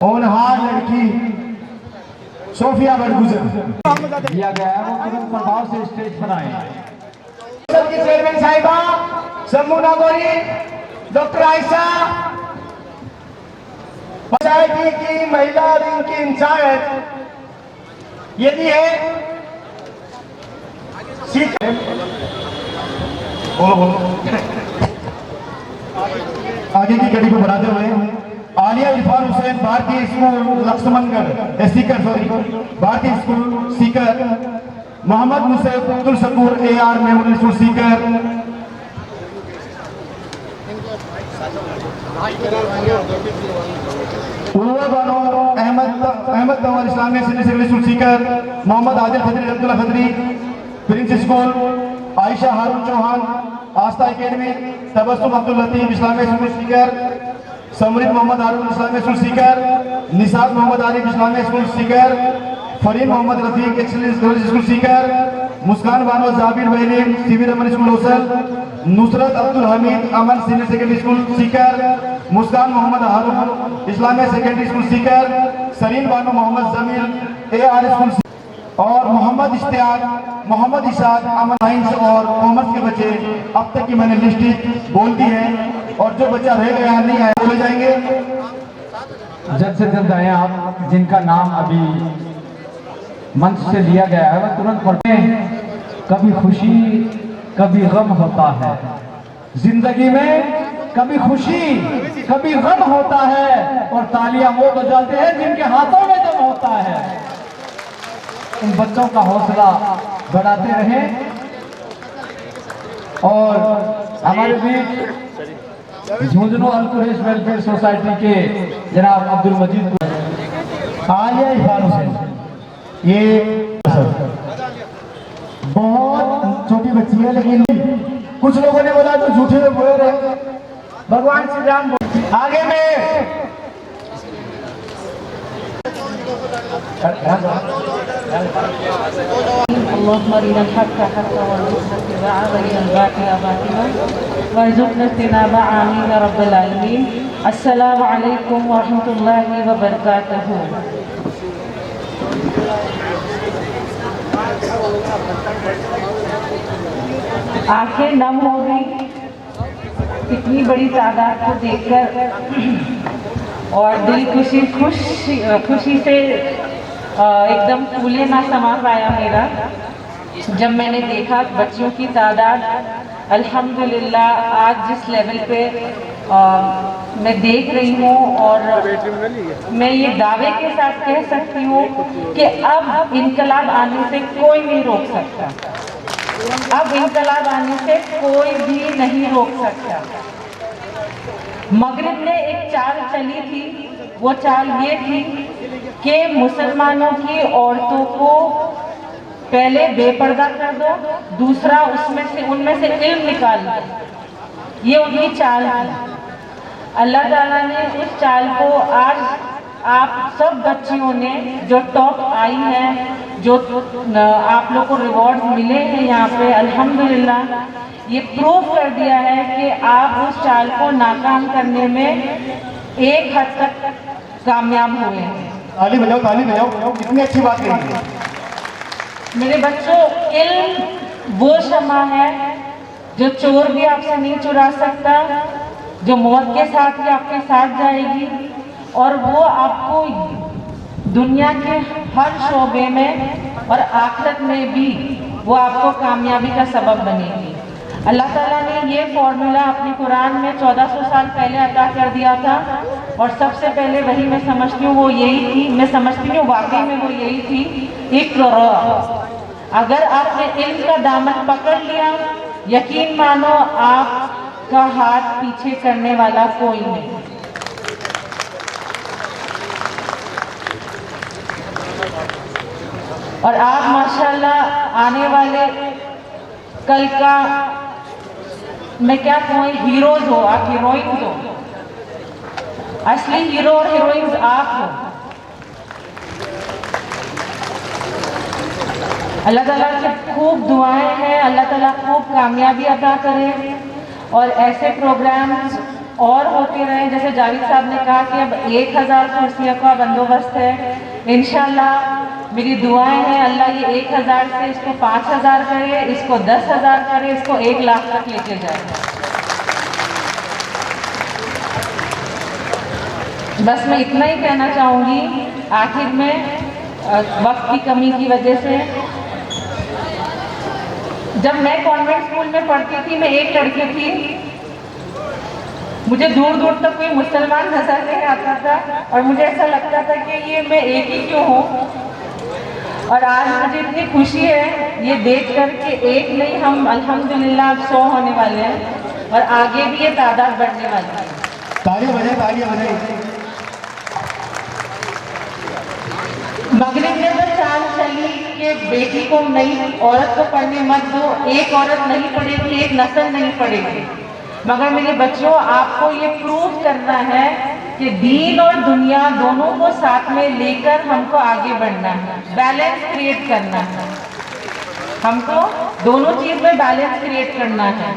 होनहार लड़की सोफिया बड़गुजर दिया गया है, वो तुरंत प्रभाव से स्टेज पर आए। की चेयरमैन साहिबा शम्मू नागौरी, डॉक्टर आयशा, पंचायती की महिला विंग की इंचार्ज यदि है आगे की कड़ी को बढ़ाते हुए आलिया इरफान हुसैन भारतीय school Lakshmangarh Sikar Bharatiya school Sikar, Mohammad Musaif Abdul Shakoor AR memorial school Sikar, Urwa Bano Ahmed Tanwar Islamia senior secondary school Sikar, Mohammad Adil Khadri Abdullah Khadri prince school, Ayesha Haroon Chauhan Aastha academy, Tabassum Abdul Latif Islamia school Sikar, Samrit Mohammad Haroon Islamia school Sikar, Nisar Mohammad Arif Islamia school Sikar, Fareen Mohammad Rafiq excellence school Sikar, Muskan Bano Jabir Waheed CV Raman school Hosal, Nusrat Abdul Hamid अमन senior secondary school Sikar, Muskan Mohammad Haroon Islamia secondary school Sikar, Sareen Bano Mohammad Jameel AR school और मोहम्मद इश्तियाक, मोहम्मद इशाक अमन साइंस और कॉमर्स के बच्चे। अब तक की मैंने लिस्ट बोल दी है और जो बच्चा रह गया नहीं आया बोले जाएंगे। जल्द से जल्द आए आप, जिनका नाम अभी मंच से लिया गया है वह तुरंत पढ़ते हैं। कभी खुशी कभी गम होता है जिंदगी में, कभी खुशी कभी गम होता है और तालियां वो बजाते हैं जिनके हाथों में दम होता है। इन बच्चों का हौसला बढ़ाते रहें और हमारे बीच झुंझुनू अल कुरैश वेलफेयर सोसाइटी के जनाब अब्दुल मजीद आलिया इरफान हुसैन, ये बहुत छोटी बच्ची है लेकिन कुछ लोगों ने बोला तो झूठे में बोल रहे। भगवान श्री राम आगे में अस्सलामु अलैकुम व रहमतुल्लाहि व बरकातहू। आंखें नम हो गई इतनी बड़ी तादाद को देखकर और दिल खुशी से एकदम फूले ना समा पाया मेरा जब मैंने देखा बच्चियों की तादाद अल्हम्दुलिल्लाह आज जिस लेवल पे मैं देख रही हूँ। और मैं ये दावे के साथ कह सकती हूँ कि अब इनकलाब आने से कोई नहीं रोक सकता। अब इनकलाब आने से कोई भी नहीं रोक सकता। मगरिब ने एक चाल चली थी, वो चाल ये थी कि मुसलमानों की औरतों को पहले बेपर्दा कर दो, दूसरा उनमें से इल्म निकाल दो। ये उनकी चाल थी। अल्लाह ताला ने उस चाल को आज आप सब बच्चियों ने जो टॉप आई हैं, जो आप लोग को रिवॉर्ड मिले हैं यहाँ पे, अल्हम्दुलिल्लाह ये प्रूव कर दिया है कि आप उस चाल को नाकाम करने में एक हद तक कामयाब हुए हैं। ताली बजाओ, कितनी अच्छी बात कही है। मेरे बच्चों, इल्म वो शमा है जो चोर भी आपसे नहीं चुरा सकता, जो मौत के साथ भी आपके साथ जाएगी और वो आपको दुनिया के हर शोबे में और आखिरत में भी वो आपको कामयाबी का सबब बनेगी। अल्लाह ताला ने ये फॉर्मूला अपने कुरान में 1400 साल पहले अता कर दिया था और सबसे पहले वही मैं समझती हूँ वो यही थी, मैं समझती हूँ वाकई में वो यही थी, इक़रा। अगर आपने इल्म का दामन पकड़ लिया, यकीन मानो आपका हाथ पीछे करने वाला कोई नहीं। और आप माशाल्लाह आने वाले कल का मैं क्या कहूँ, हीरोज हो, आप हीरोइंस हो। असली हीरो और हीरोइंस आप हो। अल्लाह ताला से खूब दुआएं हैं, अल्लाह ताला खूब कामयाबी अता करे और ऐसे प्रोग्राम्स और होते रहे। जैसे जावेद साहब ने कहा कि अब 1000 कुर्सियों का बंदोबस्त है। इंशाल्लाह मेरी दुआएं हैं अल्लाह ये 1000 से इसको 5000 करे, इसको 10,000 करे, इसको 1 लाख तक लेके जाए। बस मैं इतना ही कहना चाहूँगी आखिर में, वक्त की कमी की वजह से। जब मैं कॉन्वेंट स्कूल में पढ़ती थी, मैं एक लड़की थी, मुझे दूर दूर तक कोई मुसलमान नजर नहीं आता था और मुझे ऐसा लगता था कि ये मैं एक ही क्यों हूँ। और आज मुझे इतनी खुशी है ये देख कर के एक नहीं, हम अल्हम्दुलिल्लाह अब 100 होने वाले हैं और आगे भी ये तादाद बढ़ने वाली है। तालियां बजाएं, तालियां बजाएं। मगरिब में तो चाल चली कि बेटी को नहीं, औरत को पढ़ने मत दो, एक औरत नहीं पढ़ेगी एक नस्ल नहीं पढ़ेगी। मगर मेरे बच्चों आपको ये प्रूव करना है कि दीन और दुनिया दोनों को साथ में लेकर हमको आगे बढ़ना है, बैलेंस क्रिएट करना है। हमको दोनों चीज में बैलेंस क्रिएट करना है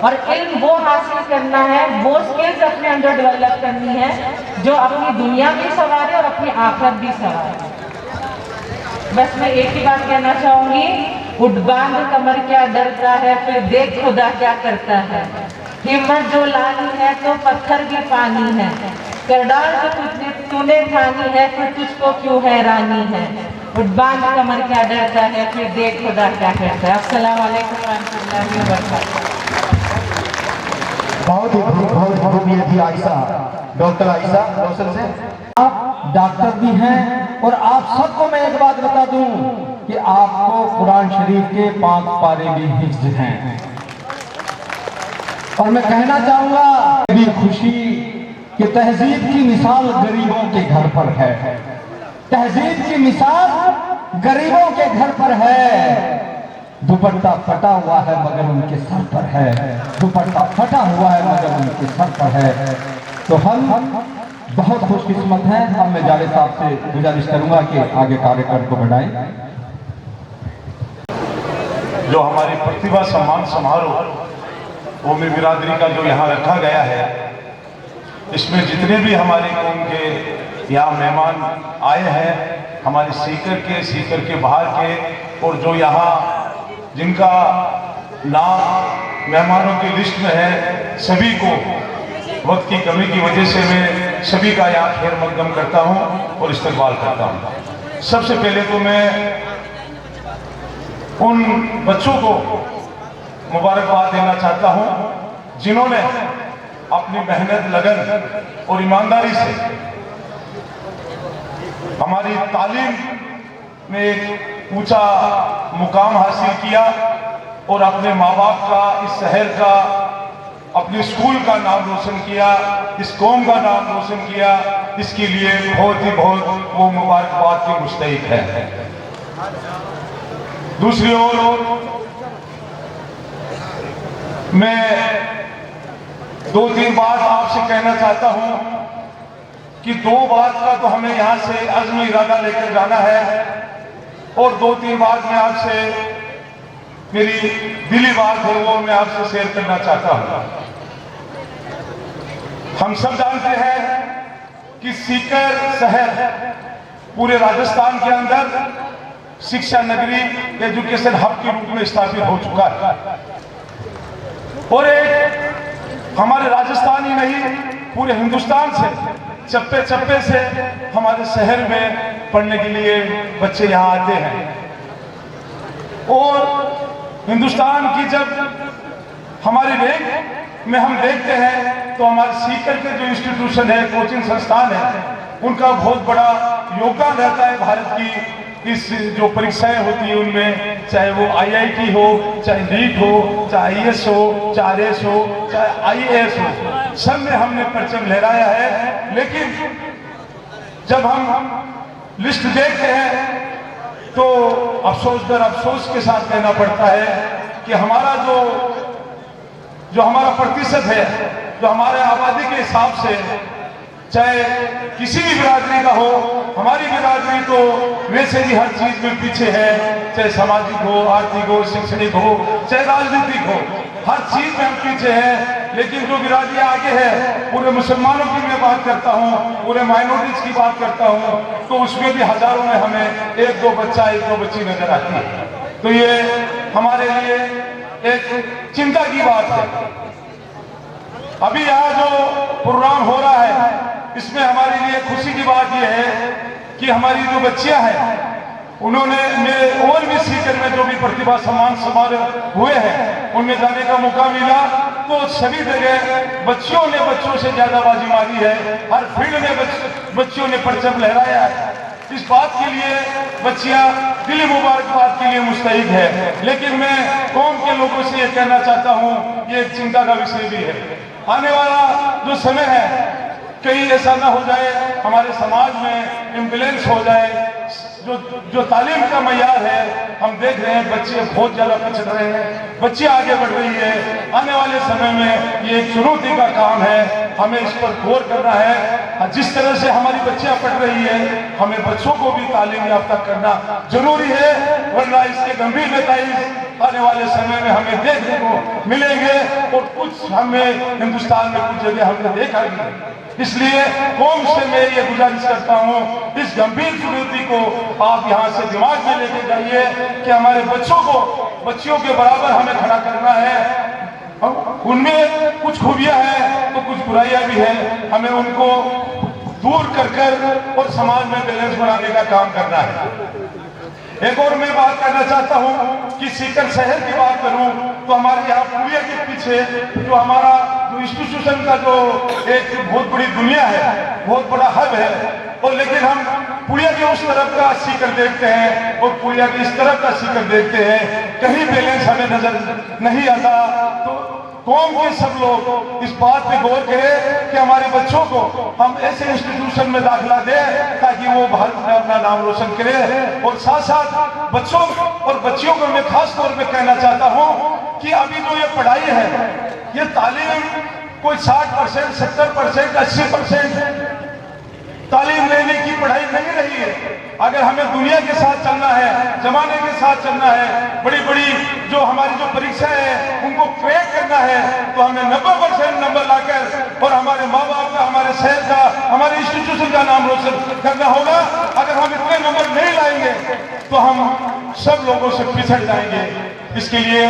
और इल्म वो हासिल करना है, वो स्किल्स अपने अंदर डेवलप करनी है जो अपनी दुनिया भी संवारे और अपनी आखिरत भी संवारे। बस मैं एक ही बात कहना चाहूंगी, उठ बांध कमर क्या डरता है, फिर देख खुदा क्या करता है। हिम्मत जो लानी है तो पत्थर भी पानी है, कर डाल जो तूने ठानी है, फिर तुझको क्यों हैरानी है। उठ बांध कमर क्या डरता है, फिर देख खुदा क्या करता है। अस्सलाम वालेकुम रहमतुल्लाहि व बरकातहू। बहुत खूबियत थी आयशा, डॉक्टर आयशा रोशन से। आप डॉक्टर भी हैं और आप सबको मैं एक बात बता दूं कि आपको कुरान शरीफ के 5 पारे भी हिफ्ज हैं। और मैं कहना चाहूंगा भी खुशी कि तहजीब की मिसाल गरीबों के घर पर है, तहजीब की मिसाल गरीबों के घर पर है। दुपट्टा फटा हुआ है मगर उनके सर पर है, दुपट्टा फटा हुआ है मगर उनके सर पर है। तो हम बहुत खुशकिस्मत हैं। अब मैं जावेद साहब से गुजारिश करूंगा कि आगे कार्यक्रम को बढ़ाएं। जो हमारी प्रतिभा सम्मान समारोह कौमी बिरादरी का जो यहाँ रखा गया है, इसमें जितने भी हमारे कौम के यहाँ मेहमान आए हैं, हमारे सीकर के बाहर के, और जो यहाँ जिनका नाम मेहमानों की लिस्ट में है, सभी को वक्त की कमी की वजह से मैं सभी का यहाँ खैर मकदम करता हूँ और इस्तकबाल करता हूँ। सबसे पहले तो मैं उन बच्चों को मुबारकबाद देना चाहता हूँ जिन्होंने अपनी मेहनत, लगन और ईमानदारी से हमारी तालीम में एक ऊंचा मुकाम हासिल किया और अपने माँ बाप का, इस शहर का, अपने स्कूल का नाम रोशन किया, इस कौम का नाम रोशन किया। इसके लिए बहुत वो मुबारकबाद के मुस्तहिक है। दूसरी ओर मैं 2-3 बात आपसे कहना चाहता हूं कि 2 बात का तो हमें यहां से अज़्म इरादा लेकर जाना है और 2-3 बात मैं आपसे, मेरी दिली बात है वो मैं आपसे शेयर करना चाहता हूं। हम सब जानते हैं कि सीकर शहर पूरे राजस्थान के अंदर शिक्षा नगरी, एजुकेशन हब के रूप में स्थापित हो चुका है और एक हमारे राजस्थान ही नहीं पूरे हिंदुस्तान से चप्पे चप्पे से हमारे शहर में पढ़ने के लिए बच्चे यहाँ आते हैं। और हिंदुस्तान की जब हमारी रैंक में हम देखते हैं तो हमारे सीकर के जो इंस्टीट्यूशन है, कोचिंग संस्थान है, उनका बहुत बड़ा योगदान रहता है भारत की इस जो परीक्षाएं होती है उनमें, चाहे वो IIT हो, चाहे नीट हो, चाहे IAS हो, चाहे RS हो, चाहे IAS हो, सब में हमने परचम लहराया है। लेकिन जब हम लिस्ट देखते हैं तो अफसोस के साथ कहना पड़ता है कि हमारा जो हमारा प्रतिशत है, जो हमारे आबादी के हिसाब से, चाहे किसी भी बिरादरी का हो, हमारी बिरादरी तो वैसे ही हर चीज में पीछे है, चाहे सामाजिक हो, आर्थिक हो, शैक्षणिक हो, चाहे राजनीतिक हो, हर चीज में हम पीछे हैं। लेकिन जो बिरादरी आगे है, पूरे मुसलमानों की मैं बात करता हूँ, पूरे माइनॉरिटीज की बात करता हूँ, तो उसमें भी हजारों में हमें एक दो बच्ची नजर आती है। तो ये हमारे लिए एक चिंता की बात है। अभी यहाँ जो प्रोग्राम हो रहा है, इसमें हमारे लिए खुशी की बात यह है कि हमारी जो बच्चियां हैं, उन्होंने मेरे और भी सीकर में जो भी प्रतिभा सम्मान समारोह हुए हैं, उनमें जाने का मौका मिला, तो सभी जगह बच्चियों ने बच्चों से ज्यादा बाजी मारी है। हर फील्ड में बच्चियों ने परचम लहराया है। इस बात के लिए बच्चियां दिली मुबारकबाद के लिए मुस्तहिक है। लेकिन मैं कौम के लोगों से ये कहना चाहता हूँ, ये एक चिंता का विषय भी है। आने वाला जो समय है, कहीं ऐसा ना हो जाए हमारे समाज में इम्बैलेंस हो जाए। जो तालीम का मयार है, हम देख रहे हैं बच्चे बहुत ज्यादा पिछड़ रहे हैं, बच्चे आगे बढ़ रही है। आने वाले समय में ये एक चुनौती का काम है, हमें इस पर गौर करना है। जिस तरह से हमारी बच्चियां पढ़ रही है, हमें बच्चों को भी तालीम याफ्ता करना जरूरी है, वरना इसके गंभीर नतीजे आने वाले समय में हमें देखने को मिलेंगे। और कुछ हमें हिंदुस्तान में कुछ जगह हमने देखा भी। इसलिए कौम से मैं ये गुजारिश करता हूँ, इस गंभीर चुनौती को आप यहाँ से दिमाग में लेके जाइए कि हमारे बच्चियों के बराबर हमें खड़ा करना है। उनमें कुछ खूबियां हैं तो कुछ बुराइयां भी हैं, हमें उनको दूर कर और समाज में बैलेंस बनाने का काम करना है। एक और मैं बात करना चाहता हूं कि सीकर शहर की बात करूं तो हमारे यहाँ पुलिया के पीछे जो हमारा जो इंस्टीट्यूशन का जो एक बहुत बड़ी दुनिया है, बहुत बड़ा हब है, और लेकिन हम पुलिया के उस तरफ का सीकर देखते हैं और पुलिया के इस तरफ का सीकर देखते हैं, कहीं बैलेंस हमें नजर नहीं आता। तो कौम के सब लोग इस बात पे गौर करें कि हमारे बच्चों को हम ऐसे इंस्टीट्यूशन में दाखिला दें ताकि वो भारत में अपना नाम रोशन करें। और साथ साथ बच्चों और बच्चियों को मैं खास तौर पे कहना चाहता हूँ कि अभी जो ये पढ़ाई है, ये तालीम कोई 60%, 70%, 80% तालीम लेने की पढ़ाई नहीं रही है। अगर हमें दुनिया के साथ चलना है, जमाने के साथ चलना है, बड़ी बड़ी जो हमारी जो परीक्षाएं हैं उनको क्रैक करना है, तो हमें 90% नंबर लाकर और हमारे माँ बाप का, हमारे शहर का, हमारे इंस्टीट्यूशन का नाम रोशन करना होगा। अगर हम इतने नंबर नहीं लाएंगे तो हम सब लोगों से पिछड़ जाएंगे। इसके लिए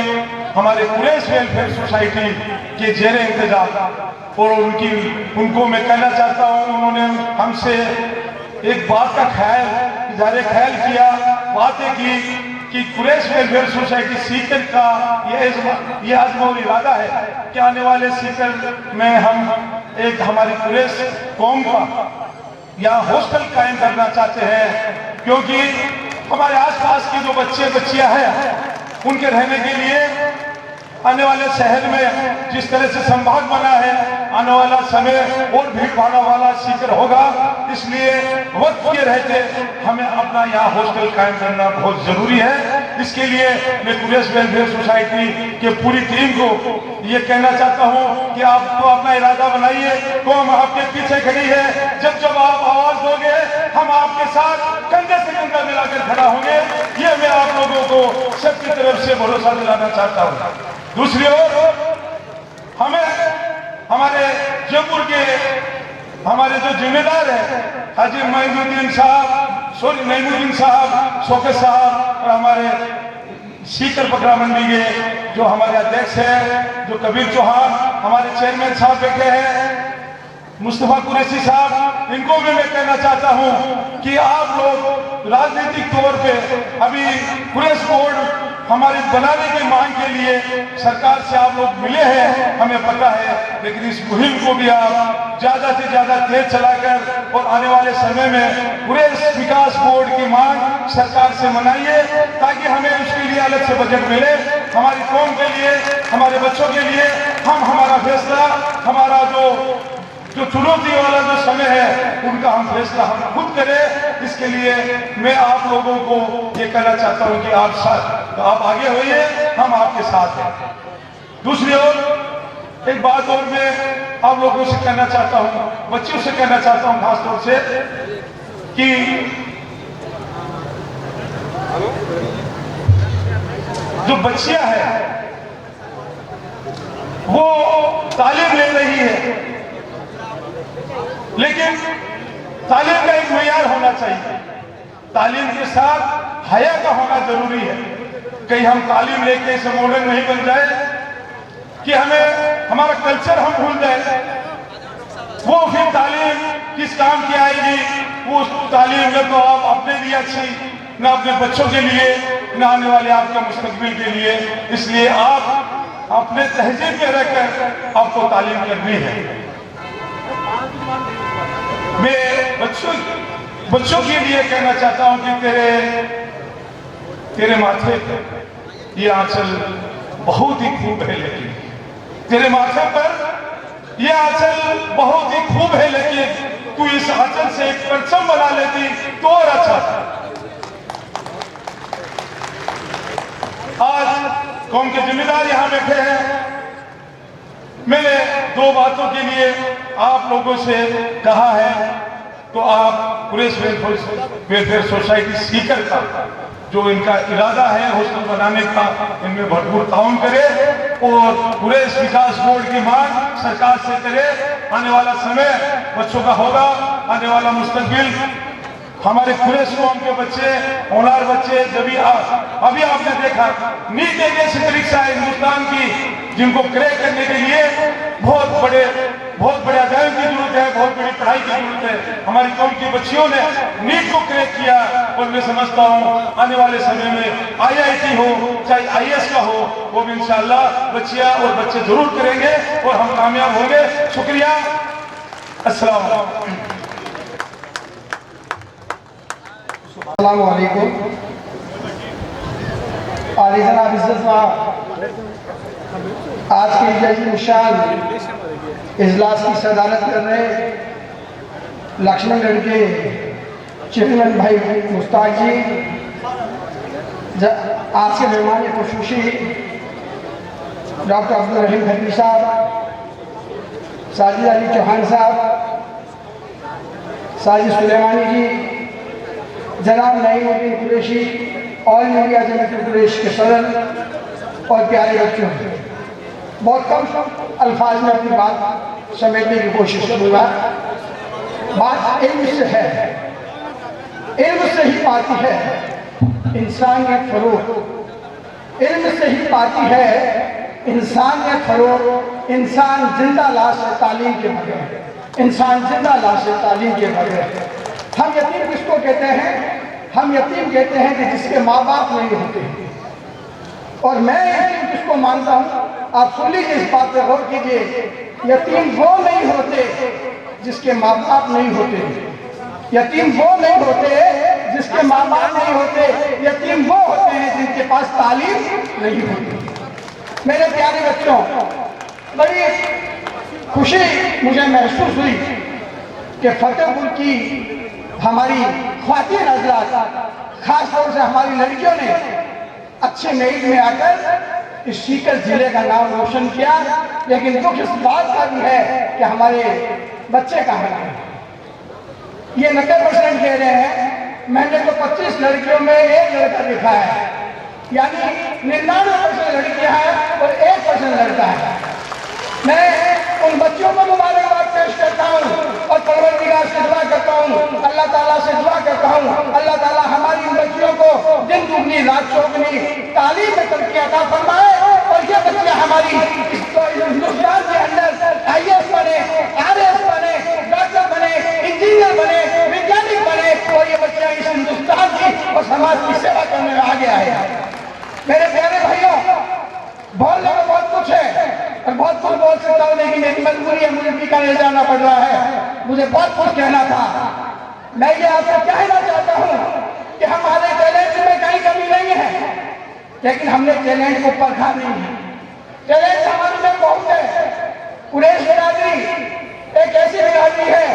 हमारे कुरैश वेलफेयर सोसाइटी के जेरे इंतजाम और उनको मैं कहना चाहता हूँ, उन्होंने हमसे एक बात का इज़हार ख्याल किया, बातें की कि कुरैश वेलफेयर सोसाइटी सीकर का ये आज़म और इरादा है कि आने वाले सीकर में हम एक हमारी कुरैश कौम का यहाँ हॉस्टल कायम करना चाहते हैं, क्योंकि हमारे आसपास की जो बच्चियां हैं उनके रहने के लिए आने वाले शहर में जिस तरह से संभाग बना है, आने वाला समय और भीड़ भाड़ वाला सीकर होगा। इसलिए वक्त के रहते हमें अपना यहाँ हॉस्टल कायम करना बहुत जरूरी है। इसके लिए मैं कुरैश वेलफेयर सोसाइटी के पूरी टीम को ये कहना चाहता हूँ कि आप तो अपना इरादा बनाइए, कौम आपके पीछे खड़ी है। जब जब आप आवाज दोगे हम आपके साथ कंधे से कंधा मिलाकर खड़ा होंगे। ये मैं आप लोगों को सबकी तरफ से भरोसा दिलाना चाहता हूँ। दूसरी ओर हमें हमारे जयपुर के हमारे जो जिम्मेदार हैं हाजी नईमुद्दीन साहब, शौकत साहब और हमारे सीकर पकड़ा मंडी के जो हमारे अध्यक्ष हैं जो कबीर चौहान, हमारे चेयरमैन साहब बैठे हैं मुस्तफा कुरैशी साहब, इनको भी मैं कहना चाहता हूं कि आप लोग राजनीतिक तौर पे अभी कुरैश बोर्ड हमारे बनाने की मांग के लिए सरकार से आप लोग मिले हैं, हमें पता है, लेकिन इस मुहिम को भी आप ज्यादा से ज्यादा तेज चलाकर और आने वाले समय में कुरैश विकास बोर्ड की मांग सरकार से मनाइए ताकि हमें उसके लिए अलग से बजट मिले। हमारी कौम के लिए, हमारे बच्चों के लिए हम हमारा फैसला, हमारा जो चुनौती वाला जो समय है उनका हम फैसला हम खुद करें। इसके लिए मैं आप लोगों को ये कहना चाहता हूं कि आप आगे होइए, हम आपके साथ हैं। दूसरी ओर एक बात और मैं आप लोगों से कहना चाहता हूं, बच्चियों से कहना चाहता हूं खास तौर से कि जो बच्चियां हैं वो तालीम ले रही है, लेकिन तालीम का एक मेयार होना चाहिए। तालीम के साथ हया का होना जरूरी है। कहीं हम तालीम लेके इसे मॉडर्न नहीं बन जाए कि हमें हमारा कल्चर हम भूल जाए। वो फिर तालीम किस काम की आएगी? वो तालीम न तो आप अपने लिए अच्छी, न अपने बच्चों के लिए, न आने वाले आपके मुस्तकबिल के लिए। इसलिए आप अपने तहजीब में रहकर आपको तालीम करनी है। मैं बच्चों के लिए कहना चाहता हूं कि तेरे माथे पर ये आंचल बहुत ही खूब है, लेकिन तेरे माथे पर ये आंचल बहुत ही खूब है, लेकिन तू इस आंचल से एक परचम बना लेती तो और अच्छा था। आज कौम के जिम्मेदार यहां बैठे हैं। मैंने दो बातों के लिए आप लोगों से कहा है, तो आप कुरैश वेलफेयर सोसाइटी सीकर का जो इनका इरादा है हॉस्टल बनाने का, इनमें भरपूर ताउन करे और कुरैश विकास बोर्ड की मांग सरकार से करे। आने वाला समय बच्चों का होगा, आने वाला मुस्तकबिल हमारे कुरैश कौम के बच्चे, होनहार बच्चे, अभी आपने देखा नीट एक ऐसी परीक्षा है हिंदुस्तान की जिनको क्रैक करने के लिए बहुत बड़े अध्ययन की जरूरत है, बहुत बड़ी पढ़ाई की जरूरत है। हमारी कौम की बच्चियों ने नीट को क्रैक किया और मैं समझता हूँ आने वाले समय में IIT हो चाहे IAS का हो, वो भी इंशाअल्लाह बच्चियां और बच्चे जरूर करेंगे और हम कामयाब होंगे। शुक्रिया, अस्सलाम वालेकुम। जनाब इज्जत आज के जश्न शान इजलास की सदारत कर रहे लक्ष्मणगढ़ के चेयरमैन भाई मुश्ताक जी, आज के मेहमान खुशूसी डॉक्टर अब्दुल रहीम खत्री साहब, साजिद अली चौहान साहब, साजिद सुलेमानी जी, जनाब नईमुद्दीन कुरैशी, ऑल इंडिया जमीयत कुरैश के सदर और प्यारे बच्चों, बहुत कम अल्फाज में अपनी बात समेटने की कोशिश करूँगा। बात इल्म से है, इल्म से ही पाती है इंसानियत फरोग, इल्म से ही पाती है इंसानियत फरोग। इंसान जिंदा लाश है तालीम के बगैर, इंसान जिंदा लाश है तालीम के बगैर। हम यतीम किसको कहते हैं? हम यतीम कहते हैं कि जिसके माँ बाप नहीं होते। और मैं यतीम किसको मानता हूँ? आप सुन लीजिए, इस बात पर गौर कीजिए। यतीम वो नहीं होते जिसके माँ बाप नहीं होते, यतीम वो नहीं होते जिसके माँ बाप नहीं होते, यतीम वो होते हैं जिनके पास तालीम नहीं होती। मेरे प्यारे बच्चों, बड़ी खुशी मुझे महसूस हुई कि फतेहपुर की हमारी ख्वातीन हज़रात, खास तौर से हमारी लड़कियों ने अच्छे मेरिट में आकर इस सीकर जिले का नाम रोशन किया। लेकिन दुख इस बात का भी है कि हमारे बच्चे कहाँ हैं। ये 90% कह रहे हैं, मैंने तो 25 लड़कियों में एक लड़का देखा है, यानी 99% लड़कियां हैं और 1% लड़का है। मैं उन बच्चों को मुबारकबाद पेश करता हूँ और परवरदिगार से दुआ करता हूँ, अल्लाह ताला से दुआ करता हूँ, अल्लाह ताला हमारी इन बच्चियों को दिन दुगनी रात चौगनी तालीम में तरक्की अता फरमाए और ये बच्चियाँ हमारी हिंदुस्तान के अंदर IAS बने, RAS बने, डॉक्टर बने, इंजीनियर बने, वैज्ञानिक बने और ये बच्चियाँ इस हिंदुस्तान की और समाज की सेवा करने में आगे आए। मेरे प्यारे भाइयों, बोलने में बहुत कुछ है और बहुत कुछ बोल सकता हूँ, लेकिन मेरी मजबूरी है, मुझे बीकानेर जाना पड़ रहा है, मुझे बहुत कुछ कहना था। मैं ये आपसे कहना चाहता हूँ कि हमारे टैलेंट में कहीं कमी नहीं है, लेकिन हमने टैलेंट को परखा नहीं है। टैलेंट हमारे में बहुत है। कुरैश बिरादरी एक ऐसी बिरादरी है,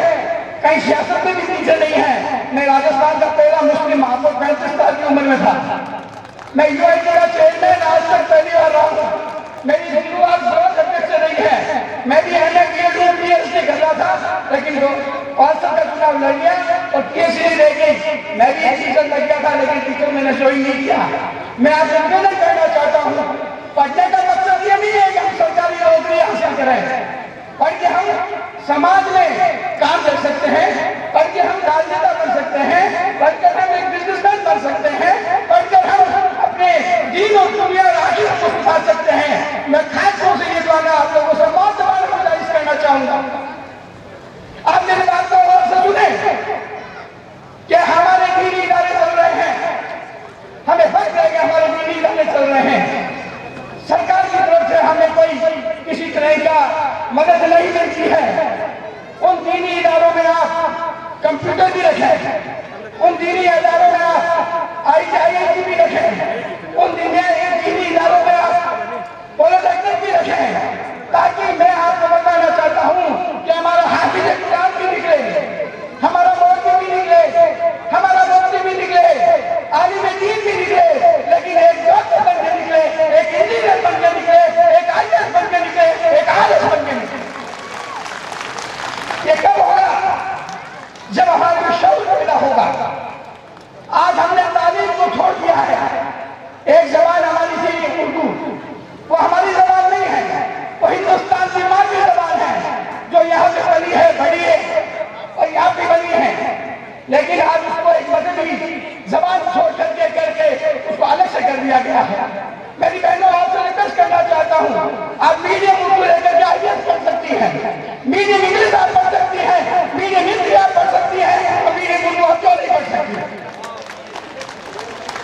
कहीं सियासत में भी पीछे नहीं है। मैं राजस्थान का पहला मुस्लिम महापौर 35 साल की उम्र में था। मैं UIT का चेयरमैन आज तक पहली बार रहा हूँ। मेरी शुरुआत बहुत अध्यक्ष से नहीं है। मैं भी MA BEd PhD कर रहा था, लेकिन 5 साल का चुनाव लड़ गया और PhD रह गई। मैं भी टीचर लग गया था, लेकिन टीचर मैंने ज्वाइन नहीं किया। मैं आपसे कहना चाहता हूँ, पढ़ने का मकसद ये नहीं है कि हम सरकारी नौकरी हासिल करें। पढ़ के हम समाज में काम कर सकते हैं, पढ़ के हम राजनेता बन सकते हैं, पढ़कर हम एक बिजनेसमैन बन सकते हैं, पढ़कर हम अपने दीन और दुनिया और आखिरत को सुधार सकते हैं। मैं खास तौर से ये दुआना आप लोगों से बहुत सवाल गुजारिश करना चाहूंगा। आप मेरी बात को गौर से सुने कि हमारे दीनी इदारे चल रहे हैं, हमें फर्क है कि हमारे दीनी इदारे चल रहे हैं। सरकार की तरफ से हमें कोई किसी तरह का मदद नहीं मिलती है। उन दीनी इदारों में आप कंप्यूटर भी रखें, उन दीनी इदारों में आप IIT भी रखें, उन दीनी इदारों में आप पॉलिटेक्निक भी रखें, ताकि मैं आपको बताना चाहता हूं कि हमारा हाफिज कुरान भी निकले, हमारा मौलवी भी निकले, हमारा मुफ्ती भी निकले, आलिम दीन भी निकले, लेकिन एक डॉक्टर बन के निकले, एक इंजीनियर बन के निकले, एक IAS बन के निकले, एक RS बन के निकले। ये कब होगा? जब हमारे में शौक पैदा होगा। आज हमने तालीम को छोड़ दिया है। एक जबान हमारी थी उर्दू, वो हमारी जबान नहीं है, वो हिंदुस्तान की मातृ जबान है, जो यहाँ पे बनी है, बड़ी है और यहाँ पे बनी है। लेकिन आज उसको एक मजहबी जबान छोड़ करके उसको अलग से कर दिया गया है। मेरी बहनों, आपसे रिक्वेस्ट करना चाहता हूँ, आप मीडियम उर्दू लेकर के IAS पढ़ सकती हैं, मीडियम इंग्लिश आप पढ़ सकती हैं, मीडियम हिंदी आप पढ़ सकती हैं, और मीडियम उर्दू आप क्यों नहीं पढ़ सकती?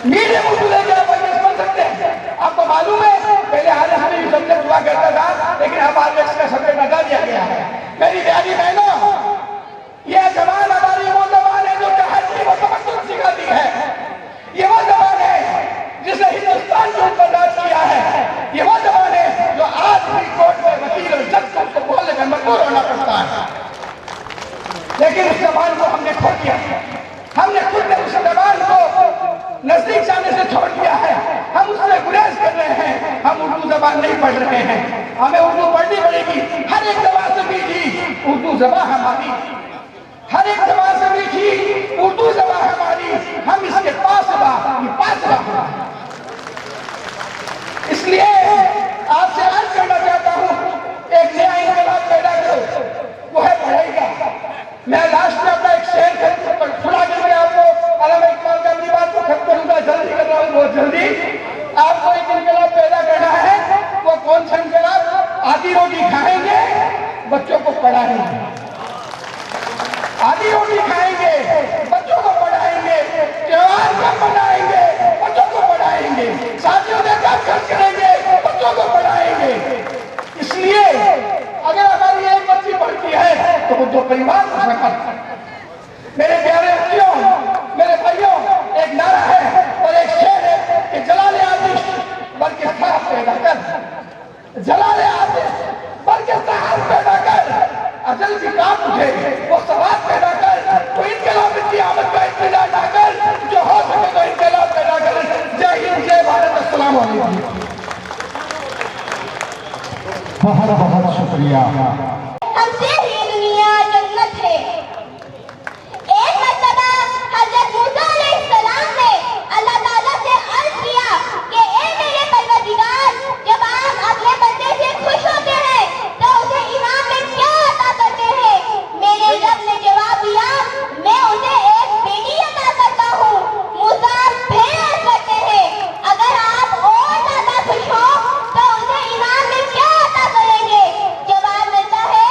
मीडियम उर्दू लेकर आप IAS पढ़ सकते हैं। आपको मालूम है, पहले हमें भी सब्जेक्ट हुआ करता था, लेकिन अब IAS का सब्जेक्ट हटा दिया गया है। मेरी प्यारी बहनों, यह जबान हमारी वो जबान है जो तहज़्ज़ुब व तमद्दुन सिखाती है। ये वो जबान है जिसने हिंदुस्तान के ऊपर राज किया है। ये वो जबान है जो आज भी कोर्ट में वकील और जज को बोलने में मजबूर होना पड़ता है। लेकिन उस जबान को हमने खो दिया, हमने खुद ने उस जबान को नजदीक जाने से छोड़ दिया है। हम उससे गुरेज कर रहे हैं, हम उर्दू जबान नहीं पढ़ रहे हैं। हमें उर्दू पढ़नी पड़ेगी। हर एक जबान से मीठी उर्दू जबान हमारी, हर एक जबान से मीठी उर्दू जबान हमारी। हम इसके पास इसलिए आपसे अर्ज करना चाहता हूं, एक नया इंकलाब पैदा करो, वो है पढ़ाई का। मैं लास्ट में अपना एक शेर सुना करके आपको अल्लामा इकबाल का अपनी बात को खत्म करूंगा, जल्दी कर रहा हूं, बहुत जल्दी। आपको एक इंकलाब पैदा करना है, वो कौन सा इंकलाब? आधी रोटी खाएंगे, बच्चों को पढ़ाएंगे, आधी रोटी खाएंगे, बच्चों को पढ़ाएंगे, त्योहार कब मनाएंगे, बच्चों को पढ़ाएंगे, शादियों में कब खर्च करेंगे, बच्चों को पढ़ाएंगे। इसलिए अगर हमारी एक बच्ची पढ़ती है तो वो दो परिवार को संभालता है। मेरे प्यारे बच्चियों, मेरे भाइयों, एक नारा है और एक शेर है कि जलाले आतिश बल्कि साहब पैदा कर, जलाले आतिश बल्कि साहब पैदा कर, अजल की काम मुझे वो सवाब पैदा कर, तो इनकलाब की आमद का इंतजार ना कर, जो हो सके तो इनकलाब पैदा कर। जय हिंद, जय भारत, अस्सलाम वालेकुम। बहुत बहुत शुक्रिया। हमसे ही दुनिया जन्नत है। एक मर्तबा हजरत मूसा अलैहिस्सलाम ने अल्लाह ताला से अर्ज किया कि ए मेरे परवरदिगार, जब आप अपने बंदे से खुश होते हैं तो उसे इनाम में क्या अता करते हैं? मेरे रब ने जवाब दिया, मैं उसे एक बेटी अता करता हूँ। मूसा फिर अर्ज करते हैं, अगर आप और ज्यादा खुश हो तो उसे इनाम में क्या अता करेंगे? जवाब मिलता है,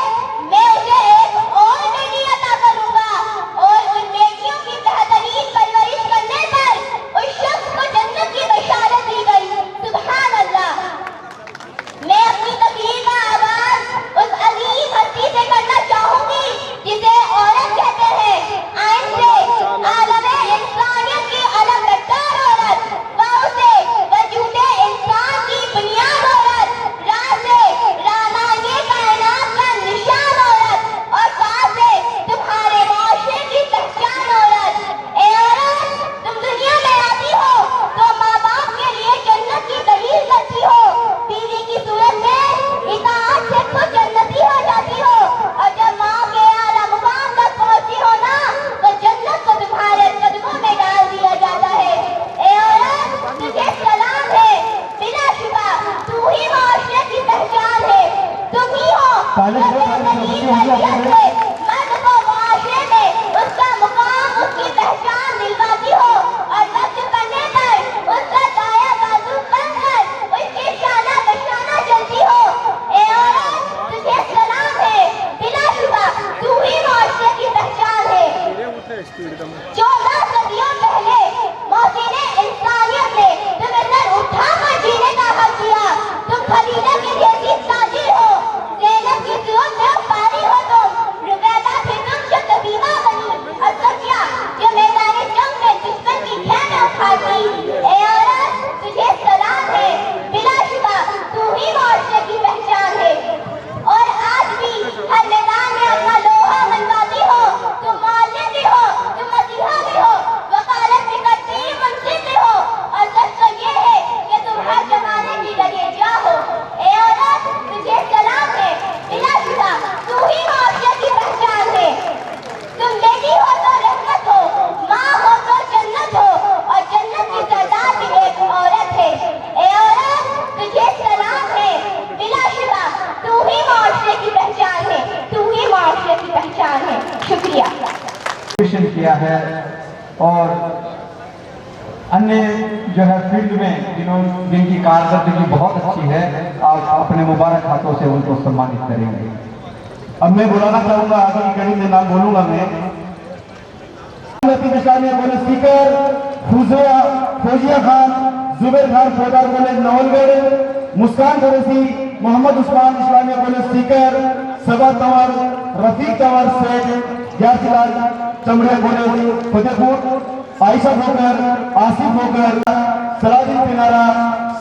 14 सदियों पहले मोहसिने इंसानियत ने तुम्हें सर उठाकर जीने का हक दिया। तुम खदीजा की जैसी ताजिर हो, ज़ैनब की सूरत में पारी हो तुम, रुबैदा थी तुम जो तबीबा बनी, और सफिया जो मैदान जंग में दुश्मन की खेमे उखाड़ती। ए औरत, तुझे सलाम है, बिलाशुबा तू ही मुआशरे की पहचान है। और आज भी हर मैदान में अपना लोहा मनवाती हो, तुम मौलवी भी हो, तुम मसीहा भी हो, वकालत भी करती, मुंसिफ भी हो, और सच तो ये है कि तुम हर जमाने की लगे जा हो। ए औरत, तुझे सलाम है, बिलाशुबा तू ही मुआशरे की पहचान है। तुम बेटी हो तो रहमत हो, माँ हो तो जन्नत हो, और जन्नत की सरदार भी एक औरत है। ए औरत, तुझे सलाम है, बिलाशुबा तू ही मुआशरे की पहचान है, तू ही मुआशरे की पहचान है। शुक्रिया। किया है और अन्य जो है फील्ड में जिनकी कारकर्दगी बहुत अच्छी है, आप अपने मुबारक हाथों से उनको सम्मानित करेंगे। अब मैं बुलाना चाहूंगा, आगे की कड़ी में नाम बोलूंगा मैं। Islamia college Sikar Fauzia Khan, Zubair Khan Faujdar college Nawalgarh, Muskan Qureshi, Mohammad Usman Islamia college Sikar, Saba Tanwar, Rafiq Tanwar Seth, Yasilal Chamaria college Fatehpur, Ayesha Phokar, Asif Phokar, Salahuddin Pinara,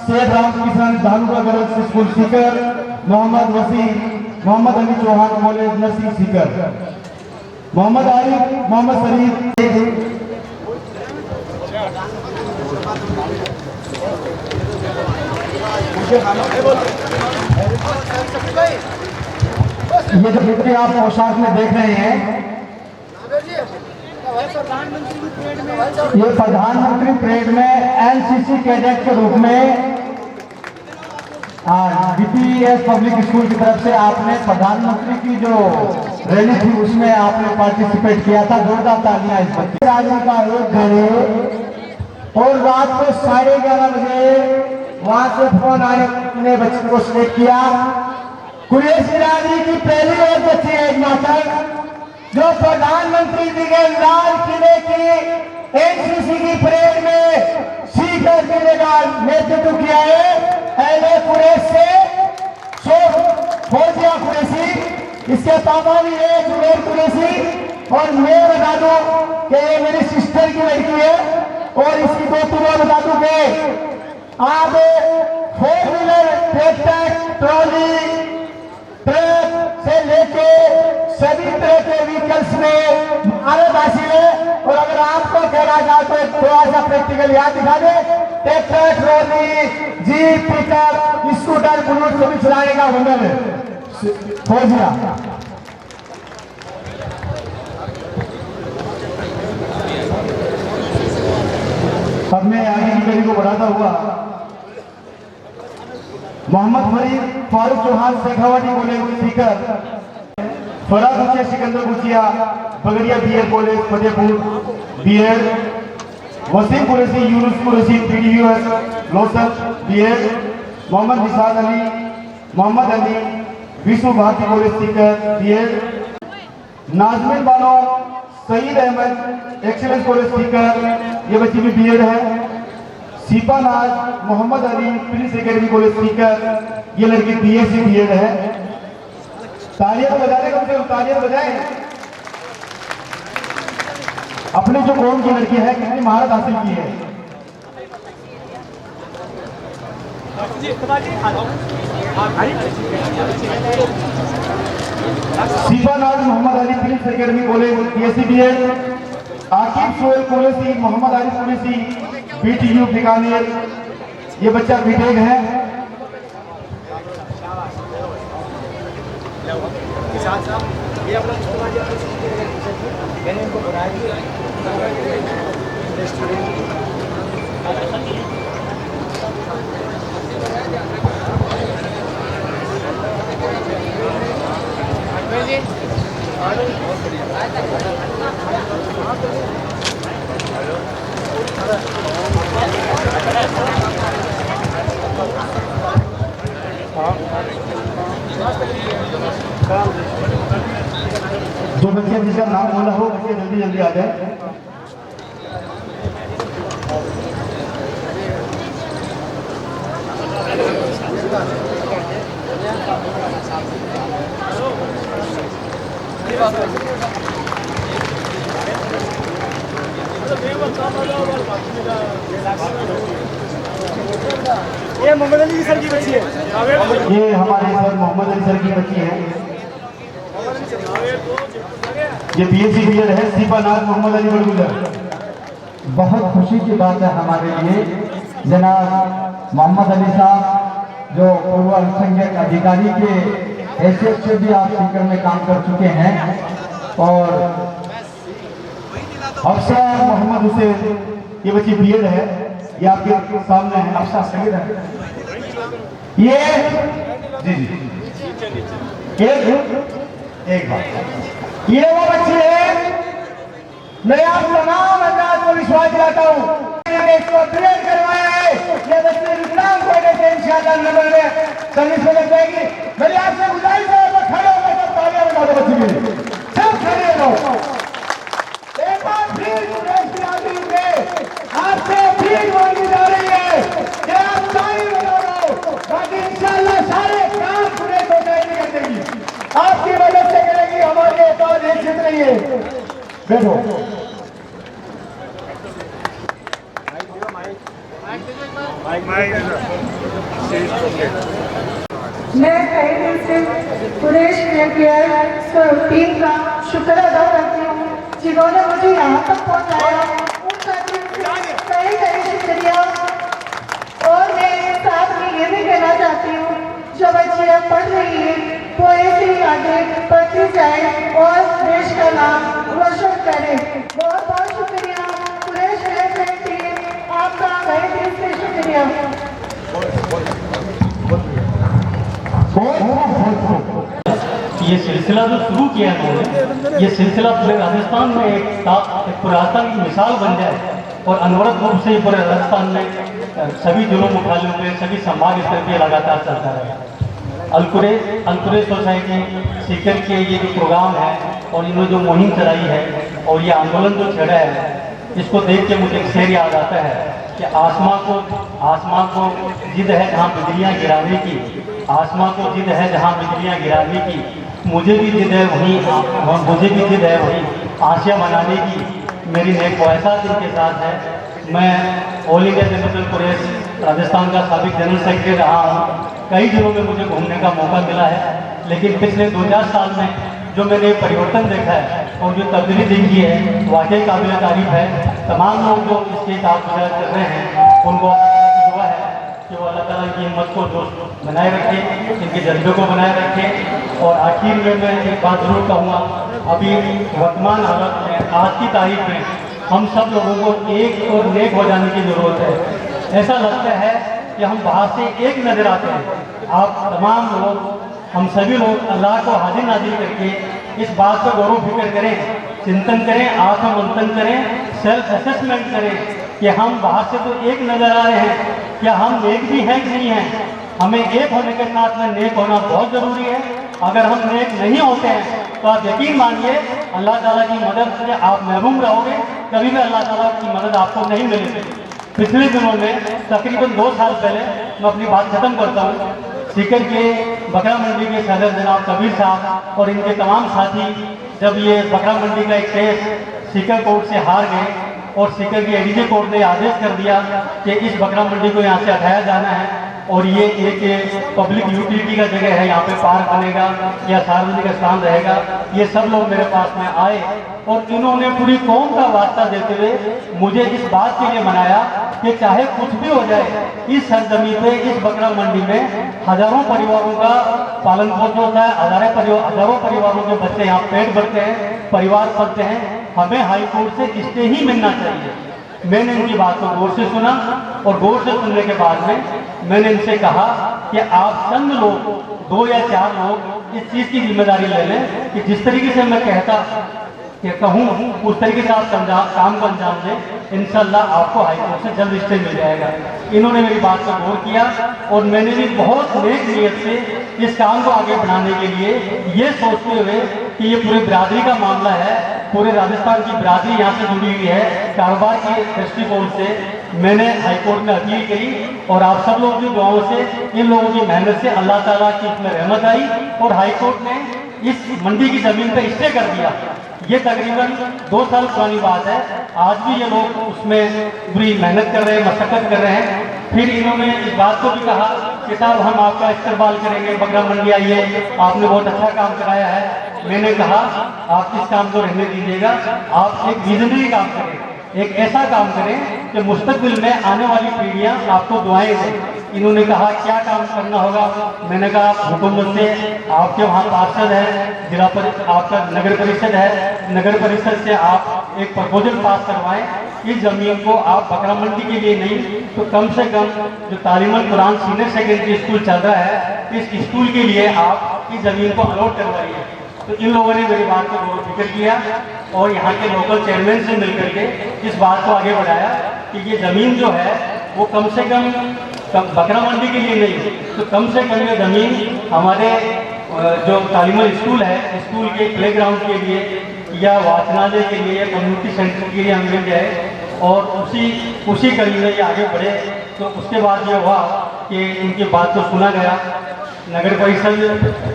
Seth Ramkishan Dhanuka college school Sikar, Mohammad Waseem, Mohammad Ali Chauhan college nursing Sikar, Mohammad Arif, Mohammad Sharif. ये जो फिक्री आप पोशाक में देख रहे हैं, ये प्रधानमंत्री परेड में एनसीसी कैडेट के रूप में डीपीएस पब्लिक स्कूल की तरफ से आपने प्रधानमंत्री की जो रैली थी उसमें आपने पार्टिसिपेट किया था। जोरदार तालियां इस बच्चे। आदमी का एक घर है और रात को 11:30 बजे वहां से फोन आए, ने बच्चे को सिलेक्ट किया। कुरैशी रानी की पहली और बच्ची है नाटक जो प्रधानमंत्री जी के लाल किले की एनसीसी की परेड में सीकर किले का नेतृत्व किया है। अहले कुरैश से फौजिया कुरैशी, इसके पापा भी है जुबैर कुरैशी, और मैं बता दूं कि ये मेरी सिस्टर की लड़की है। और इसकी दोस्तों को बता दूं कि आप 4 व्हीलर ट्रैक्टर, ट्रॉली, ट्रक से लेके सभी तरह के व्हीकल्स में महारत हासिल है। और अगर आपको कहना चाहो तो थोड़ा सा प्रैक्टिकल याद दिखा दे। Tractor, trolley, jeep, pickup, scooter, bullet सभी चलाने का हुनर है फौजिया। अब मैं आगे की कड़ी को बढ़ाता हुआ Mohammad Farid Farooq Chauhan Shekhawati college Sikar, Faraz Hussain Sikandar Gujiya Bagaria BEd college Fatehpur BEd, Waseem Qureshi Yunus Qureshi PDUS Losal BEd, Mohammad Nishad Ali, Mohammad Ali Vishwa Bharati college Sikar BEd, Nazmin Bano Saeed Ahmed excellence college Sikar, ये बच्ची भी बीएड है। Cepa Naaz Mohammad Ali police academy college Sikar, ये लड़की बीएससी बीएड है। तालियां बजाने कम से कम तालियां बजाएं। अपने जो कौम की लड़की है कितनी महारत हासिल की है। Cepa Naaz Mohammad Ali police academy college BSc BEd, Aqib Sohail Qureshi Mohammad Arif Qureshi BTU Bikaner, ये बच्चा बीटेक है। जो बच्चे जिसका नाम बोला हो बच्चे जल्दी जल्दी आ जाए। ये मोहम्मद अली सर की बच्ची है। ये हमारे सर मोहम्मद अली सर की बच्ची है। ये बीएससी बीएड है, सीपानाथ मोहम्मद अली बड़गुजर। बहुत खुशी की बात है हमारे लिए, जनाब मोहम्मद अली साहब जो पूर्व अल्पसंख्यक अधिकारी के हैसियत से भी आप सीकर में काम कर चुके हैं, और हफ्सा मोहम्मद हुसैन, ये बच्ची बीएड है, ये आपके सामने है। हफ्सा सही है ये जी जी एक बात, ये वो बच्ची है। मैं आप तमाम अंदाज को विश्वास दिलाता हूँ, इसको अपग्रेड करवाया है। ये बच्चे विकलांग होने से इंशाअल्लाह नंबर में सर्विस में लग जाएगी। मेरी आपसे गुजारिश है, तो खड़े होकर सब तालियां बजा दो बच्ची के लिए, सब खड़े रहो। एक बार फिर देश की आदमी में आपसे भीड़ मांगी जा रही है कि आप ताली बजाओ, बाकी इंशाअल्लाह सारे काम पूरे सोसाइटी कर देगी, आपकी मदद से करेगी। हमारी एक और हैसियत नहीं है। बैठो। मैं कई दिन से कुरैश केयर टीम का शुक्र अदा करती हूँ, जिन्होंने मुझे यहाँ तक पहुँचाया। उनका कई कई शुक्रिया। और मैं साथ में ये भी कहना चाहती हूँ, जो बच्चियाँ पढ़ रही हैं वो ऐसे ही आगे बढ़ती जाए और देश का नाम रोशन करे। बहुत बहुत शुक्रिया कुरैश केयर टीम, आपका कई दिन से शुक्रिया। ये सिलसिला जो शुरू किया इन्होंने, ये सिलसिला पूरे राजस्थान में एक पुरातन की मिसाल बन जाए और अनवरत रूप से पूरे राजस्थान में सभी जिलों मुख्यालयों में, सभी संभाग स्तर पर लगातार चलता रहे। अलकुरेश सोसाइटी सीकर के ये जो प्रोग्राम है और इन्होंने जो मुहिम चलाई है और ये आंदोलन जो छेड़ा है, इसको देख के मुझे एक शेर याद आता है कि आसमां को जिद है जहाँ बिजलियाँ गिराने की, आसमां को जिद है जहाँ बिजलियाँ गिराने की, मुझे भी जिद है वही आशिया बनाने की, मेरी नेक ख्वाहिशात इनके साथ है। मैं all India general Quraish Rajasthan का साबिक जनरल सेक्रेटरी रहा हूँ। कई जिलों में मुझे घूमने का मौका मिला है, लेकिन पिछले 2-4 साल में जो मैंने परिवर्तन देखा है और जो तब्दीली देखी है वाकई काबिल तारीफ है। तमाम लोग जो इसके साथ गुजारा कर रहे हैं उनको दुआ है कि वो अल्लाह ताला की हिम्मत को जोश बनाए रखे, इनके जज्बे को बनाए रखे। और आखिर में मैं एक बात जरूर कहूँगा, अभी वर्तमान हालत में आज की तारीख में हम सब लोगों को एक और नेक हो जाने की ज़रूरत है। ऐसा लगता है कि हम बाहर से एक नज़र आते हैं। आप तमाम लोग, हम सभी लोग अल्लाह को हाजिर नाजिर करके इस बात पर गौर फिक्र करें, चिंतन करें, आत्ममंथन करें, सेल्फ असेसमेंट करें कि हम बाहर से तो एक नज़र आ रहे हैं, क्या हम नेक भी हैं कि नहीं हैं। हमें एक होने के साथ में नेक होना बहुत ज़रूरी है। अगर हम नेक नहीं होते हैं तो आप यकीन मानिए अल्लाह ताला की मदद से आप महरूम रहोगे, कभी भी अल्लाह ताला की मदद आपको नहीं मिलेगी। पिछले दिनों में तकरीबन 2 साल पहले, मैं अपनी बात खत्म करता हूँ, सीकर के बकरा मंडी के सदर जनाब कबीर साहब और इनके तमाम साथी जब ये बकरा मंडी का एक केस सीकर कोर्ट से हार गए और सीकर की एडीजे कोर्ट ने आदेश कर दिया कि इस बकरा मंडी को यहाँ से हटाया जाना है और ये एक पब्लिक यूटिलिटी का जगह है, यहाँ पे पार्क बनेगा या सार्वजनिक स्थान रहेगा। ये सब लोग मेरे पास में आए और इन्होंने पूरी कौम का वास्ता देते हुए मुझे इस बात के लिए मनाया कि चाहे कुछ भी हो जाए, इस सरजमी पे, इस बकरा मंडी में हजारों परिवारों का पालन पोषण होता है, हजारों परिवारों के बच्चे यहाँ पेट भरते हैं, परिवार पलते हैं। हमें हाई कोर्ट से इससे ही मिलना चाहिए। मैंने इनकी बात को गौर से सुना और गौर से सुनने के बाद में मैंने इनसे कहा कि आप चंद लोग, 2 या 4 लोग इस चीज़ की जिम्मेदारी ले लें कि जिस तरीके से मैं कहूँ उस तरीके से आप काम को अंजाम दें। इंशाल्लाह आपको हाईकोर्ट से जल्द स्टे मिल जाएगा। इन्होंने मेरी बात को गौर किया और मैंने भी बहुत नेक नीयत से इस काम को आगे बढ़ाने के लिए ये सोचते हुए कि ये पूरे बिरादरी का मामला है, पूरे राजस्थान की बिरादरी यहाँ से जुड़ी हुई है, कारोबार के दृष्टिकोण से मैंने हाईकोर्ट में अपील करी और आप सब लोग की दुआओं से, इन लोगों की मेहनत से अल्लाह ताला की इसमें रहमत आई और हाईकोर्ट ने इस मंडी की ज़मीन पर स्टे कर दिया। ये तकरीबन 2 साल पुरानी बात है। आज भी ये लोग उसमें पूरी मेहनत कर रहे हैं, मशक्कत कर रहे हैं। फिर इन्होंने इस बात को भी कहा कि साहब हम आपका इस्तेमाल करेंगे, बकरा मंडी आइए, आपने बहुत अच्छा काम कराया है। मैंने कहा आप इस काम को रहने दीजिएगा, आप एक विजनरी काम करें, एक ऐसा काम करें कि मुस्तकबिल में आने वाली पीढ़ियां आपको दुआएं दें। इन्होंने कहा क्या काम करना होगा। मैंने कहा आप हुकूमत से, आपके वहाँ पार्षद है, जिला आपका नगर परिषद है, नगर परिषद से आप एक प्रपोजल पास करवाएं। इस जमीन को आप बकरा मंडी के लिए नहीं तो कम से कम जो तालीमुल कुरान सीनियर सेकेंडरी स्कूल चल रहा है, इस स्कूल के लिए आप इस जमीन को अलॉट करवाइए। तो इन लोगों ने मेरी बात को गौर फिक्र किया और यहाँ के लोकल चेयरमैन से मिलकर के इस बात को आगे बढ़ाया कि ये ज़मीन जो है वो कम से कम बकरा मंडी के लिए नहीं तो कम से कम ये ज़मीन हमारे जो तालीमुल स्कूल है, स्कूल के प्लेग्राउंड के लिए या वाचनालय के लिए, कम्युनिटी सेंटर के लिए हम मिल जाए और उसी कड़ी में ये आगे बढ़े। तो उसके बाद ये हुआ कि इनकी बात को सुना गया। नगर परिषद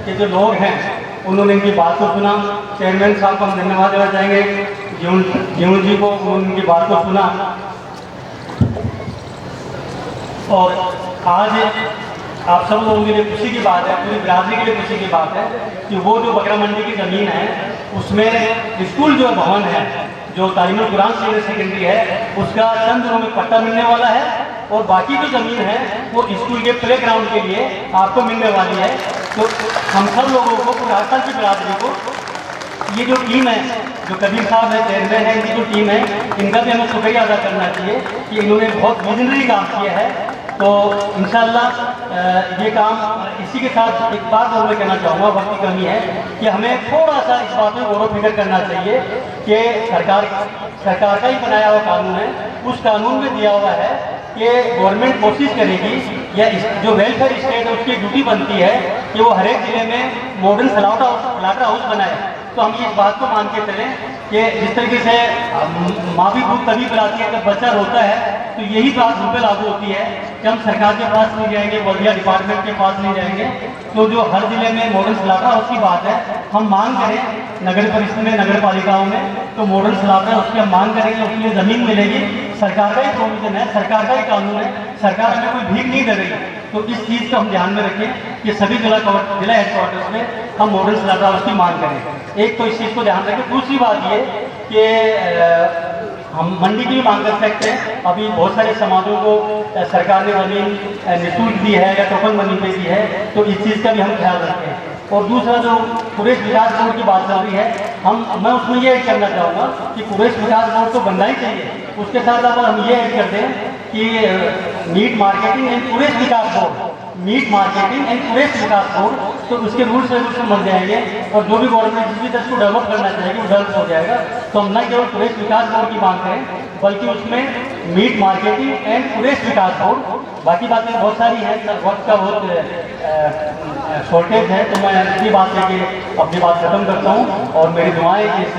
के जो लोग हैं उन्होंने इनकी बात को सुना। चेयरमैन साहब को हम धन्यवाद देना चाहेंगे, जीवन जी को, उन्होंने उनकी बात को सुना। और आज आप सब लोगों के लिए खुशी की बात है, पूरी बिरादरी के लिए खुशी की बात है कि वो जो बकरा मंडी की ज़मीन है उसमें स्कूल जो भवन है, जो तालीमुल कुरान सीनियर सेकेंडरी है, उसका चंद दिनों में पट्टा मिलने वाला है और बाकी जो ज़मीन है वो स्कूल के प्ले ग्राउंड के लिए आपको मिलने वाली है। तो हम सब लोगों को, पूरी राजस्थान की बिरादरी को, ये जो टीम है, जो कबीर साहब है चेयरमैन है, इनकी जो टीम है, इनका भी हमें शुक्रिया अदा करना चाहिए कि इन्होंने बहुत विजनरी काम किया है। तो इंशाअल्लाह ये काम, इसी के साथ एक बात और मैं कहना चाहूँगा, वक्त की कमी है कि हमें थोड़ा सा इस बात में गौर फिक्र करना चाहिए कि सरकार का ही बनाया हुआ कानून है, उस कानून में दिया हुआ है कि गवर्नमेंट कोशिश करेगी या जो वेलफेयर स्टेट है उसकी ड्यूटी बनती है कि वो हर एक जिले में मॉडर्न स्लॉटर हाउस बनाए। तो हम इस बात को मान के चलें कि जिस तरीके से माँ भी दूध तभी पिलाती है जब बच्चा रोता है, तो यही बात हम पे लागू होती है कि हम सरकार के पास नहीं जाएंगे, बल्दिया डिपार्टमेंट के पास नहीं जाएंगे। तो जो हर जिले में मॉडर्न स्लॉटर हाउस की बात है, हम मांग करें नगर परिषद में, नगर पालिकाओं में, तो मॉडर्न स्लॉटर हाउस की हम मांग करेंगे, उसके लिए ज़मीन मिलेगी। सरकार का ही प्रोविजन है, सरकार का ही कानून है, सरकार हमें कोई भीख नहीं दे रही। तो इस चीज़ को हम ध्यान में रखें कि सभी जिला हेडक्वार्टर्स में हम मॉडर्न स्लॉटर हाउस की मांग करें। एक तो इस चीज़ को ध्यान रखें। दूसरी बात ये कि हम मंडी की भी मांग कर सकते हैं। अभी बहुत सारे समाजों को सरकार ने ज़मीन निःशुल्क दी है या टोकन मनी पे दी है, तो इस चीज़ का भी हम ख्याल रखें। और दूसरा जो कुरैश विकास बोर्ड की बात चल रही है, मैं उसमें ये ऐड करना चाहूँगा कि कुरैश विकास बोर्ड तो बनना ही चाहिए। उसके साथ अगर हम ये ऐड कर दें कि meat marketing and Quraish Vikas board, meat marketing and Quraish Vikas board, तो उसके रूल्स रेगुलेशन बन जाएंगे और जो भी गवर्नमेंट जिस भी तरह को डेवलप करना चाहेगी वो डेवलप हो जाएगा। तो हम न केवल कुरैश विकास बोर्ड की मांग करें बल्कि उसमें meat marketing and Quraish Vikas board. बाकी बातें बहुत सारी हैं, वक्त का बहुत शॉर्टेज है, तो मैं इसी बात लेके अपनी बात खत्म करता हूँ और मेरी दुआएं इस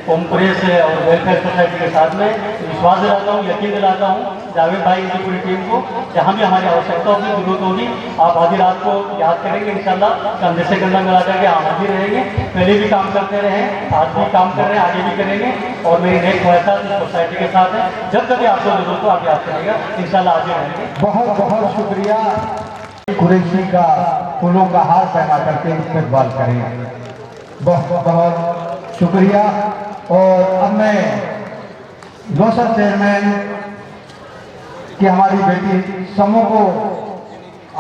कौम कुरैश और वेलफेयर सोसाइटी के साथ में विश्वास दिलाता हूँ, यकीन दिलाता हूँ जावेद भाई की पूरी टीम को, जहाँ भी हमारी आवश्यकता होगी, जरूरत होगी, आप आधी रात को याद करेंगे इंशाल्लाह, कंधे से कंधा मिला करके हम हाजिर रहेंगे। पहले भी काम करते रहे, आज भी काम कर रहे हैं, आगे भी करेंगे और मेरी नेक ख्वाहिशात इस सोसाइटी के साथ है। जब कभी आपको जरूरत हो आप याद करेंगे, इंशाल्लाह आगे रहेंगे। बहुत बहुत शुक्रिया। कुरैशी का फूलों का हार पहना करके इस्तेमाल करें, बहुत बहुत शुक्रिया। और अब मैं लोसर चेयरमैन की हमारी बेटी समूह को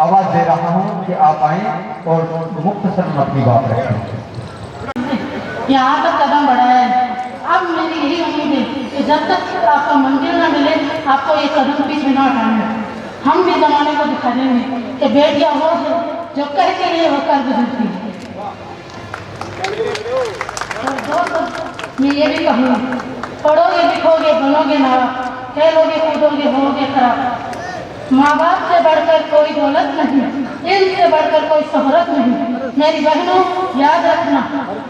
आवाज़ दे रहा हूँ कि आप आएँ और मुक्त सदन अपनी बात रखें। यहाँ तक कदम बढ़ाया है, अब मेरी यही उम्मीद है कि जब तक आपका मंजिल न मिले आपको ये कदम पीछे न उठाना है। हम भी जमाने को दिखा देंगे कि बेटियां वो है जो कह के लिए वो कर गुजरती है। मैं ये भी कहूँगी, पढ़ोगे लिखोगे बनोगे नारा, खेलोगे कूदोगे होगे खराब। माँ बाप से बढ़कर कोई दौलत नहीं, इनसे बढ़कर कोई शोहरत नहीं। मेरी बहनों याद रखना,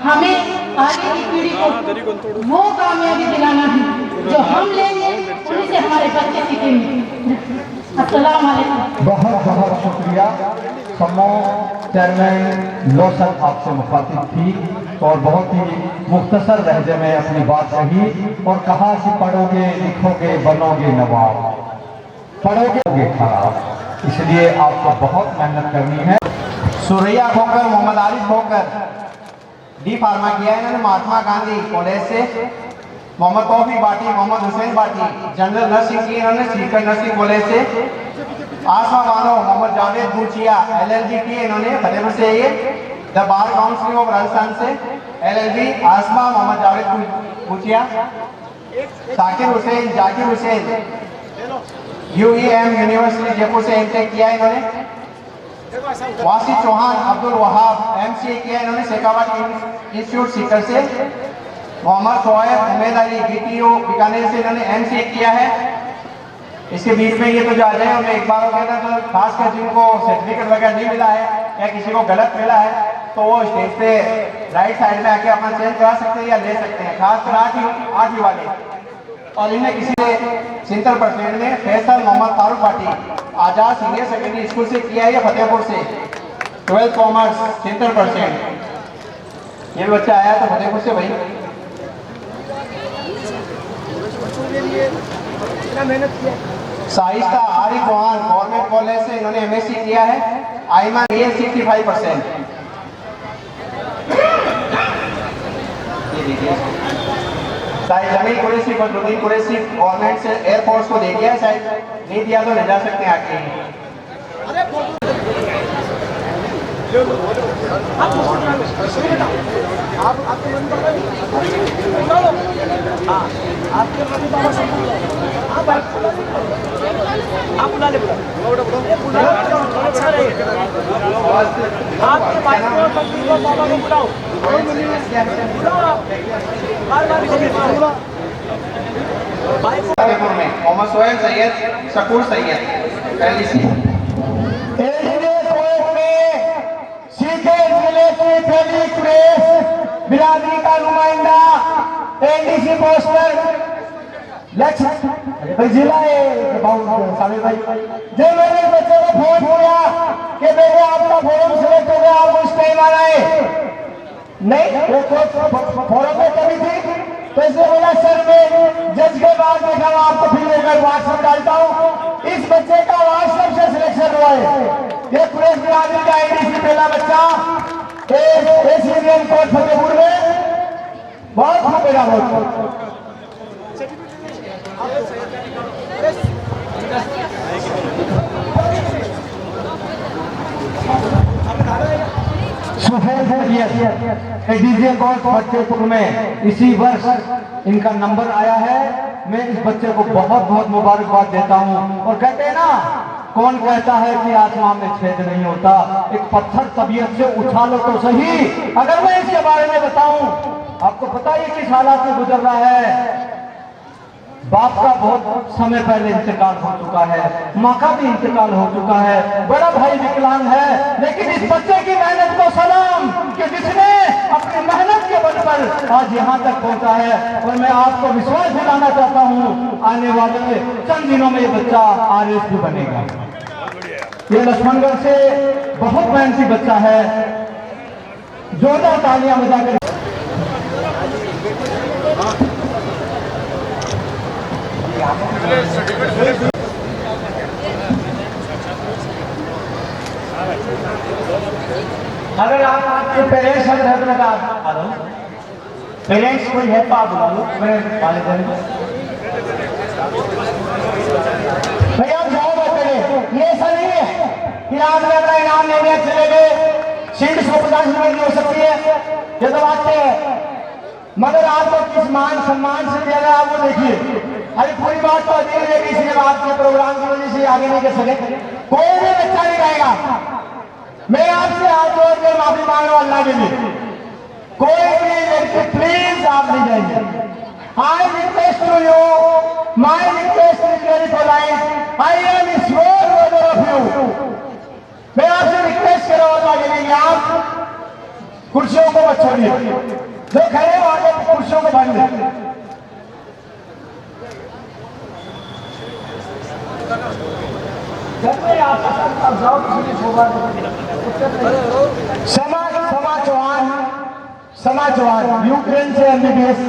हमें आगे की पीढ़ी को वो कामयाबी दिलाना है जो हम लेंगे, उन्हीं से हमारे बच्चे सीखेंगे। अस्सलाम वालेकुम। बहुत बहुत शुक्रिया। समूह चेयरमैन लोसर आपसे मुखातिब थी। और बहुत ही मुख्तसर लहजे में अपनी बात कही और कहा कि पढ़ोगे लिखोगे बनोगे नवाब, पढ़ोगे खराब, इसलिए आपको बहुत मेहनत करनी है। सुरैया खोकर, मोहम्मद आरिफ खोकर डी फार्मा किया है इन्होंने महात्मा गांधी कॉलेज से। मोहम्मद तौफीक बाटी, मोहम्मद हुसैन बाटी जनरल नर्सिंग की इन्होंने सीकर नर्सिंग कॉलेज से। आसमा बानो, मोहम्मद जावेद भूचिया LLB की इन्होंने फतेहपुर से। ये the bar council of Rajasthan से LLB आसमा मोहम्मद जावेद भूचिया। साकिर हुसैन, जाकिर हुसैन UEM यूनिवर्सिटी जयपुर से एमटेक किया इन्होंने। वासी चौहान अब्दुल वहाब MCA किया इन्होंने शेखावत इंस्टीट्यूट सीकर से। मोहम्मद शोएब उमेद अली BTO बीकानेर से इन्होंने MCA किया है। इसके बीच में ये तो जा जाए, मैं एक बार हो गया था तो खासकर जिनको सर्टिफिकेट वगैरह नहीं मिला है या किसी को गलत मिला है तो वो स्टेज पे राइट साइड में आके अपना चेंज करा सकते हैं या ले सकते हैं, खासकर आठवीं वाले। और इन्हें किसी ने 70% में फैसल मोहम्मद फारूक बाटी आजाद सीनियर सेकेंडरी स्कूल से किया है या फतेहपुर से। 12th commerce 70%। ये बच्चा आया था फतेहपुर से भाई। साइस्ता आरिफ चौहान गवर्नमेंट कॉलेज से इन्होंने MSc किया है। आईमान 65%। शायद जमील कुरैशी, बदरुद्दीन कुरैशी गवर्नमेंट से एयरफोर्स को दे दिया है, शायद नहीं दिया तो ले जा सकते हैं आके। मोहम्मद सोहेल सैयद, शकूर सैयद पहली सी। बिरादरी का नुमाइंदा ADC पोस्टर लक्ष्य जिला साबिर भाई, जो मेरे बच्चे को फोन किया कि बेटे आपका फॉर्म सिलेक्ट हो गया, आप उस टाइम आ रहे नहीं, वो फॉर्म में कमी थी तो इसने बोला सर मैं जज के बाद देखा आपको फिर लेकर व्हाट्सएप डालता हूँ। इस बच्चे का व्हाट्सएप से सिलेक्शन हुआ है। ये कुरैश बिरादरी का ADC पहला बच्चा एशियन कोर्ट फतेहपुर में बहुत बेटा बहुत डीजे कोर्ट फतेहपुर में इसी वर्ष इनका नंबर आया है। मैं इस बच्चे को बहुत बहुत मुबारकबाद देता हूँ। और कहते हैं ना, कौन कहता है कि आसमान में छेद नहीं होता, एक पत्थर तबीयत से उछालो तो सही। अगर मैं इसके बारे में बताऊं, आपको पता है किस हालात में गुजर रहा है। बाप का बहुत समय पहले इंतकाल हो चुका है, माँ का भी इंतकाल हो चुका है, बड़ा भाई विकलांग है, लेकिन इस बच्चे की मेहनत को सलाम कि जिसने अपनी मेहनत के बल पर आज यहाँ तक पहुँचा है। और मैं आपको विश्वास दिलाना चाहता हूँ, आने वाले चंद दिनों में ये बच्चा RS भी बनेगा। ये लक्ष्मणगढ़ से बहुत मेहनती बच्चा है, जोरदार तालियां बजा कर। अगर आपके पेरेंट्स अगर है तो बता दो, पेरेंट्स कोई है तो आप बुला लो। भैया आप जाओ बच्चे, ये ऐसा नहीं है कि आप अपना इनाम लेने चले गए, सीट 150 रुपए की हो सकती है, ये तो बात है। मगर आपको किस मान सम्मान से दिया गया आप वो देखिए। अरे पूरी बात तो अधीर है, इसलिए आपके प्रोग्राम की वजह से आगे नहीं कर सके। कोई भी बच्चा नहीं रहेगा। मैं आपसे हाथ जोड़कर माफी मांग रहा हूं अल्लाह के लिए, कोई भी लड़की प्लीज आप नहीं जाइए। I request to you, my request is very polite, I am sure of you. मैं आपसे रिक्वेस्ट कर रहा हूं अल्लाह के लिए, आप कुर्सियों को मत छोड़िए, जो खड़े हो आगे कुर्सियों को भाग दे। समा चौहान समा चौहान यूक्रेन से MBBS।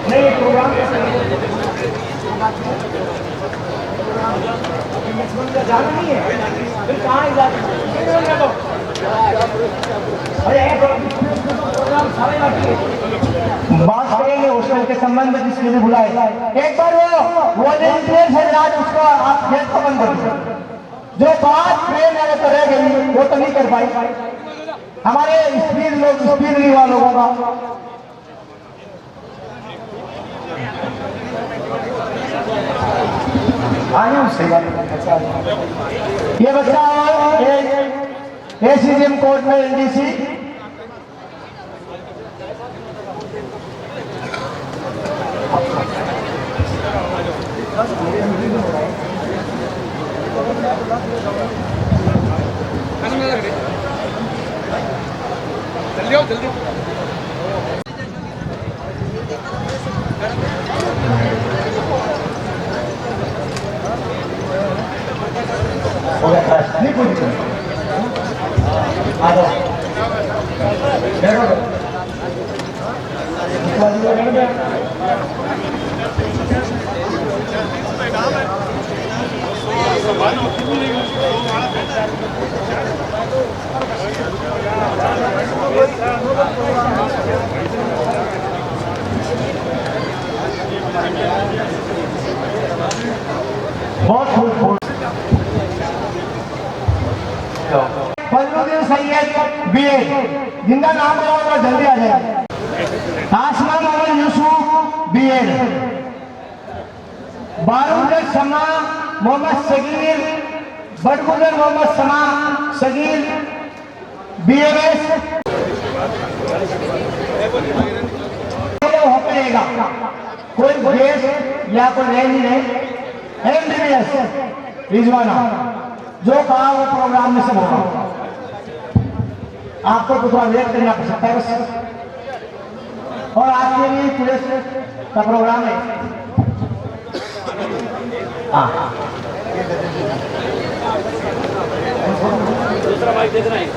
नहीं प्रोग्राम जाना नहीं है, फिर कहाँ बात करेंगे हॉस्टल के संबंध में, जिसके लिए बुलाए एक बार वो वॉलेंटियर है आज, उसको आप खेत को बंद कर दो। जो बात ट्रेन है तो रह गई, वो तो नहीं कर पाई। हमारे स्पीड नहीं लोगों का आगे उससे ये बच्चा और ACGM कोर्ट में NDC जल्दी आओ जल्दी। नहीं कोई दिक्कत, आ जाओ बहुत खूब। फजलुद्दीन सैयद BA, जिनका नाम होगा जल्दी आ जाए। आसमा मोहम्मद यूसुफ BA, बारूद शमा मोहम्मद सगीर, बड़गुजर मोहम्मद शमा सगीर BAS हो पाएगा। कोई गेस्ट या कोई रह नहीं रहे। MBBS रिजवाना जो कहा वो प्रोग्राम में से होगा, आपको तो थोड़ा वेट करना पड़ सकता है बस। और आपके लिए पुलिस का प्रोग्राम है। दूसरा माइक दे देना है।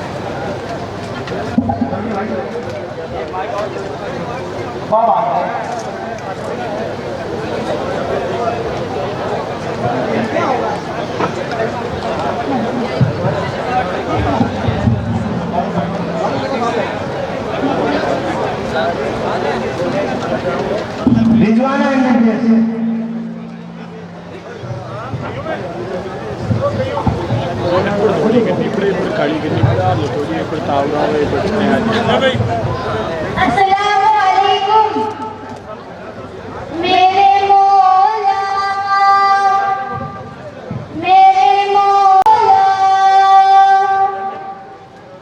रिजवाना MBBS अस्सलामुअलैकुम मेरे मौला, मेरे मौला,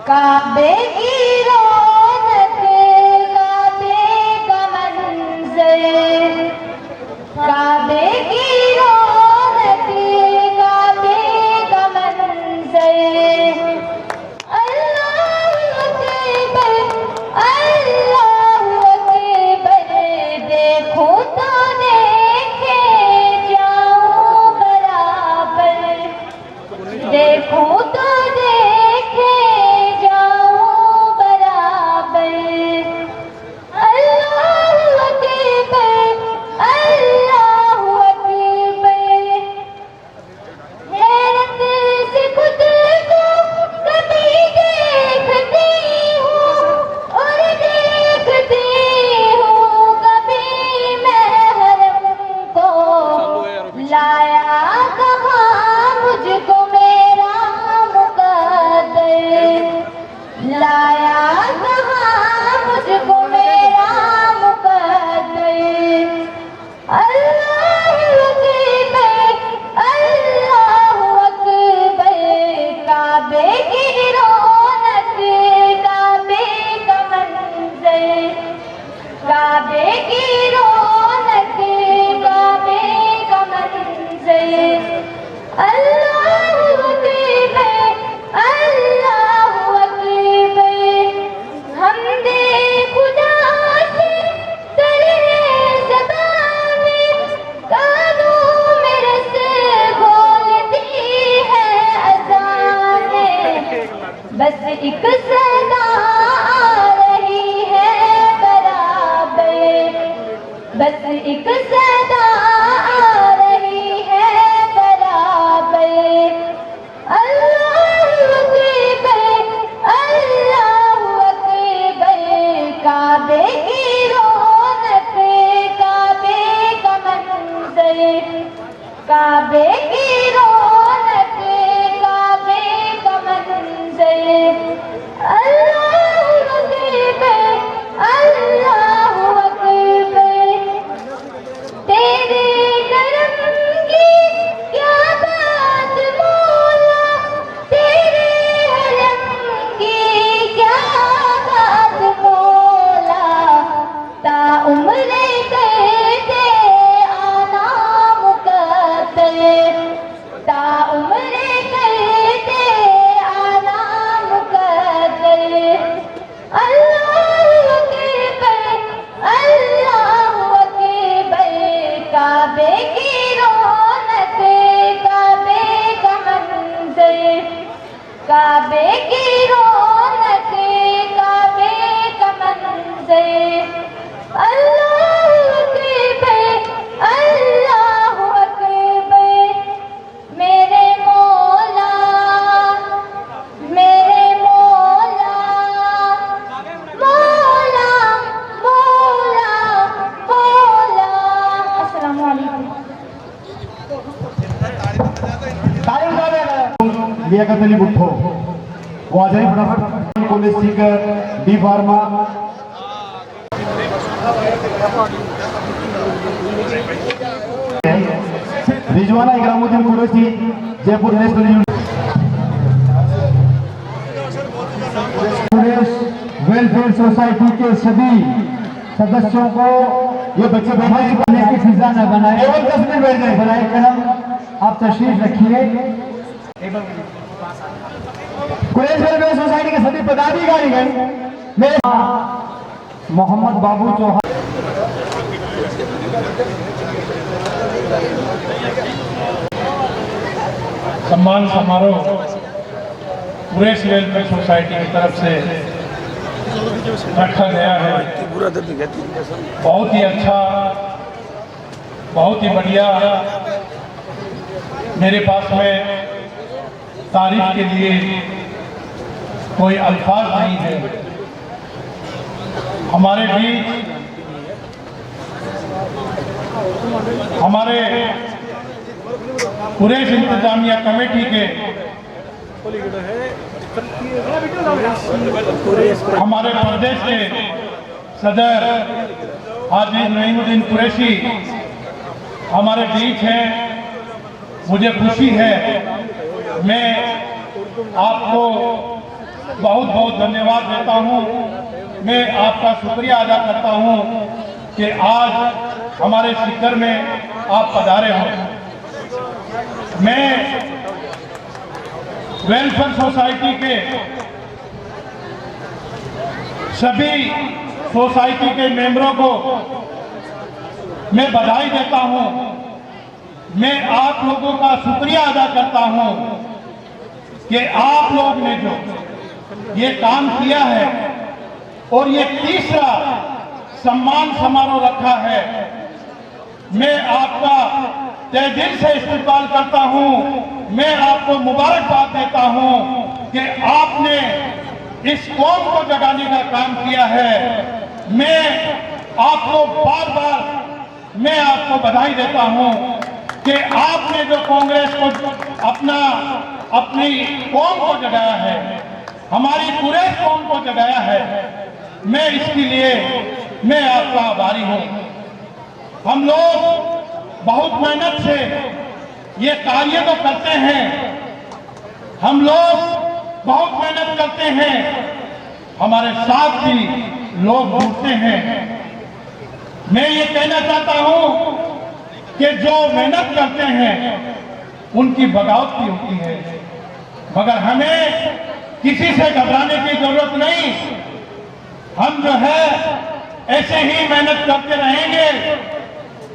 काबे की रौनक, काबे का मंज़र, काबे की रौनक, काबे का मंज़र, अल्लाह अकबर, अल्लाह बस एक सदा आ रही है बराबर, अल्लाहु अकबर, अल्लाहु अकबर। काबे की रौनक, काबे का मंजर, काबे की रौनक, काबे का मंजर। अल्लाहु अकबर, अल्लाहु अकबर। तेरे करम की क्या बात मौला, तेरे हरम की क्या बात मौला। ता उम्र करते आना मुकद्दर, ता उम्र करते आना मुकद्दर। अल्लाहु अकबर, अल्लाहु अकबर। काबे की रौनक, काबे का मंजर, काबे की रौनक, काबे का मंजर। अल्लाहु अकबर, अल्लाहु अकबर। मेरे मौला, मेरे मौला, मौला, मौला, मौला। अस्सलामु अलैकुम। लियाकत अली भुट्टो वो आ जाए फटाफट। College Sikar D pharma. Rizwana Ikramuddin Qureshi Jaipur national welfare society के सभी सदस्यों को ये बच्चे बैठने करने की फिजा न बनाए, केवल 10 मिनट बैठ जाए। बनाए करम आप तशरीफ रखिए। कुरैश वेलफेयर सोसाइटी के सभी पदाधिकारीगण मेरे मोहम्मद बाबू चौहान सम्मान समारोह कुरैश वेलफेयर सोसाइटी की तरफ से रखा गया है। बहुत ही अच्छा, बहुत ही बढ़िया। मेरे पास में तारीफ के लिए कोई अल्फाज नहीं है। हमारे बीच हमारे कुरैश इंतजामिया कमेटी के हमारे प्रदेश के सदर हाजी नईमुद्दीन कुरैशी हमारे बीच हैं। मुझे खुशी है, मैं आपको बहुत बहुत धन्यवाद देता हूं। मैं आपका शुक्रिया अदा करता हूं कि आज हमारे सीकर में आप पधारे हो। मैं वेलफेयर सोसाइटी के सभी सोसाइटी के मेंबरों को मैं बधाई देता हूं। मैं आप लोगों का शुक्रिया अदा करता हूं कि आप लोग ने जो ये काम किया है और ये तीसरा सम्मान समारोह रखा है, मैं आपका तहे दिल से इस्तकबाल करता हूं। मैं आपको मुबारकबाद देता हूं कि आपने इस कौम को जगाने का काम किया है। मैं आपको बार बार मैं आपको बधाई देता हूं कि आपने जो कांग्रेस को अपनी कौम को जगाया है, हमारी कुरैश कौम को जगाया है, मैं इसके लिए मैं आपका आभारी हूं। हम लोग बहुत मेहनत से ये कार्य तो करते हैं, हम लोग बहुत मेहनत करते हैं, हमारे साथ भी लोग जुड़ते हैं। मैं ये कहना चाहता हूं कि जो मेहनत करते हैं उनकी बगावत भी होती है, मगर हमें किसी से घबराने की जरूरत नहीं। हम जो है ऐसे ही मेहनत करते रहेंगे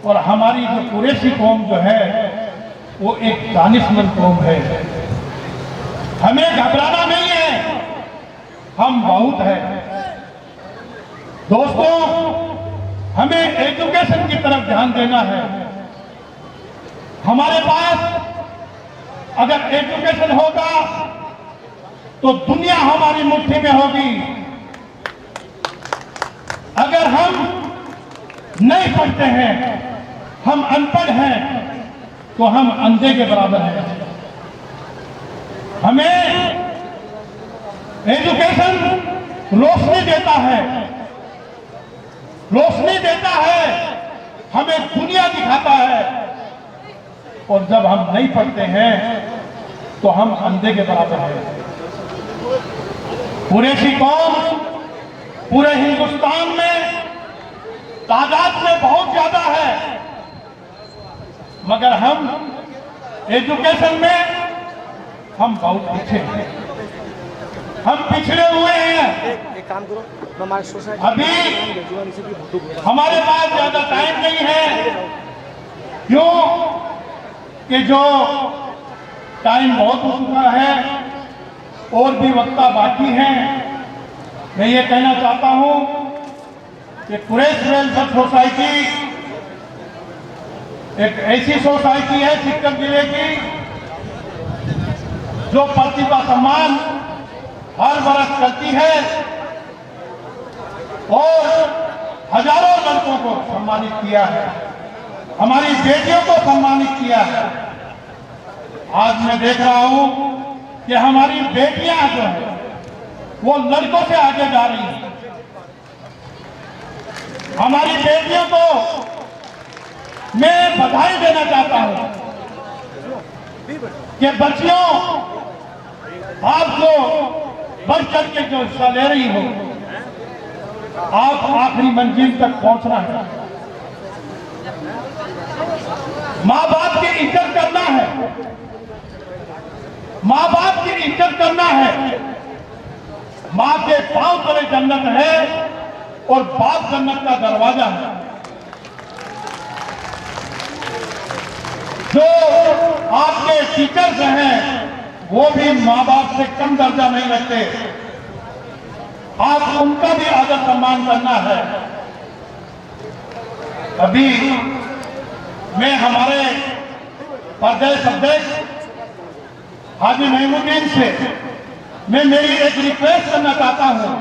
और हमारी जो कुरैशी कौम जो है वो एक दानिशमंद कौम है। हमें घबराना नहीं है, हम बहुत है। दोस्तों, हमें एजुकेशन की तरफ ध्यान देना है। हमारे पास अगर एजुकेशन होगा तो दुनिया हमारी मुट्ठी में होगी। अगर हम नहीं पढ़ते हैं, हम अनपढ़ हैं, तो हम अंधे के बराबर हैं। हमें एजुकेशन रोशनी देता है, रोशनी देता है, हमें दुनिया दिखाता है। और जब हम नहीं पढ़ते हैं तो हम अंधे के बराबर हैं। कुरैशी कौम पूरे हिंदुस्तान में तादाद में बहुत ज्यादा है, मगर हम एजुकेशन में हम बहुत पीछे हैं, हम पिछड़े हुए हैं। एक काम करो, हमारे सोसाइटी अभी हमारे पास ज्यादा टाइम नहीं है, क्यों कि जो टाइम बहुत हो चुका है और भी वक्ता बाकी हैं। मैं ये कहना चाहता हूं कि कुरैश वेलफेयर सोसाइटी एक ऐसी सोसाइटी है सिक्किम जिले की जो प्रतिभा सम्मान हर वर्ष करती है और हजारों लड़कों को सम्मानित किया है, हमारी बेटियों को सम्मानित किया है। आज मैं देख रहा हूं कि हमारी बेटियां जो है वो लड़कों से आगे जा रही हैं। हमारी बेटियों को मैं बधाई देना चाहता हूं कि बच्चियों, आप जो बढ़ चढ़ के जो हिस्सा ले रही हो, आप आखिरी मंजिल तक पहुंचना है। माँ बाप की इज्जत करना है, माँ बाप की इज्जत करना है। माँ के पांव तले जन्नत है और बाप जन्नत का दरवाजा है। जो आपके टीचर्स हैं वो भी माँ बाप से कम दर्जा नहीं रखते, आप उनका भी आदर सम्मान करना है। अभी मैं हमारे प्रदेश अध्यक्ष हाजी महमूदीन से मैं मेरी एक रिक्वेस्ट करना चाहता हूं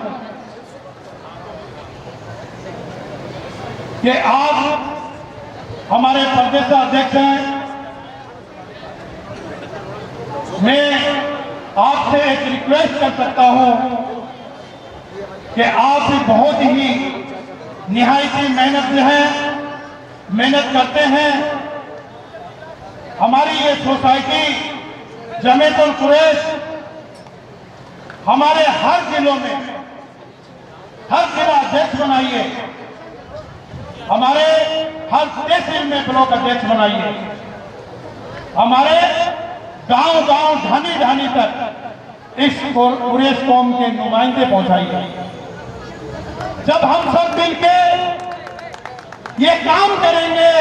कि आप हमारे प्रदेश अध्यक्ष हैं, मैं आपसे एक रिक्वेस्ट कर सकता हूं कि आप भी बहुत ही निहायती मेहनत करते हैं। हमारी ये सोसाइटी जमीयतुल कुरैश हमारे हर जिलों में हर जिला अध्यक्ष बनाइए, हमारे हर तहसील में ब्लॉक अध्यक्ष बनाइए, हमारे गांव-गांव ढानी तक इस कुरैश कौम के नुमाइंदे पहुंचाइए। जब हम सब मिलके ये काम करेंगे,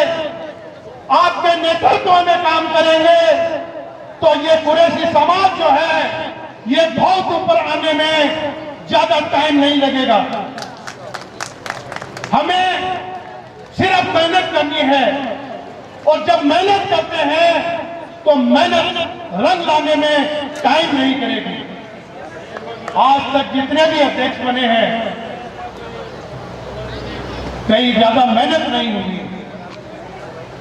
आपके नेतृत्व में काम करेंगे, तो ये कुरैशी समाज जो है ये बहुत ऊपर आने में ज्यादा टाइम नहीं लगेगा। हमें सिर्फ मेहनत करनी है और जब मेहनत करते हैं तो मेहनत रंग लाने में टाइम नहीं करेगी। आज तक जितने भी अध्यक्ष बने हैं कहीं ज्यादा मेहनत नहीं हुई,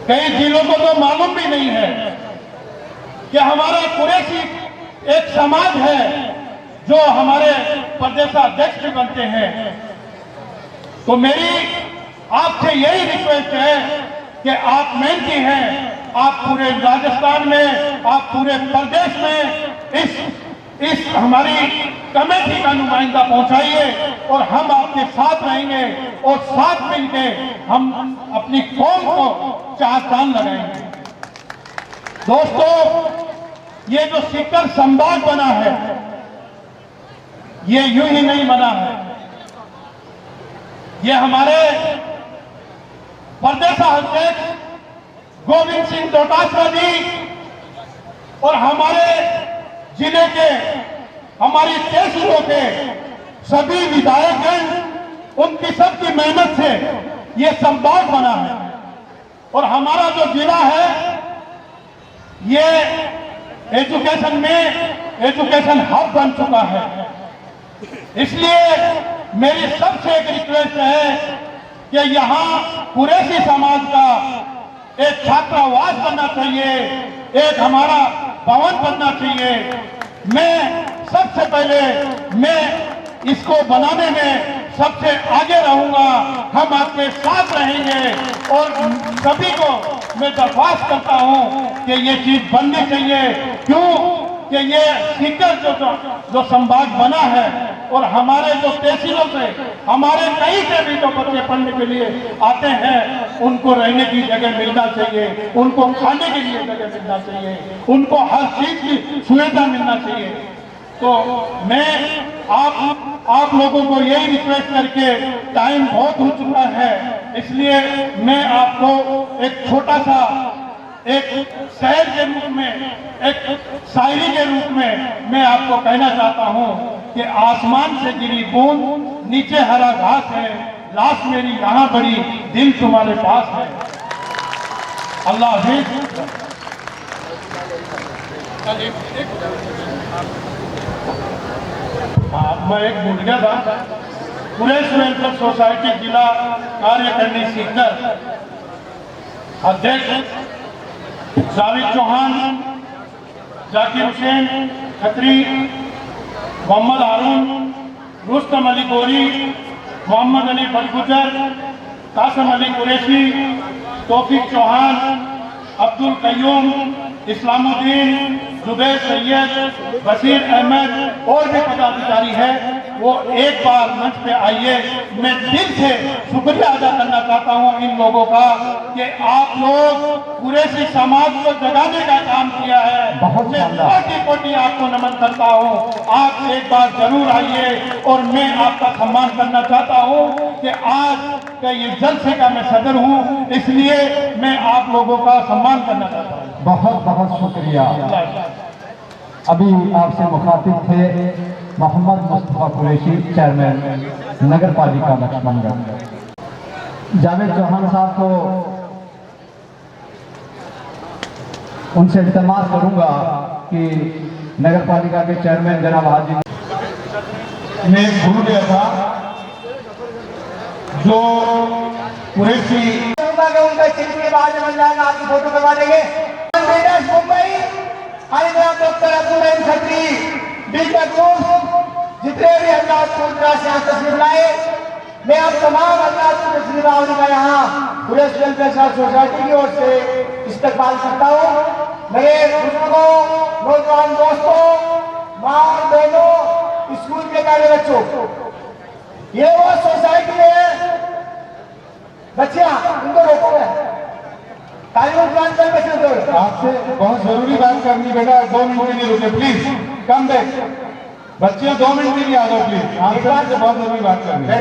कई जिलों को तो मालूम भी नहीं है कि हमारा कुरैशी एक समाज है जो हमारे प्रदेशाध्यक्ष भी बनते हैं। तो मेरी आपसे यही रिक्वेस्ट है कि आप मेहनती हैं, आप पूरे राजस्थान में, आप पूरे प्रदेश में इस हमारी कमेटी का नुमाइंदा पहुंचाइए और हम आपके साथ रहेंगे और साथ मिलके हम अपनी कौम को चार चांद लगाएंगे। दोस्तों, ये जो सिक्कर संभाग बना है ये यूं ही नहीं बना है, ये हमारे प्रदेशाध्यक्ष गोविंद सिंह डोटासरा जी और हमारे जिले के, हमारी तहसीलों के सभी विधायकगण, उनकी सबकी मेहनत से ये संभाग बना है और हमारा जो जिला है ये एजुकेशन में एजुकेशन हब बन चुका है। इसलिए मेरी सबसे एक रिक्वेस्ट है कि यहाँ कुरैशी समाज का एक छात्रावास बनना चाहिए, एक हमारा भवन बनना चाहिए। मैं सबसे पहले इसको बनाने में सबसे आगे रहूंगा, हम आपके साथ रहेंगे और सभी को मैं दरख्वास्त करता हूं कि ये चीज बननी चाहिए। क्यों कि ये सीकर जो संभाग बना है और हमारे जो तहसीलों से हमारे कहीं से भी जो बच्चे पढ़ने के लिए आते हैं उनको रहने की जगह मिलना चाहिए, उनको खाने के लिए जगह मिलना चाहिए, उनको हर चीज की सुविधा मिलना चाहिए। तो मैं आप लोगों को यही रिक्वेस्ट करके टाइम बहुत हो चुका है, इसलिए मैं आपको एक छोटा सा एक शहर के रूप में, एक शायरी के रूप में मैं आपको कहना चाहता हूं कि आसमान से गिरी बूंद नीचे हरा घास है, लाश मेरी यहाँ बड़ी दिल तुम्हारे पास है। अल्लाह हाफिज। मैं एक भूल गया था, कुरैश वेलफेयर सोसाइटी जिला कार्यकारिणी सीकर अध्यक्ष जावेद चौहान, जाकिर हुसैन खत्री, मोहम्मद हारून, रुस्तम अली गोरी, मोहम्मद अली बटगुजर, कासिम अली कुरैशी, तौफीक चौहान, अब्दुल कयूम, इस्लामुद्दीन, जुबैर सैयद, बशीर अहमद और भी पदाधिकारी है, वो एक बार मंच पे आइए। मैं दिल से शुक्रिया अदा करना चाहता हूँ इन लोगों का कि आप लोग कुरैशी समाज को जगाने का काम किया है। मैं कोटि आपको नमन करता हूँ। आप एक बार जरूर आइए और मैं आपका सम्मान करना चाहता हूँ कि आज का ये जलसे का मैं सदर हूँ, इसलिए मैं आप लोगों का सम्मान करना चाहता हूँ। बहुत बहुत शुक्रिया। अभी आपसे मुखातिब थे मोहम्मद मुस्तफा कुरैशी, चेयरमैन नगर पालिका लक्ष्मणगढ़। जावेद चौहान साहब को उनसे इल्तमास करूंगा कि नगर पालिका के चेयरमैन जनाब हाजी मैं भूल गया था जो कुरैशी उनका चित्र के बाद बन जाएगा, आपकी फोटो करवा देंगे। मुंबई हैदराबाद डॉक्टर अब्दुल रहीम खत्री, जितने भी अल्लाह से तस्वीर लाए, मैं आप तमाम अल्लाह तस्वीर का यहाँ कुरैश वेलफेयर सोसाइटी की ओर से इस्तकबाल करता हूँ। मेरे बुजुर्गों, नौजवान दोस्तों, माँ और बहनों, स्कूल के प्यारे बच्चों, ये वो सोसाइटी है। बच्चियां उनको रोको है, आपसे बहुत जरूरी बात करनी बेटा, 2 मिनट के लिए रुके प्लीज, कम बैक बच्चे 2 मिनट के लिए आ जाओ प्लीज, आपसे बहुत जरूरी बात करनी है।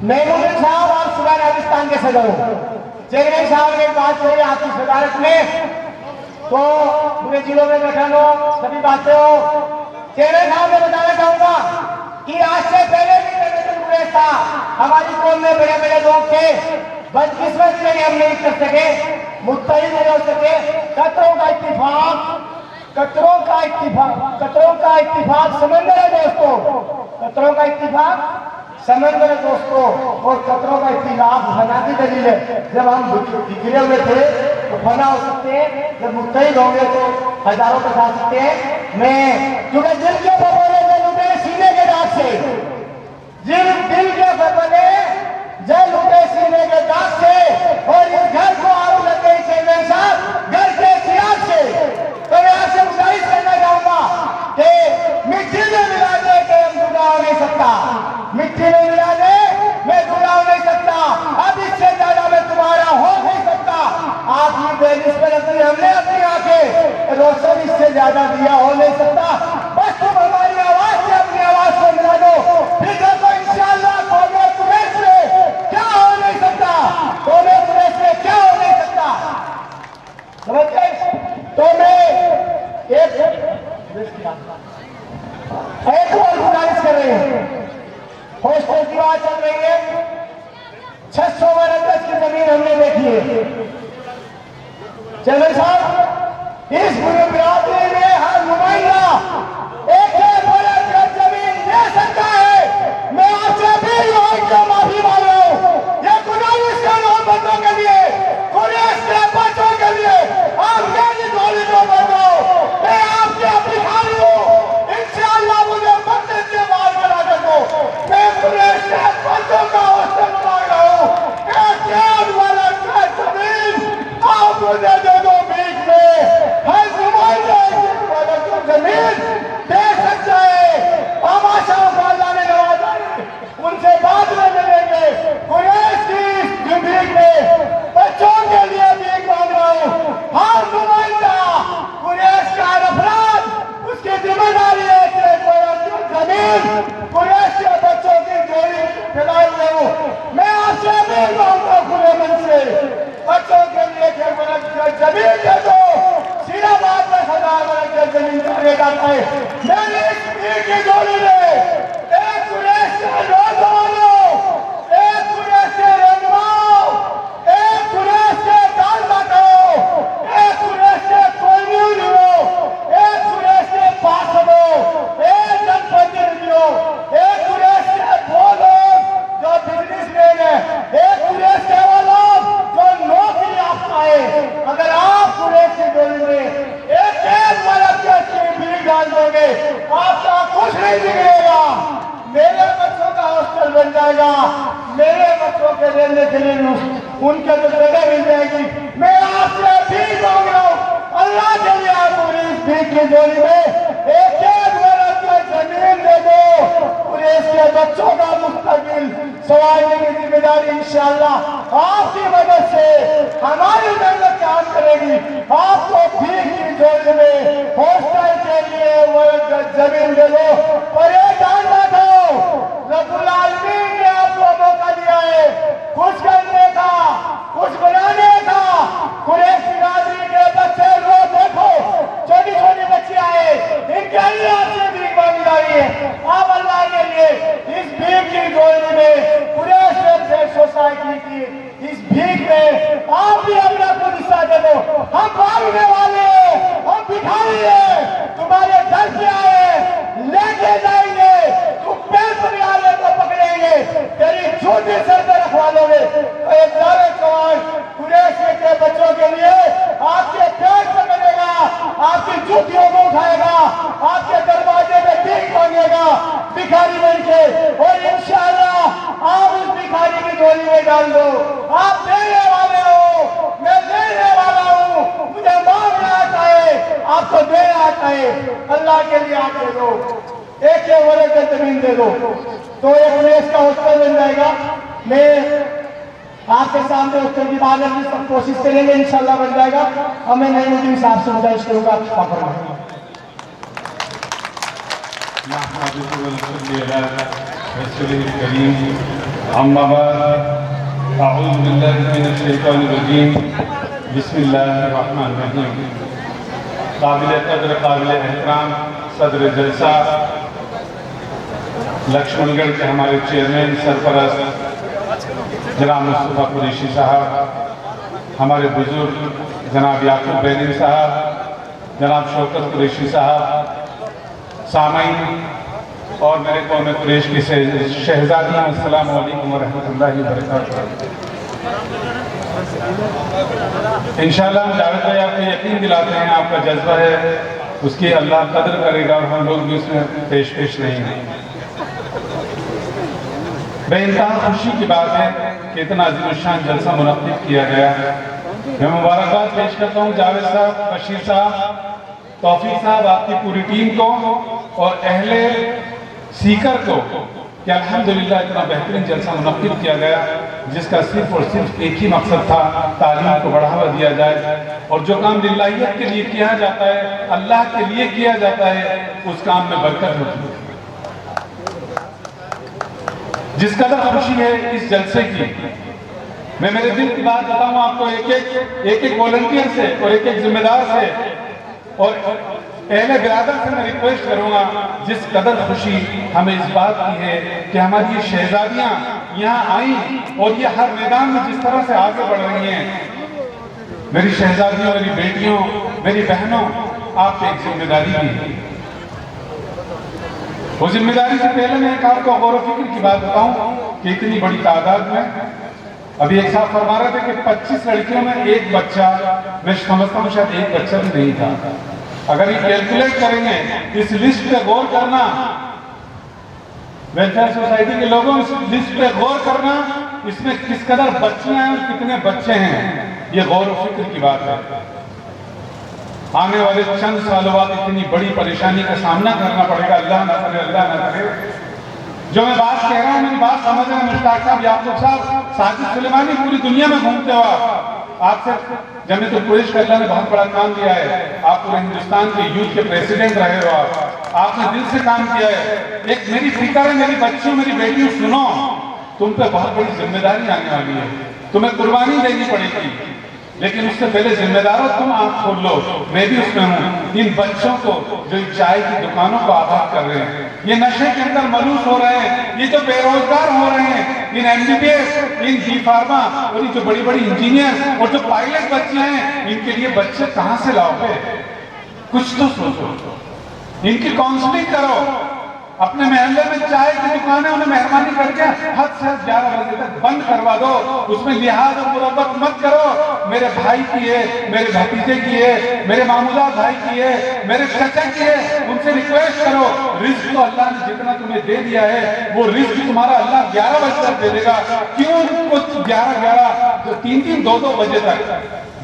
मेहमूद साहब आप सुबह राजस्थान के सदर हो, चेयरमैन साहब ने बात कही आपकी सदारत में, तो पूरे जिलों में गठन हो, सभी बातें हो। चेयरमैन साहब ने बताना चाहूंगा कि आज से पहले भी कुरैश था, हमारी कौम में बड़े बड़े लोग थे, बदकिस्मती में हम नहीं कर सके, मुत्तहिद नहीं हो सके। कतरों का इत्तिफाक समंदर है दोस्तों, कतरों का इत्तिफाक समंदर है दोस्तों, और कतरों का इत्तिलाफ फना की दलील है। जब हम बिखरे हुए थे तो फना हो सकते हैं, जब मुत्तहिद होंगे तो हजारों पे जा सकते हैं। मैं क्योंकि दिल के फफोले जल उठे सीने के दाग से, दिल के फफोले जल उठे सीने के दाग से, और इस घर को आग लग गई चेयरमैन साहब घर के चिराग से। तो मैं आपसे गुजारिश करना चाहूंगा कि मिट्टी में मिला दे के हम जुड़ा हो नहीं सकता, मिट्टी में मिला दे मैं जुड़ा हो नहीं सकता, अब इससे ज्यादा मैं तुम्हारा हो नहीं सकता। आपकी बेनिस पर अपनी हमने अपनी आंखें रोशन इससे ज्यादा दिया हो नहीं सकता। बस तुम हमारी आवाज से अपनी आवाज को मिला दो, फिर देखो इंशाअल्लाह कौम कुरैश 600 गज की जमीन हमने देखी है। चंद्र साहब, इस पूरी बिरादरी में हर नुमाइंदा एक गज जमीन दे सकता है। मैं आपसे भी माफी मांग रहा हूँ। ये गुजारिश कर रहा हूँ बच्चों के लिए, कुरैश के बच्चों के लिए, आप मेरी झोली को बताओ। मैं आपके भिखारी हूँ, इंशाअल्लाह मुझे मंदिर के बाहर खड़ा कर दो। मैं कुरैश के बच्चों का हौसला मांग रहा हूँ। एक वाला जमीन आप मुझे दे दो भीख में। हर नुमाइंदा जमीन दे सकता है। आमाशा अल्लाह ने नवाजा है, उनसे बाद में मिलेंगे। कुरैश की भीख में बच्चों के लिए भीख मांग रहा हूँ। हर नुमाइंदा कुरैश का अपराध, उसकी जिम्मेदारी है कि जमीन कुरैश के बच्चों की जोड़ी फैलाई हुई हूँ। मैं आपसे भी मांगता हूँ खुले मन से, बच्चों के लिए जमीन दे दो। सीधा बात में जमीन जाने जाता है। मेरी इस भीख की जोड़ी में एक कुरैश के नौजवानों, एक कुरैश के रहनुमाओं, एक कुरैश के दानदाताओं, एक कुरैश के कोयनियों, एक कुरैश के पासदों, एक जनप्रतिनिधियों, एक कुरैश के वो लोग जो बिजनेसमैन है, एक कुरैश के वो लोग जो नौकरी याफ्ता है। अगर आप कुरैश की जोड़ी में एक मरद की भीख डाल दोगे, आपका कुछ नहीं बिगड़ेगा। मेरे बच्चों का हॉस्टल बन जाएगा, मेरे बच्चों के रहने के लिए उनके जो जगह मिल जाएगी। मैं आपसे भीख मांग रहा हूँ, अल्लाह के लिए आप पूरी इस भीख की जोड़ी में एक मरद की जमीन दे दो। पूरे इसके बच्चों का मुस्तकिल सवारने की जिम्मेदारी इंशाअल्लाह आपकी मदद से, हमारी मेहनत काम करेगी। आपको भीख की जोड़ी में हॉस्टल के लिए जमीन दे दो। परेशान ना हो, रब्बुल आलमीन ने आपको मौका दिया है कुछ करने का, कुछ बनाने का। कुरैश बिरादरी के बच्चे रो देखो, छोटी छोटी बच्चियां हैं, इनके लिए आपसे भीख मांगी जा रही है। आप अल्लाह के लिए इस भीख की जोड़ी में कुरैश वेलफेयर सोसाइटी की इस भीख में आप भी अपना कुछ हिस्सा दे दो। हम मांगने वाले हैं, हम भिखारी हैं, तुम्हारे घर पे आए, लेके जाएंगे, तुम पैर पर आने को पकड़ेंगे, तेरी झूठी सर पे रखवा लोगे। एक जवान कुरैश के बच्चों के लिए आपके पैर पकड़ेगा, आपकी जूतियों को उठाएगा, आपके दरवाजे में भीख मांगेगा भिखारी बन के, और इंशाअल्लाह आप उस भिखारी की झोली में डाल दो। आप देने वाले हो, मैं देने वाला हूँ। मुझे मांगना आता है, आपको देना आता है। अल्लाह के लिए आप दे दो, एक वर्ग की जमीन दे दो, तो एक कुरैश का हॉस्टल बन जाएगा। मैं आपके सामने हॉस्टल की बात करने की सब कोशिश करेंगे, इंशाल्लाह बन जाएगा। हमें नहीं मुझे हिसाब से गुजारिश करूंगा आप पकड़ बिस्मिल्लाहिर्रहमानिर्रहीम। काबिल कदर काबिल एहतराम सदर जलसा, लक्ष्मणगढ़ के हमारे चेयरमैन सरपरस्त जनाब मुस्तफा कुरैशी साहब, हमारे बुजुर्ग जनाब याकूब बैनी साहब, जनाब शौकत कुरैशी साहब, सामईन और मेरे कौम कुरैश की शहजादियाँ, अस्सलाम वालेकुम व रहमतुल्लाहि व बरकातुहू। इंशाअल्लाह हम जावेद भाई आपको यकीन दिलाते हैं, आपका जज्बा है उसकी अल्लाह कदर करेगा और हम लोग भी उसमें पेश नहीं हैं। बेइंतहा खुशी की बात है कि इतना अज़ीमुश्शान जलसा मुनक़्क़िद किया गया है। मैं मुबारकबाद पेश करता हूँ जावेद साहब, बशीर साहब, तौफीक साहब, आपकी पूरी टीम को और अहले सीकर को कि अल्हम्दुलिल्लाह इतना बेहतरीन जलसा मुनक़्क़िद किया गया, जिसका सिर्फ और सिर्फ एक ही मकसद था, तालीम को बढ़ावा दिया जाए। और जो काम लिल्लाहियत के लिए किया जाता है, अल्लाह के लिए किया जाता है, उस काम में बरकत होती है। जिस कदर खुशी है इस जलसे की, मैं मेरे दिल की बात बताऊं आपको, एक एक वॉलंटियर से और एक एक जिम्मेदार से और अहले बिरादर से मैं रिक्वेस्ट करूंगा, जिस कदर खुशी हमें इस बात की है कि हमारी ये शहजादियां यहाँ आई और ये हर मैदान में जिस तरह से आगे बढ़ रही हैं, मेरी शहजादियों, मेरी बेटियों, मेरी बहनों, आप पे एक जिम्मेदारी भी है। वो जिम्मेदारी से पहले मैं एक आपको गौर व फिक्र की बात बताऊं कि इतनी बड़ी तादाद में, अभी एक साहब फरमा रहे थे कि 25 लड़कियों में एक बच्चा, मैं समझता हूँ शायद एक बच्चा भी नहीं था। अगर ये कैलकुलेट करेंगे, इस लिस्ट पे गौर करना, वेलफेयर सोसाइटी के लोगों, इस लिस्ट पे गौर करना, इसमें किस कदर बच्चियां हैं और कितने बच्चे हैं, ये गौर व फिक्र की बात है। आने वाले चंद सालों बाद इतनी बड़ी परेशानी का सामना करना पड़ेगा, अल्लाह ना करे, अल्लाह ना करे। जो मैं बात कह रहा हूँ, मेरी बात समझ रहे हैं मुश्ताक साहब, याकूब साहब, साजिद सुलेमानी, पूरी दुनिया में घूमते हो आपसे जमीयतुल कुरैश का अल्लाह ने बहुत बड़ा काम दिया है। आप पूरे हिंदुस्तान के यूथ के प्रेसिडेंट रहे हो, आपने दिल से काम किया है। एक मेरी फिक्र है, मेरी बच्चियों, मेरी बेटियों, सुनो, तुम पे बहुत बड़ी जिम्मेदारी आने वाली है, तुम्हें कुर्बानी देनी पड़ेगी, लेकिन उससे पहले जिम्मेदारों तुम आंख खोल लो, मैं भी उसमें हूँ। इन बच्चों को जो चाय की दुकानों को आबाद कर रहे हैं, ये नशे के अंदर मलूस हो रहे हैं, ये जो बेरोजगार हो रहे हैं, इन MBBS, इन बी फार्मा और ये जो बड़ी बड़ी इंजीनियर और जो पायलट बच्चे हैं, इनके लिए बच्चे कहाँ से लाओगे? कुछ तो सोचो, इनकी काउंसलिंग करो। अपने मोहल्ले में चाय की दुकानें उन्हें मेहरबानी करके हद से 11 बजे तक बंद करवा दो, उसमें लिहाज और मुरब्बत मत करो। मेरे भाई की है, मेरे भतीजे की है, मेरे मामूला भाई की है, मेरे चचा की है, उनसे रिक्वेस्ट करो, रिस्क तो अल्लाह ने जितना तुम्हें दे दिया है, वो रिस्क तुम्हारा अल्लाह 11 बजे तक दे देगा। क्यों उनको 11 3 2 बजे तक?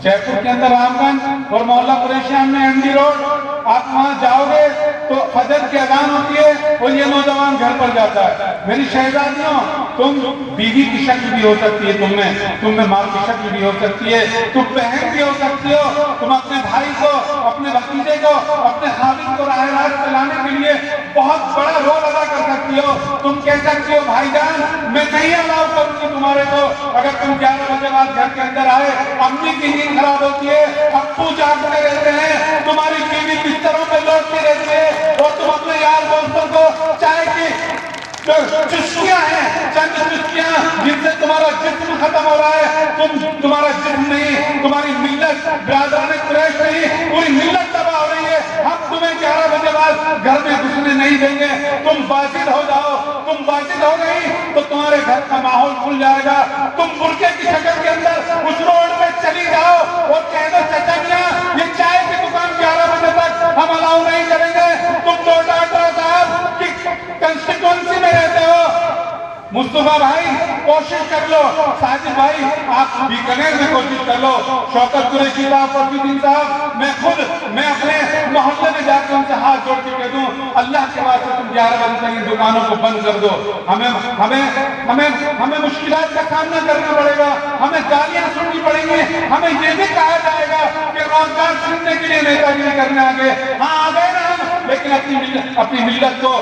जयपुर के अंदर रामगंज और मोहल्ला कुरैशियान में MD रोड, आप वहां जाओगे तो फजर की अजान होती है और ये नौजवान घर पर जाता है। मेरी शहजादियों, तुम बीवी की शक्ल भी हो सकती है, तुम में माँ की शक्ल भी हो सकती है, तुम बहन भी हो सकती हो, तुम अपने भाई को, अपने भतीजे को, अपने खालिद को राह रास्त चलाने के लिए बहुत बड़ा रोल अदा कर सकती हो। तुम कह सकती हो, भाईजान मैं नहीं अलाउ करूंगी तुम्हारे को, अगर तुम 11 बजे बाद घर के अंदर आए, अम्मी की नींद खराब होती है, अब्बू जागते रहते हैं, तुम्हारी बीवी बिस्तरों में लौटती रहती है और तुम अपने यार दोस्तों को चाय की जो चुस्कियां हैं, चंद चुस्कियां जिनसे तुम्हारा जिस्म खत्म हो रहा है, तुम्हारा जिस्म नहीं, तुम्हारी मिल्लत, बिरादरान कुरैश नहीं, पूरी मिल्लत तबाह हो रही है। हम तुम्हें 11 बजे बाद घर में घुसने नहीं देंगे, तुम बाजिद हो जाओ। तुम बाजिद हो गई तो तुम्हारे घर का माहौल खुल जाएगा। तुम बुरके की शक्ल के अंदर उस रोड पे चली जाओ और कह दो, चचा मियां ये चाय की दुकान 11 बजे तक हम अलाउ नहीं करेंगे। तुम टोटा साहब की कंस्टिट्यूएंसी में रहते हो, मुस्तफा भाई कोशिश कर लो, साजिद भाई आप बीकानेर में कोशिश कर लो, शौकत कुरैशी साहब, फखरुद्दीन साहब, मैं अपने मोहल्ले में जाकर उनसे हाथ जोड़ के कह दूं, अल्लाह के वास्ते तुम 11 बजे तक इन दुकानों को बंद कर दो। हमें मुश्किलात का सामना करना पड़ेगा, हमें गालियां सुननी पड़ेंगी, हमें ये भी कहा जाएगा कि रोजगार छीनने के लिए नेतागिरी करने आ गए। हाँ आ गए ना हम, लेकिन अपनी मिल्लत को,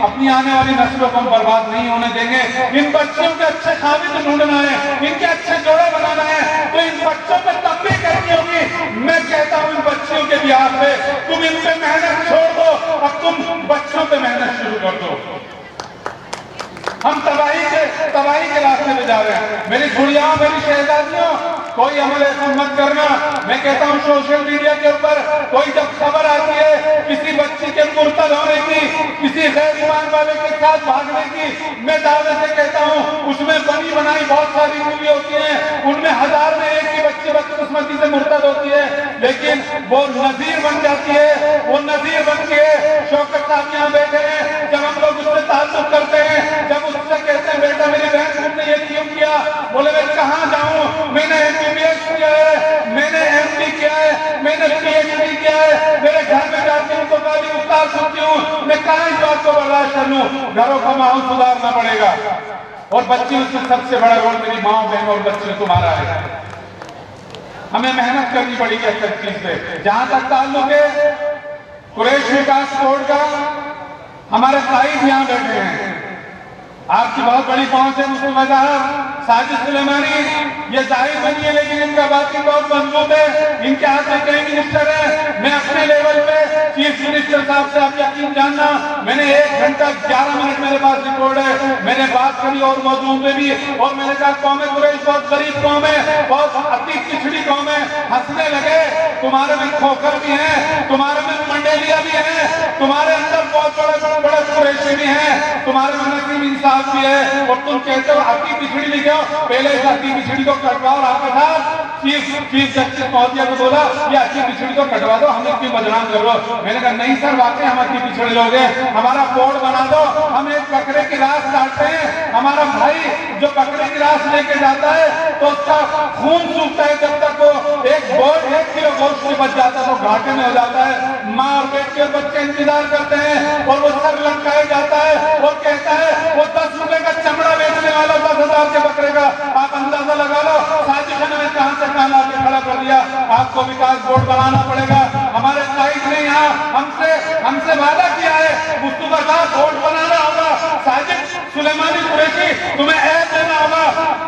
अपनी आने वाली नस्लों को हम बर्बाद नहीं होने देंगे। इन बच्चों के अच्छे खामिद ढूंढना है, इनके अच्छे जोड़े बनाना है, तो इन बच्चों पे तंबीह करनी होगी। मैं कहता हूं इन बच्चियों के बिहार पे तुम इन पे मेहनत छोड़ दो, अब तुम बच्चों पे मेहनत शुरू कर दो। हम तबाही के रास्ते में जा रहे हैं। मेरी गुड़ियाओं, मेरी शहजादियों, कोई अमल ऐसा मत करना। मैं कहता हूँ सोशल मीडिया के ऊपर कोई जब खबर आती है किसी बच्ची के मुर्तद होने की, किसी गैर ईमान वाले के साथ भागने की, मैं दावे से कहता हूँ उसमें बनी बनाई बहुत सारी मूवी होती है, उनमें 1000 में एक ही बच्ची बदकिस्मती से मुर्तद होती है, लेकिन वो नजीर बन जाती है। वो नजीर बन के शौकत साहब यहाँ बैठे हैं, जब हम लोग उससे ताल्लुक करते हैं, जब उससे कहते हैं बेटा मेरी बहन तुमने ये क्यों किया, बोले मैं कहाँ जाऊँ, मैंने MBBS किया है, मैंने MD किया है, मैंने PhD किया है, मेरे घर में जाती हूँ तो गाली उतार सकती हूँ, मैं कहाँ इस बात को बर्दाश्त कर लूँ। घरों का माहौल सुधारना पड़ेगा और बच्चियों से सबसे बड़ा रोल मेरी माँ बहन और बच्चे तुम्हारा है। हमें मेहनत करनी पड़ेगी हर चीज पे। जहां तक ताल्लुक है कुरैश विकास बोर्ड का, हमारे साइड यहाँ बैठे हैं, आपकी बहुत बड़ी पहुंच है मुस्तफा साहब, साजिद सुलेमानी, ये जाहिर बनी है लेकिन इनका बाकी बहुत मजबूत है। इनके हाथ में कई मिनिस्टर है। मैं अपने लेवल पे चीफ मिनिस्टर साहब से आप यकीन जानना, मैंने 1 घंटा 11 मिनट मेरे पास रिकॉर्ड है, मैंने बात करी और मौजूद में भी, और मैंने कहा कौम कुरैश बहुत गरीब कौम है, बहुत अति पिछड़ी कौम है। हंसने लगे, तुम्हारे में खोखर भी है, तुम्हारे में मंडेलिया भी है, तुम्हारे अंदर बहुत बड़े बड़े कुरैशी भी हैं, तुम्हारे में नसीम इंसाफ भी है, और तुम कहते हो अति पिछड़ी लिखे हो। पहले इस अति पिछड़ी को कटवाओ। आपके साथ चीफ जस्टिस महोदया को बोला ये अति पिछड़ी को कटवा दो, हम क्यों बदनाम कर रहे हो। मैंने कहा नहीं सर, वाकई हम अति पिछड़े लोग हैं, हमारा बोर्ड बना दो। हम एक बकरे की रास काटते हैं, हमारा भाई जो बकरे की रास लेके जाता है तो उसका खून सूखता है, जब तक वो 1 किलो गोश्त से बच जाता है तो घाटे में हो जाता है। माँ और बेटे और बच्चे इंतजार करते हैं और वो सर लटकाया जाता है और कहता है वो 10 रुपए का चमड़ा बेचने वाला 10,000 के बकरे का। आप अंदाजा लगा लो साजिश ने कहां से कहां लाके खड़ा कर दिया। आपको विकास बोर्ड बनाना पड़ेगा। हमारे साइड ने यहाँ हमसे वादा किया है, मुस्तफा साहब बोर्ड बनाना होगा। साजिद सुलेमानी कुरैशी तुम्हें ऐप देना होगा।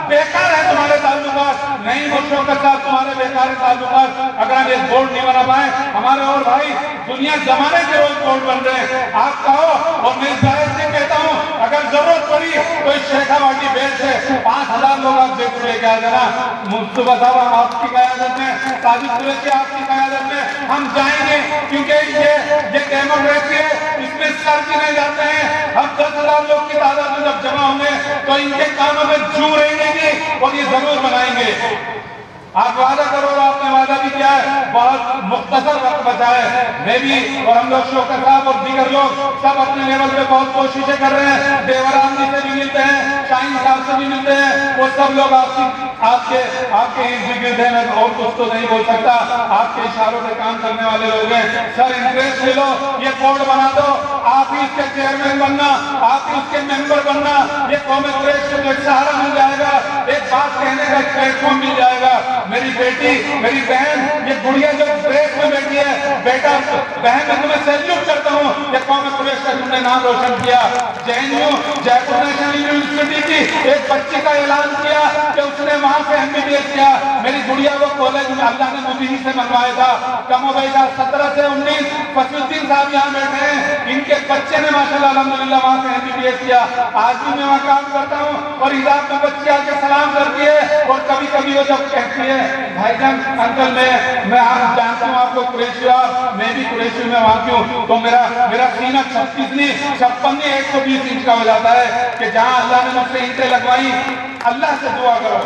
बेकार है तुम्हारे ताल्लुकात, नहीं मुशफ़क़त साहब तुम्हारे बेकार है ताल्लुकात। अगर हम एक बोर्ड नहीं बना पाए, हमारे और भाई दुनिया जमाने के रोज बोर्ड बन रहे हैं। आप कहो, और मैं जाहिर से कहता हूँ अगर जरूरत पड़ी तो इस शेखावाटी बेल से 5,000 लोग आप जयपुर लेके आ जाना। मुस्तफा साहब हम आपकी क़यादत में, साजिद कुरैशी आपकी क़यादत में हम जाएंगे, क्योंकि ये डेमोक्रेसी है, इसमें सर गिने जाते हैं। हम 10,000 लोग की तादाद में जब जमा होंगे तो इनके कानों में जू रहेंगे और ये जरूर बनाएंगे। आप वादा करो, और आपने वादा भी किया है। बहुत मुख्तसर वक्त बचा है। मैं भी और हम लोग शौकत साहब और दीगर लोग सब अपने लेवल पे बहुत कोशिशें कर रहे हैं। देवराम जी से भी मिलते हैं, शाहीन साहब से भी मिलते हैं, वो सब लोग आपके इर्द गिर्द हैं। मैं और कुछ तो नहीं बोल सकता, आपके इशारों पे काम करने वाले लोग हैं। सर इंटरेस्ट ले लो, ये बोर्ड बना दो, आप ही इसके चेयरमैन बनना, आप ही उसके मेंबर बनना। ये कौम कुरैश को एक सहारा मिल जाएगा, एक बात कहने का एक प्लेटफॉर्म मिल जाएगा। मेरी बेटी, मेरी बहन, ये गुड़िया जो ड्रेस में बैठी है, बेटा बहन मैं तुम्हें सैल्यूट करता हूँ। ये कौम कुरैश का तुमने नाम रोशन किया। JNU जयपुर नेशनल यूनिवर्सिटी की एक बच्ची का ऐलान किया कि उसने वहां से MBBS किया। मेरी गुड़िया वो कॉलेज में अल्लाह ने मुझे ही से मनवाया था। कमो बेटा 17 से 19 फसीउद्दीन साहब यहाँ बैठे हैं, इनके बच्चे ने माशाल्लाह अल्हम्दुलिल्लाह वहां से MBBS किया। आज भी मैं वहाँ काम करता हूँ और इजाक में बच्ची आके सलाम करती है, और कभी कभी वो जब कहती है भाईजान अंकल मैं आप जानता हूँ आपको कुरैशी, मैं भी कुरैशी में वहां क्यों, तो मेरा सीना 36 नहीं 56 नहीं 120 इंच का हो जाता है कि जहां अल्लाह ने मुझसे ईंटें लगवाई। अल्लाह से दुआ करो,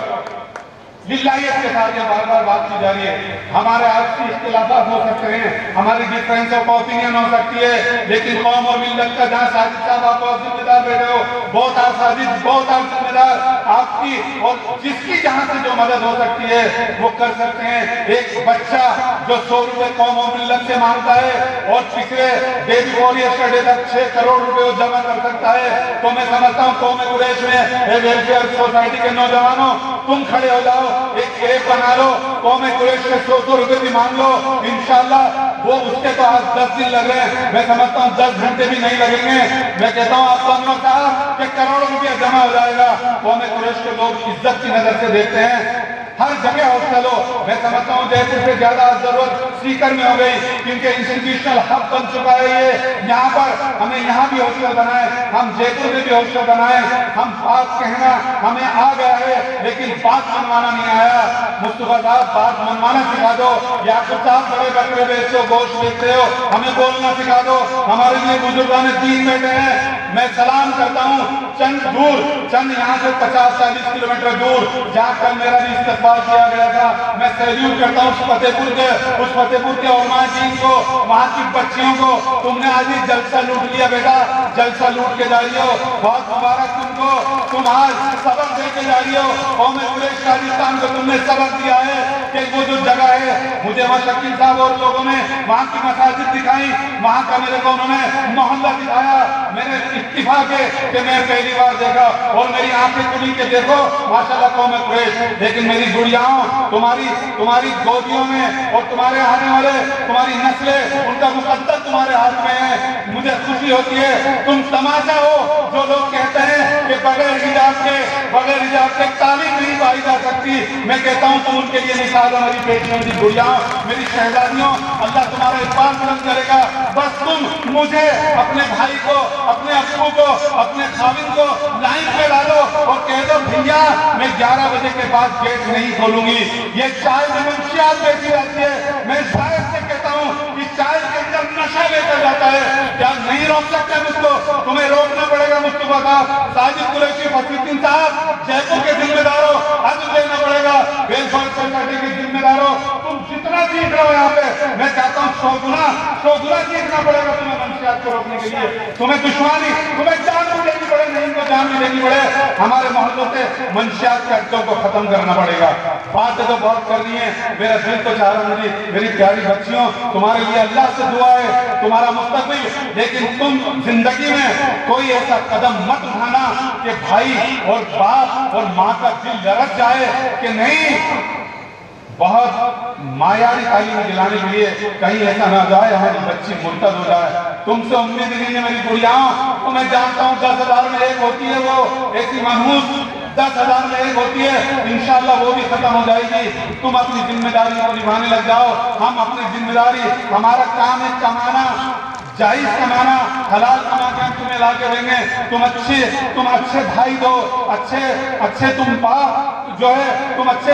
लिल्लाहियत के साथ ये बार बार बात की जा रही है। हमारे आपसी इख्तिलाफात हो सकते हैं, हमारी डिफरेंस ऑफ ओपिनियन हो सकती है, लेकिन कौम और मिल्लत का जहाँ साजिद साहब आप बहुत जिम्मेदार बैठे हो, बहुत आप साजिद, बहुत आप जिम्मेदार, आपकी और जिसकी जहाँ से जो मदद हो सकती है वो कर सकते हैं। एक बच्चा जो 100 रुपए कौम और मिल्लत से मांगता है और पिछले डे बिफोर यस्टरडे तक 6 करोड़ रुपए वो जमा कर सकता है, तो मैं समझता हूँ कौम कुरैश में वेलफेयर सोसाइटी के नौजवानों तुम खड़े हो जाओ, एक ऐप बना लो, कौम कुरैश के 100 रुपए भी मांग लो, इंशाल्लाह वो उसके तो आज 10 दिन लग रहे हैं, मैं समझता हूँ 10 घंटे भी नहीं लगेंगे। मैं कहता हूँ आपको अनवर साहब कि करोड़ों रुपया जमा हो जाएगा। कौम कुरैश के लोग इज्जत की नजर से देखते हैं, हर जगह हॉस्टल हो। मैं समझता हूँ जयपुर से ज्यादा जरूरत सीकर में हो गई, क्योंकि इंस्टीट्यूशनल हब बन चुका है ये। यहाँ पर हमें यहाँ भी हॉस्टल बनाए, हम जयपुर में भी हॉस्टल बनाए। हम बात कहना हमें आ गया है, लेकिन बात मनवाना नहीं आया। मुस्तफा साहब बात मनवाना सिखा दो। याकूब साहब बड़े बकरे बेचते हो, गोश्त बेचते हो, हमें बोलना सिखा दो। हमारे लिए बुजुर्गान दीन बैठे हैं। मैं सलाम करता हूँ चंद यहाँ से 50-40 किलोमीटर दूर, जहाँ कल मेरा भी इस्तेमाल किया गया था। मैं सैल्यूट करता हूँ उस फतेहपुर के उलमाए दीन को, वहाँ की बच्चियों को। तुमने आज ही जलसा लूट लिया बेटा, जलसा लूट के जा रही हो, बहुत मुबारक तुमको। तुम आज सबक दे के जा रही हो। कौम कुरैश राजस्थान को तुमने सबक दिया है कि वो जो जगह है, मुझे वहाँ शकील साहब और लोगों ने वहाँ की मसाजिद दिखाई, वहाँ का मेरे को उन्होंने मोहल्ला दिखाया। मैंने इत्तिफाक है कि मैं पहली बार देखा और मेरी आंखें खुली के देखो माशाल्लाह कौम कुरैश। लेकिन मेरी गुड़ियाओं तुम्हारी गोदियों में और तुम्हारे आने वाले तुम्हारी नस्लें उनका मुकद्दर तुम्हारे हाथ में है। मुझे खुशी होती है तुम तमाशा हो जो लोग कहते हैं कि बगैर हिजाब के तालीम नहीं पाई जा सकती। मैं कहता हूं तुम उनके लिए मिसाल हो, मेरी बेटियों, मेरी गुड़ियाओं, मेरी शहजादियों, अल्लाह तुम्हारा इकबाल बुलंद करेगा। बस तुम मुझे, अपने भाई को, अपने अब्बू को, अपने खाविद को लाइन पे डालो और कह दो भैया मैं 11 बजे के बाद गेट नहीं खोलूंगी। ये चाय में मंशियात बेची जाती है। मैं शायद से कहता हूं कि चाय के अंदर नशा लेकर जाता है। क्या नहीं रोक सकते मुझको? तुम्हें रोकना पड़ेगा मुस्तफा साहब, साजिद कुरैशी, फसीउद्दीन साहब, जयपुर के जिम्मेदारों, हज देना पड़ेगा, वेलफेयर सोसाइटी के जिम्मेदारों, तुम जितना सीख रहे हो यहाँ पे मैं चाहता हूँ 100 गुना सीखना पड़ेगा तुम्हें मंशियात को रोकने के लिए। तुम्हें दुश्मनी, तुम्हें जान भी लेनी पड़े, नहीं तो जान भी लेनी पड़े। हमारे मोहल्लों से मंशियात के अड्डों को खत्म करना पड़ेगा। बातें तो बहुत करनी है, मेरा दिल तो चाह रहा है मेरी प्यारी बच्चियों, तुम्हारे लिए अल्लाह से दुआ है तुम्हारा मुस्तकबिल, लेकिन तुम जिंदगी में कोई ऐसा कदम मत उठाना कि भाई और बाप और माँ का दिल लरक जाए कि नहीं। बहुत मायावी तालीम दिलाने के लिए कहीं ऐसा ना जाए हमारी बच्ची मुर्तद हो जाए। तुमसे उम्मीद नहीं है मेरी गुड़ियाओं, तो मैं जानता हूँ 10,000 में एक होती है वो ऐसी मनहूस, 10,000 में एक होती है, इंशाल्लाह वो भी खत्म हो जाएगी। तुम अपनी जिम्मेदारी को निभाने लग जाओ, हम अपनी जिम्मेदारी, हमारा काम है कमाना, जायज कमाना, हलाल कमा के हम तुम्हें ला के देंगे। तुम अच्छे भाई दो, अच्छे तुम बाप जो है, तुम अच्छे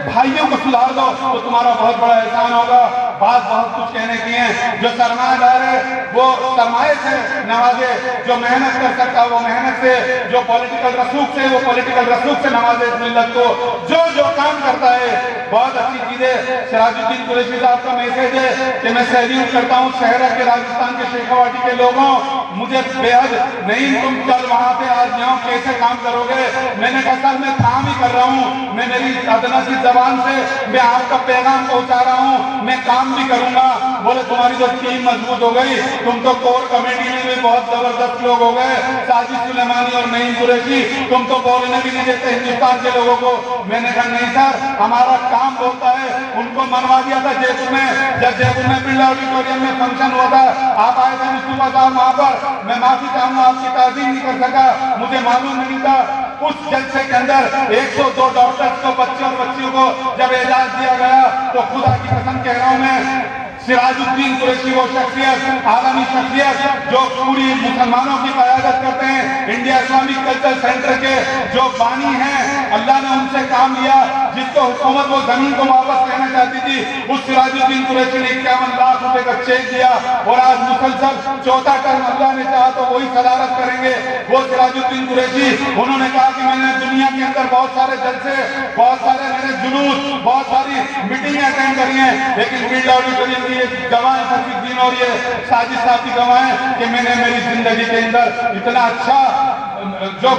भाइयों को सुधार दो तो तुम्हारा बहुत बड़ा एहसान होगा। बात बहुत कुछ कहने की है। जो सरमाएदार है वो सरमाए से नवाजे, जो मेहनत कर सकता है वो मेहनत से, जो पॉलिटिकल रसूख से वो पॉलिटिकल रसूख से नवाजे इस मिल्लत को। जो काम करता है बहुत अच्छी चीज है। सिराजुद्दीन कुरैशी साहब का मैसेज है कि मैं सैल्यूट करता हूँ शहर के राजस्थान के शेखावाटी के लोगों, मुझे बेहद नहीं, तुम कल वहां पे आज यहाँ कैसे काम करोगे? मैंने कहा सर मैं काम ही कर रहा हूँ, मैं मेरी अदना सी जबान से मैं आपका पैगाम पहुंचा रहा हूँ, मैं काम भी करूंगा। बोले तुम्हारी जो टीम मजबूत हो गई, तुम तो कोर कमेटी में भी बहुत जबरदस्त लोग हो गए, साजिद सुलेमानी और नईम कुरैशी, तुम तो बोलने भी नहीं देते हिंदुस्तान के लोगों को। मैंने कहा नहीं सर, हमारा काम बोलता है। उनको मनवा दिया था जयपुर में, जब जयपुर में बिरला ऑडिटोरियम में फंक्शन हुआ था, आप आए थे मुस्तफा साहब वहां पर, मैं माफी चाहूंगा आपकी ताज़ीम नहीं कर सका, मुझे मालूम नहीं था। उस जलसे के अंदर 102 डॉक्टर्स को, बच्चे और बच्चियों को जब एजाज दिया गया तो खुदा की कसम कह रहा हूं मैं, सिराजुद्दीन कुरैशी वो शख्सियत, आलमी शख्सियत जो पूरी मुसलमानों की क़यादत करते हैं, इंडिया इस्लामिक कल्चर सेंटर के जो बानी हैं, अल्लाह ने उनसे काम लिया। जिसको हुकूमत वो जमीन को वापस लेना चाहती थी, उस सिराजुद्दीन कुरैशी ने 51 लाख रुपए का चेक दिया और आज मुसलसल चौथा टर्म अल्लाह ने चाहा तो वही सदारत करेंगे। वो सिराजुद्दीन कुरैशी, उन्होंने कहा कि मैंने दुनिया के अंदर बहुत सारे जलसे, बहुत सारे मेरे जुलूस, बहुत सारी मीटिंग अटेंड करी हैं, लेकिन बिरला ऑडिटोरियम की गवाह फसीउद्दीन और ये साजिद साहब की गवाह कि मैंने मेरी जिंदगी के अंदर इतना अच्छा जो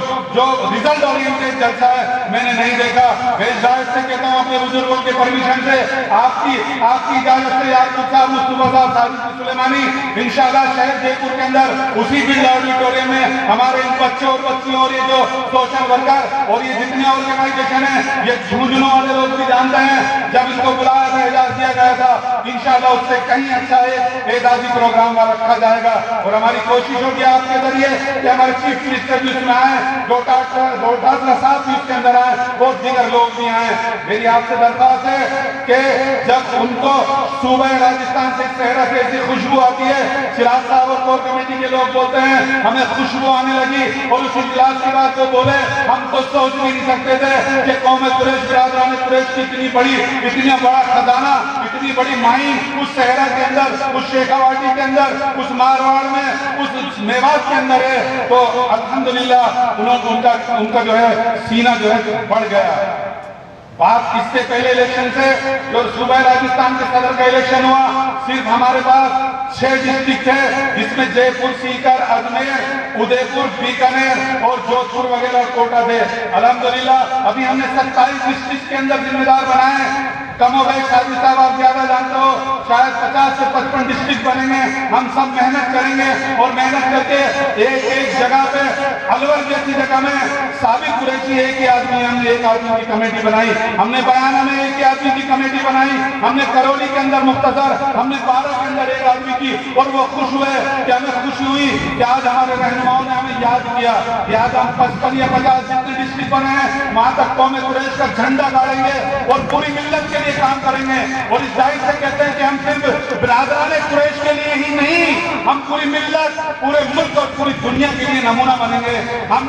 रिजल्ट ओरिएंटेड जलसा है मैंने नहीं देखा। मैं जायज से कहता हूँ अपने बुजुर्गों के परमिशन से, आपकी इजाजत से, याकूब साहब, मुस्तफा साहब, साजिद सुलेमानी, इंशाल्लाह शहर जयपुर के अंदर उसी बिरला ऑडिटोरियम में हमारे इन बच्चों और बच्चियों और ये जो सोशल वर्कर और ये जितने ऑर्गेनाइजेशन है, ये झुंझुनों वाले लोग भी जानते हैं, जब इनको बुलाया था, एजाज दिया गया था, इंशाल्लाह उससे कहीं अच्छा एक एजाजी प्रोग्राम रखा जाएगा। और हमारी कोशिश होगी आपके जरिए कि हमारे चीफ मिनिस्टर भी उसमें आए, डॉक्टर साहब भी उसके अंदर आए और दीगर लोग भी आए। मेरी आपसे दरख्वास्त है कि जब उनको सूबे राजस्थान से शहर से ऐसी खुशबू आती है, चिराग साहब और कोर कमेटी के लोग बोलते हैं हमें खुशबू आने लगी और उस इजलास के बाद वो बोले हम तो सोच भी नहीं सकते थे कि कौम कुरैश, बिरादरान कुरैश की इतनी बड़ा खजाना, इतनी बड़ी माइन उस शहर के अंदर, उस शेखावाटी के अंदर, उस मारवाड़ में, उस मेवात के अंदर है। तो अल्हम्दुलिल्लाह उनका जो है सीना जो है बढ़ गया। बात इससे पहले इलेक्शन से जो सूबा राजस्थान के सदर का इलेक्शन हुआ, सिर्फ हमारे पास 6 डिस्ट्रिक्ट है, जिसमें जयपुर, सीकर, अजमेर, उदयपुर, बीकानेर और जोधपुर वगैरह कोटा थे। अल्हम्दुलिल्लाह अभी हमने 27 डिस्ट्रिक्ट के अंदर जिम्मेदार बनाए। कमोबेश साजिद साहब आप ज्यादा जानते हो, शायद 50 से 55 डिस्ट्रिक्ट बनेंगे। हम सब मेहनत करेंगे और मेहनत करके एक एक जगह पे अलवर जैसी जगह में साबित कुरैशी एक ही आदमी, हमने एक आदमी की कमेटी बनाई, हमने बयाना में एक ही आदमी की कमेटी बनाई, हमने करौली के अंदर मुख्तसर, हमने 12 के अंदर एक आदमी की, और वो खुश हुए कि हमें खुशी हुई कि आज हमारे रहनुमाओं ने हमें याद किया। याद हम 55 या 50 जितने डिस्ट्रिक्ट बने हैं वहां तक कौम कुरैश का झंडा गाड़ेंगे और पूरी मिल्लत के लिए काम करेंगे। और इस जाहिर से कहते हैं कि हम सिर्फ बिरादरान कुरैश के लिए ही नहीं, हम पूरी मिल्लत, पूरे मुल्क और पूरी दुनिया के लिए नमूना बनेंगे। हम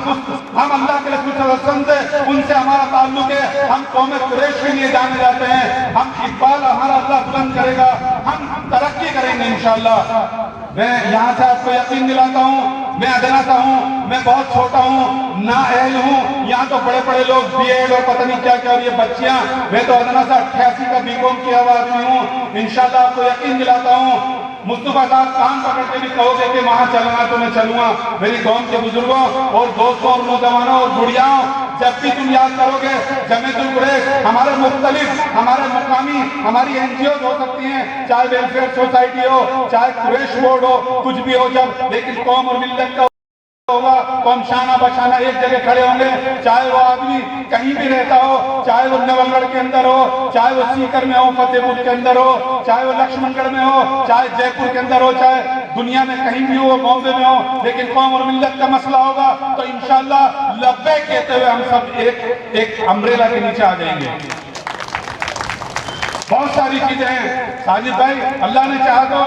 अल्लाह के रसूल सल्लल्लाहु अलैहि वसल्लम से, उनसे हमारा ताल्लुक है, हम कौम कुरैश के लिए जाने जाते हैं। हम इकबाल हमारा अल्लाह बुलंद करेगा, हम तरक्की करेंगे इंशाअल्लाह। मैं यहाँ से आपको यकीन दिलाता हूँ, मैं अदना सा हूँ, मैं बहुत छोटा हूँ, ना अहल हूँ। यहाँ तो बड़े बड़े लोग बीएड और पता नहीं क्या क्या, और ये बच्चियाँ, मैं तो अदना सा 88 का बीकॉम किया हुआ आदमी हूँ। इंशाल्लाह आपको यकीन दिलाता हूँ, मुस्तफा साहब कान पकड़ के भी कहोगे कि वहां चलना तो मैं चलूंगा। मेरी कौम के बुजुर्गों और दोस्तों और नौजवानों और बुढ़ियाओं, जब भी तुम याद करोगे जमीयतुल कुरैश, हमारे मुख्तलिफ, हमारे मुकामी, हमारी एनजीओ हो सकती हैं, चाहे वेलफेयर सोसाइटी हो, चाहे कुरैश बोर्ड हो, कुछ भी हो, जब लेकिन कौम और मिल्लत का होगा तो हम शाना बशाना एक जगह खड़े होंगे। चाहे वो आदमी कहीं भी रहता हो, चाहे वो नवलगढ़ के अंदर हो, चाहे वो सीकर में हो, फतेहपुर के अंदर हो, चाहे वो लक्ष्मणगढ़ में हो, चाहे जयपुर के अंदर हो, चाहे दुनिया में कहीं भी हो, बॉम्बे में हो, लेकिन कौम और मिल्लत का मसला होगा तो इंशाअल्लाह लब्बैक कहते हुए हम सब एक अम्ब्रेला के नीचे आ जाएंगे। बहुत सारी चीजें हैं साजिद भाई, अल्लाह ने चाहा तो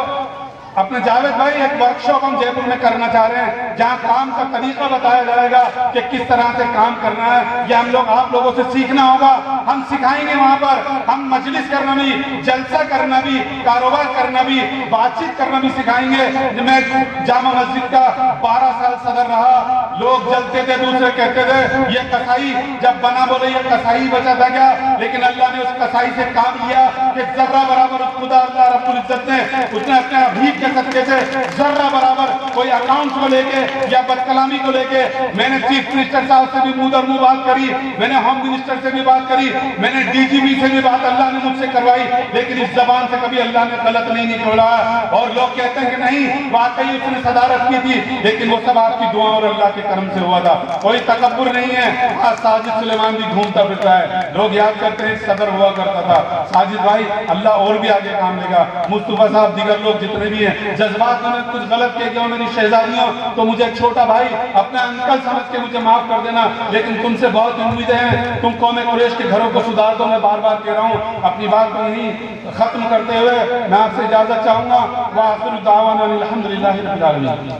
अपने जावेद भाई एक वर्कशॉप हम जयपुर में करना चाह रहे हैं, जहां काम का तरीका बताया जाएगा कि किस तरह से काम करना है। ये हम लोग आप लोगों से सीखना होगा, हम सिखाएंगे। वहां पर हम मजलिस करना भी, जलसा करना भी, कारोबार करना भी, बातचीत करना भी सिखाएंगे। मैं जामा मस्जिद का 12 साल सदर रहा, लोग जलते थे, दूसरे कहते थे ये कसाई, जब बना बोले ये कसाई बचा था क्या, लेकिन अल्लाह ने उस कसाई से काम लिया कि जर्रा बराबर खुदा अल्लाह रब्बुल इज्जत ने, उसने अपने अभीक के सदके से जर्रा बराबर कोई अकाउंट को लेके या बदकलामी को लेके, मैंने चीफ मिनिस्टर साहब से भी मुंह दर मुंह बात करी, मैंने होम मिनिस्टर से भी बात करी, मैंने डीजीपी से भी बात अल्लाह ने मुझसे करवाई, लेकिन इस जबान से कभी अल्लाह ने गलत नहीं निकला। और लोग कहते हैं कि नहीं वाकई उसने सदारत की थी, लेकिन वो सब आपकी दुआ और अल्लाह के करम से हुआ था, कोई तकब्बुर नहीं है। आज साजिद सुलेमान भी घूमता फिरता है, लोग याद करते हैं सदर हुआ करता था। साजिद भाई अल्लाह और भी आगे काम लेगा, मुस्तफा साहब दीगर लोग जितने भी हैं, जज्बात में कुछ गलत कह गया मेरी शहजादियों तो मुझे एक छोटा भाई अपने अंकल समझ के मुझे माफ कर देना, लेकिन तुमसे बहुत उम्मीदें हैं, तुम कौम कुरैश के घरों को सुधार दो। मैं बार बार कह रहा हूँ, अपनी बात को यहीं खत्म करते हुए मैं आपसे इजाजत चाहूंगा। व आखिर दावाना अल्हम्दुलिल्लाहि रब्बिल आलमीन।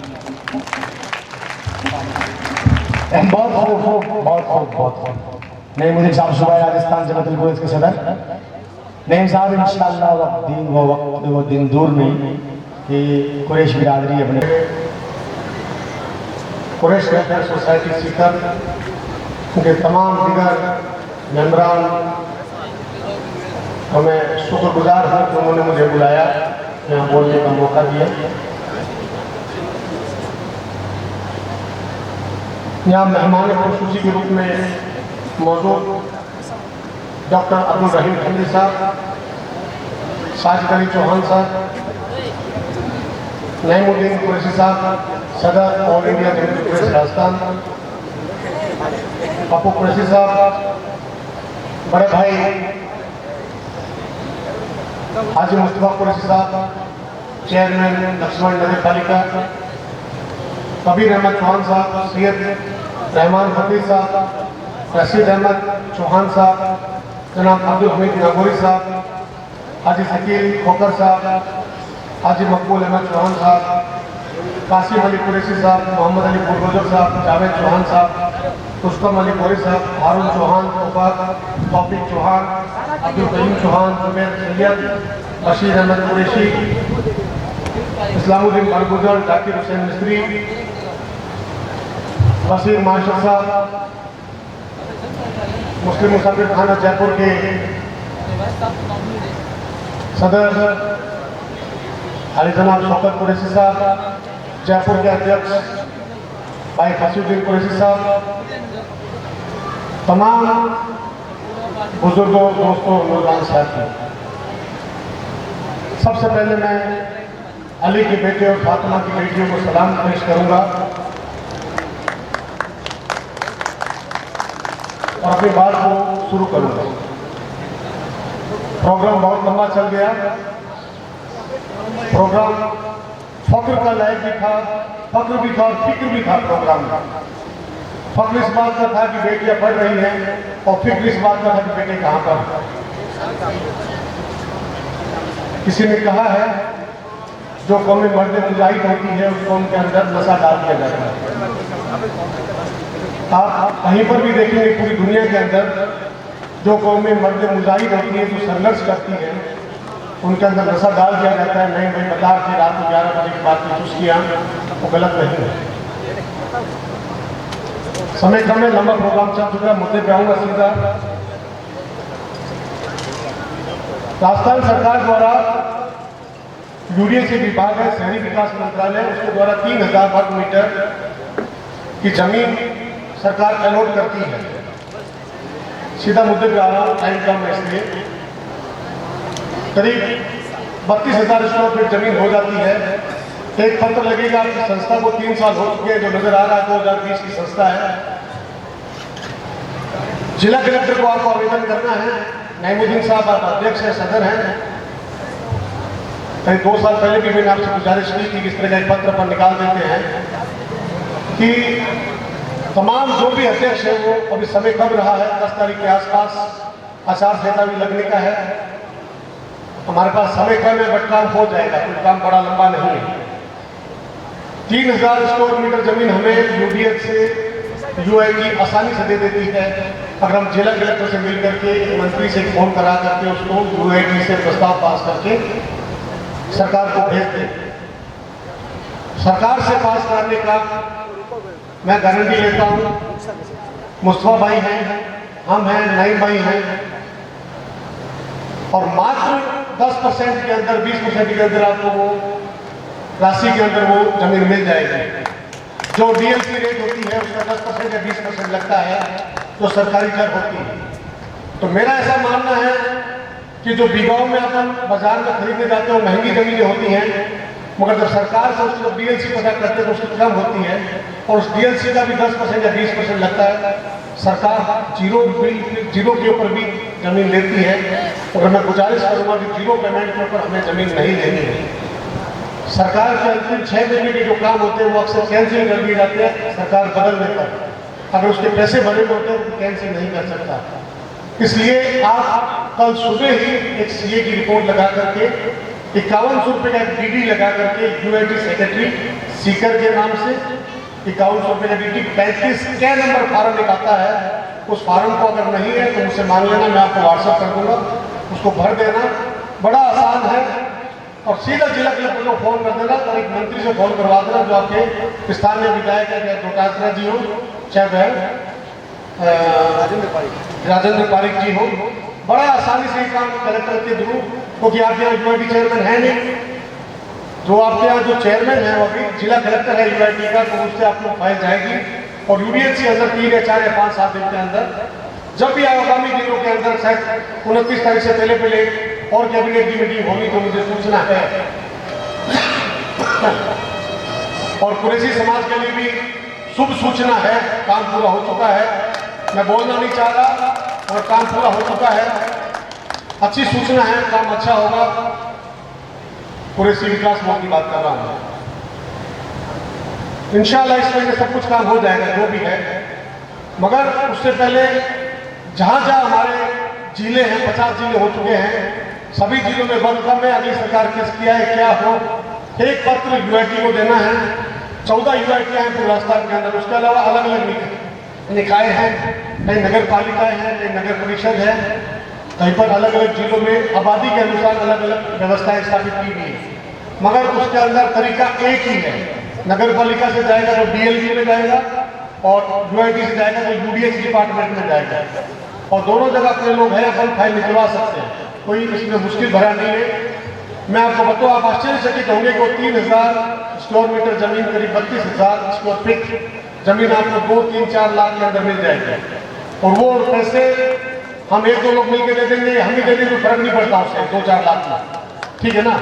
बहुत नहीं, मुझे साहब सुबह राजस्थान जमीयतुल कुरैश के सदर नहीं साहब, इंशाअल्लाह वो दिन दूर नहीं कि कुरैश बिरादरी अपने कुरैश वेलफेयर सोसाइटी सीकर उनके तमाम दीगर मेम्बरान और मैं शुक्रगुजार हूँ कि उन्होंने मुझे बुलाया, यहाँ बोलने का मौका दिया। यहाँ मेहमान खुसूसी के रूप में मौजूद डॉक्टर अब्दुल रहीम खंडी साहब, साजिद अली चौहान साहब, नईमुद्दीन कुरैशी साहब सदर ऑल इंडिया जमीयतुल कुरैश राजस्थान, पप्पू कुरैशी साहब, बड़े भाई हाजी मुस्तफा कुरैशी साहब, चेयरमैन लक्ष्मण नगर पालिका, कबीर अहमद चौहान साहब, सैयद रहमान खंडी साहब, रशीद अहमद चौहान साहब, जनाब अब्दुल हमीद नागौरी साहब, हाजी शकील खोकर साहब, हाजी मकबूल अहमद चौहान साहब, कासिम अली कुरैशी साहब, मोहम्मद अली बुलडोजर साहब, जावेद चौहान साहब, रुस्तम अली कोरी साहब, हारून चौहान, तौफीक चौहान, अब्दुल करीम चौहान, जुबैर सैयद, बशीर अहमद कुरैशी, इस्लामुद्दीन बरगुजर, जाकिर हुसैन मिस्त्री, बशीर माशर साहब, मुस्लिम मुसाफिर खाना जयपुर के सदर हाजी जनाब शौकत कुरैशी साहब, जयपुर के अध्यक्ष भाई फसीउद्दीन कुरैशी साहब, तमाम बुजुर्गों, दोस्तों, नौजवान साथी, सबसे पहले मैं अली के बेटे और फातिमा की बेटियों को सलाम पेश करूंगा और अपनी बात को शुरू करूंगा। प्रोग्राम बहुत लंबा चल गया। प्रोग्राम फख्र का लायक भी था, फख्र भी था और फिक्र भी था। प्रोग्राम का फख्र इस बात का था कि बेटियां पढ़ रही हैं और फिक्र इस बात का था कि बेटे कहाँ पर। किसी ने कहा है जो कौम में मर्द मुजाहिद होती है उस कौम के अंदर नशा डाल दिया जाता है। आप कहीं पर भी देखेंगे पूरी दुनिया के अंदर जो कौम में मर्द मुजाहिद होती है, जो संघर्ष करती है, उनके अंदर नशा डाल दिया जाता है। नहीं भाई बता कि रात को 11 बजे के बाद की चुस्कियाँ वो गलत नहीं है। समय कम है, लंबा प्रोग्राम चल चुका है, मुद्दे पे आऊँगा सीधा। राजस्थान सरकार द्वारा यूडीएसी विभाग है, शहरी विकास मंत्रालय, उसके द्वारा 3000 वर्ग मीटर की जमीन सरकार अलॉट करती है। सीधा मुद्दे पे आ रहा हूँ, टाइम कम है इसलिए। करीब 32,000 स्क्वायर फीट जमीन हो जाती है। एक पत्र लगेगा आपकी संस्था को, 3 साल हो चुके हैं, जो नजर आ रहा है 2020 की संस्था है। जिला कलेक्टर को आपको आवेदन करना है। नईमुद्दीन साहब आप अध्यक्ष हैं, सदर हैं। करीब 2 साल पहले भी मैंने आपसे गुजारिश की थी कि इस तरह का एक पत्र पर निकाल देते हैं कि तमाम जो भी अध्यक्ष है वो, अभी समय कम रहा है, 10 तारीख के आसपास आचार संहिता भी लगने का है। हमारे पास समय कम है बट काम हो जाएगा, कोई काम बड़ा लंबा नहीं है। 3000 स्क्वायर मीटर जमीन हमें यूडीएच से यूआईटी आसानी से दे देती है। अगर हम जिला कलेक्टर से मिल करके मंत्री से फोन करा करके उसको यूआईटी से प्रस्ताव पास करके सरकार को भेज दें। सरकार से पास करने का मैं गारंटी लेता हूँ। मुस्तफा भाई हैं, हम हैं, नईम भाई हैं, और मात्र 10% के अंदर, 20% के अंदर आपको वो राशि के अंदर वो जमीन मिल जाएगी। जो डीएलसी रेट होती है उसका 10% या 20% लगता है, जो सरकारी कर होती है। तो मेरा ऐसा मानना है कि जो बीघाओं में अपन बाजार में खरीदने जाते हो महंगी जमीनें होती हैं, मगर जब सरकार से उसको डीएलसी पता करते हैं तो उसकी कम होती है, और उस डीएलसी का भी 10% या 20% लगता है। सरकार जीरो के ऊपर भी जमीन लेती है। और मैं गुजारिश करूंगा कि जीरो पेमेंट के ऊपर हमें जमीन नहीं लेनी है। सरकार के अंतिम 6 महीने के जो काम होते हैं वो अक्सर कैंसिल कर दिए जाते हैं सरकार बदलने पर। अगर उसके पैसे भरे होते हैं तो कैंसिल नहीं कर सकता। इसलिए आप कल सुबह ही एक सीए की रिपोर्ट लगा करके 5100 रुपये का एक डीडी लगा करके यूआईटी सेक्रेटरी सीकर के नाम से 5100 रुपये का डीडी 35 क्या नंबर फार्म एक आता है, उस फार्म को अगर नहीं है तो मुझसे मांग लेना, मैं आपको व्हाट्सएप कर दूंगा, उसको भर देना। बड़ा आसान है। और सीधा जिला कलेक्टर को फोन कर देना और एक मंत्री से फोन करवा देना, जो आपके स्थानीय विधायक है, चाहे डोटात्रा जी हो, चाहे राजेंद्र पारिक जी हो। बड़ा आसानी से काम कलेक्टर के थ्रू, क्योंकि आपके यहाँ यूआईटी चेयरमैन है नहीं। जो आपके यहाँ जो चेयरमैन है वो अभी जिला कलेक्टर है यूआईटी का, तो उससे आपको फाइल जाएगी और यूडीएच के अंदर 3 या 4 या 5 7 दिन के अंदर, जब भी आगामी दिनों के अंदर शायद 29 तारीख से पहले और कैबिनेट की मीटिंग होगी तो मुझे सूचना है। और कुरैशी समाज के लिए भी शुभ सूचना है, काम पूरा हो चुका है। मैं बोलना नहीं चाह रहा और काम पूरा हो चुका है। अच्छी सूचना है, काम अच्छा होगा। कुरैशी विकास बोर्ड की बात कर रहा हूँ। इंशाल्लाह इस महीने सब कुछ काम हो जाएगा जो भी है। मगर उससे पहले जहाँ जहाँ हमारे जिले हैं, 50 जिले हो चुके हैं, सभी जिलों में बंद कम है। अगली सरकार किस किया है क्या हो, एक पत्र यूआईटी को देना है। 14 यूआईटी हैं पूरे राजस्थान के अंदर। उसके अलावा अलग अलग निकाय हैं, कई नगर पालिकाएं हैं, कई नगर परिषद है, कहीं पर अलग अलग जिलों में आबादी के अनुसार अलग अलग व्यवस्थाएं स्थापित की गई है। मगर उसके अंदर तरीका एक ही है। नगर पालिका से जाएगा तो डीएलसी में जाएगा और यूआईटी से जाएगा तो यूडीएच डिपार्टमेंट में जाएगा। और दोनों जगह अपने लोग हैं, अपन फाइल निकलवा सकते हैं, कोई इसमें मुश्किल भरा नहीं है। मैं आपको बताऊँ, आप आश्चर्यचकित होंगे कि 3000 स्क्वायर मीटर जमीन, करीब 32,000 स्क्वायर फीट जमीन आपको 2-3-4 लाख के अंदर मिल जाएगी। और वो पैसे हम 1-2 लोग मिलकर दे देंगे, हम ही दे देंगे, तो फर्क नहीं पड़ता उससे 2-4 लाख में। ठीक है ना।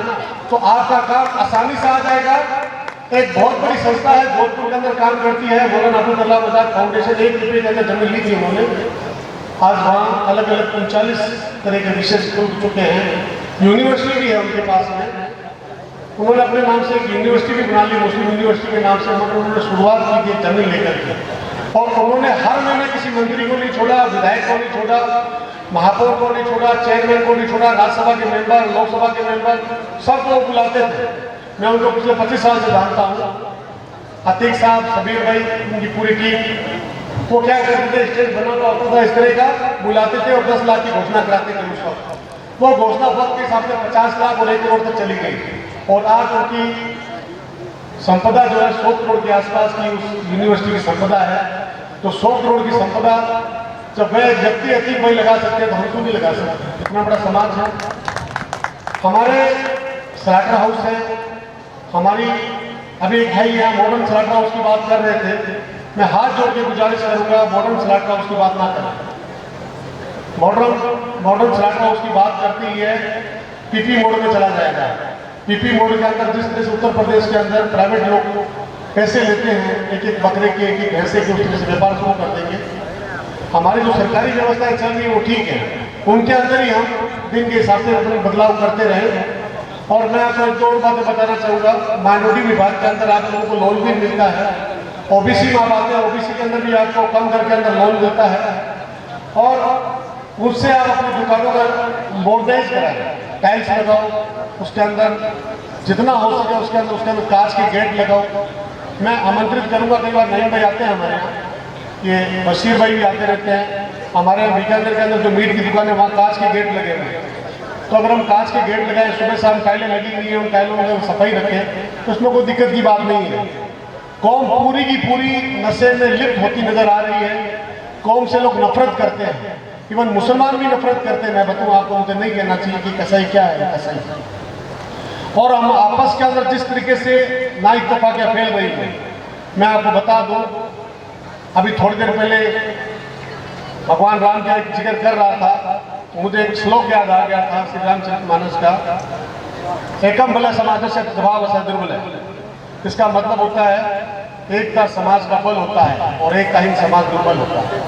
तो आपका काम आसानी से आ जाएगा। एक बहुत बड़ी संस्था है जोधपुर के अंदर काम करती है, मौलाना अब्दुल कलाम आजाद फाउंडेशन, 1 रुपये के अंदर जमीन ली थी उन्होंने। आज वहाँ अलग अलग 39 तरह के विषय खुल चुके हैं। यूनिवर्सिटी भी है उनके पास में। उन्होंने अपने नाम से एक यूनिवर्सिटी भी बना ली, मुस्लिम यूनिवर्सिटी के नाम से। उन्होंने शुरुआत की थी जमीन लेकर के, और उन्होंने हर महीने किसी मंत्री को नहीं छोड़ा, विधायक को नहीं छोड़ा, महापौर को नहीं छोड़ा, चेयरमैन को नहीं छोड़ा, राज्यसभा के मेंबर, लोकसभा के मेंबर, सबको बुलाते थे। मैं उनको पिछले 25 साल से जानता हूँ। अतीक साहब, सबीर भाई, उनकी पूरी टीम, वो क्या करते थे, स्टेज बना हुआ होता था इस तरह का, बुलाते थे और 10 लाख की घोषणा कराते थे उस वक्त। वो घोषणा वक्त के हिसाब से 50 लाख और 1 करोड़ तक चली गई, और आज उनकी संपदा जो है 100 करोड़ के आसपास की उस यूनिवर्सिटी की संपदा है। तो 100 करोड़ की संपदा जब वह व्यक्ति अतीक भाई लगा सकते हैं तो हम क्यों नहीं लगा सकते। इतना बड़ा समाज है। हमारे स्लाटर हाउस है, हमारी अभी एक भाई यहाँ मॉडर्न स्लाटर हाउस की बात कर रहे थे। मैं हाथ जोड़ के गुजारिश करूंगा, मॉडर्न स्लाटर हाउस की बात ना करें। मॉडर्न स्लाटर हाउस की बात करती है पीपी मोड में चला जाएगा। पीपी मोड के अंदर जिस तरह से उत्तर प्रदेश के अंदर प्राइवेट लोग पैसे लेते हैं, एक एक बकरे के, एक एक भैंसे के, उस तरह से व्यापार शुरू कर देंगे। हमारी जो सरकारी व्यवस्थाएं चल रही है वो ठीक है, उनके अंदर ही हम दिन के हिसाब से अपने बदलाव करते रहे। और मैं आपको एक और बातें बताना चाहूँगा। माइनॉरिटी विभाग के अंदर आप लोगों को लोन भी मिलता है। ओबीसी में आप आते हैं, ओबीसी के अंदर भी आपको कम दर के अंदर लोन मिलता है, और उससे आप अपनी दुकानों का मॉडर्नाइज कराएं, टाइल्स लगाओ, उसके अंदर जितना हो सके उसके अंदर कांच के गेट लगाओ। मैं आमंत्रित करूंगा, कई बार नईम भाई आते हैं हमारे यहाँ, ये बशीर भाई भी आते रहते हैं। हमारे यहाँ बीकानेर के अंदर जो मीट की दुकान है वहाँ कांच के गेट लगे हुए हैं। तो अगर हम कांच के गेट लगाएं, सुबह शाम टाइलें लगी हुई हैं, उन टाइलों में सफाई रखें, तो उसमें कोई दिक्कत की बात नहीं है। कौम पूरी की पूरी नशे में लिप्त होती नजर आ रही है। कौम से लोग नफरत करते हैं, इवन मुसलमान भी नफरत करते हैं। मैं बताऊँ आपको, मुझे नहीं कहना चाहिए कि कसाई क्या है, कसाई। और हम आपस के अंदर जिस तरीके से ना इत्तेफाकियां फैल रही है, मैं आपको बता दूं, अभी थोड़ी देर पहले भगवान राम का एक जिक्र कर रहा था, मुझे एक श्लोक याद आ गया था श्री रामचरितमानस का, एकम बल समाज से स्वभाव से दुर्बल है। इसका मतलब होता है एक का समाज का बल होता है और एक का ही समाज दुर्बल होता है।